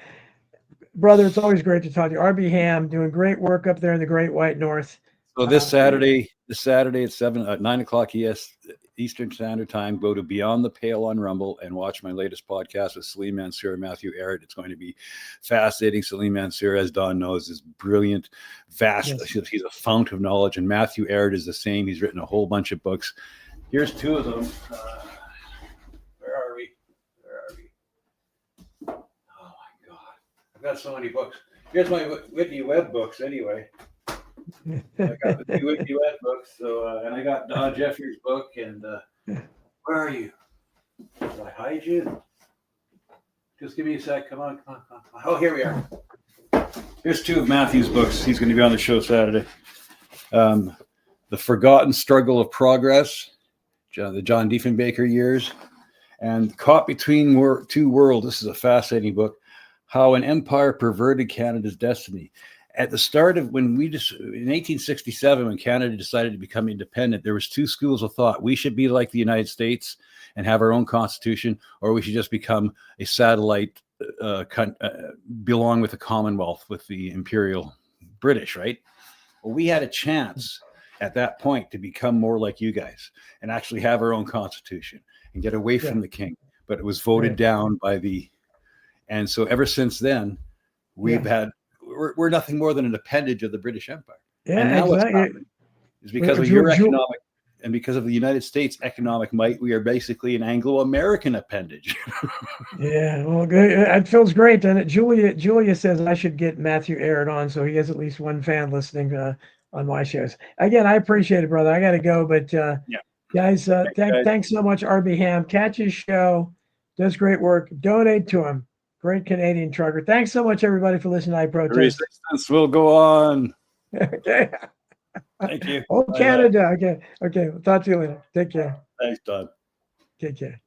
Brother, it's always great to talk to you. RB Ham doing great work up there in the Great White North. So this Saturday at 9 o'clock Eastern Standard Time, go to Beyond the Pale on Rumble and watch my latest podcast with Salim Mansour and Matthew Arrett. It's going to be fascinating. Salim Mansour, as Don knows, is brilliant, vast. Yes. He's a fount of knowledge, and Matthew Arrett is the same. He's written a whole bunch of books. Here's two of them. Where are we? Oh my God, I've got so many books. Here's my Whitney Webb books anyway. I got the two Whitney Webb books, so and I got Donald Jeffries' book, and where are you? Did I hide you? Just give me a sec. Come on. Oh, here we are. Here's two of Matthew's books. He's going to be on the show Saturday. The Forgotten Struggle of Progress, the John Diefenbaker years, and Caught Between Two Worlds. This is a fascinating book. How an Empire Perverted Canada's Destiny. At the start of in 1867, when Canada decided to become independent, there was two schools of thought. We should be like the United States and have our own constitution, or we should just become a satellite, belong with the Commonwealth, with the Imperial British, right? Well, we had a chance at that point to become more like you guys and actually have our own constitution and get away from the king. But it was voted down by and so ever since then, we've had, we're nothing more than an appendage of the British Empire. Yeah, and now what's happening is because of your economic and because of the United States economic might, we are basically an Anglo-American appendage. Yeah, well, good. It feels great. And Julia says I should get Matthew Arrett on, so he has at least one fan listening on my shows. Again, I appreciate it, brother. I got to go, but guys, thanks so much, RB Ham. Catch his show. Does great work. Donate to him. Great Canadian trucker. Thanks so much, everybody, for listening to iProtest. Resistance will go on. Okay. Thank you. Oh, Canada. Okay. We'll talk to you later. Take care. Thanks, Don. Take care.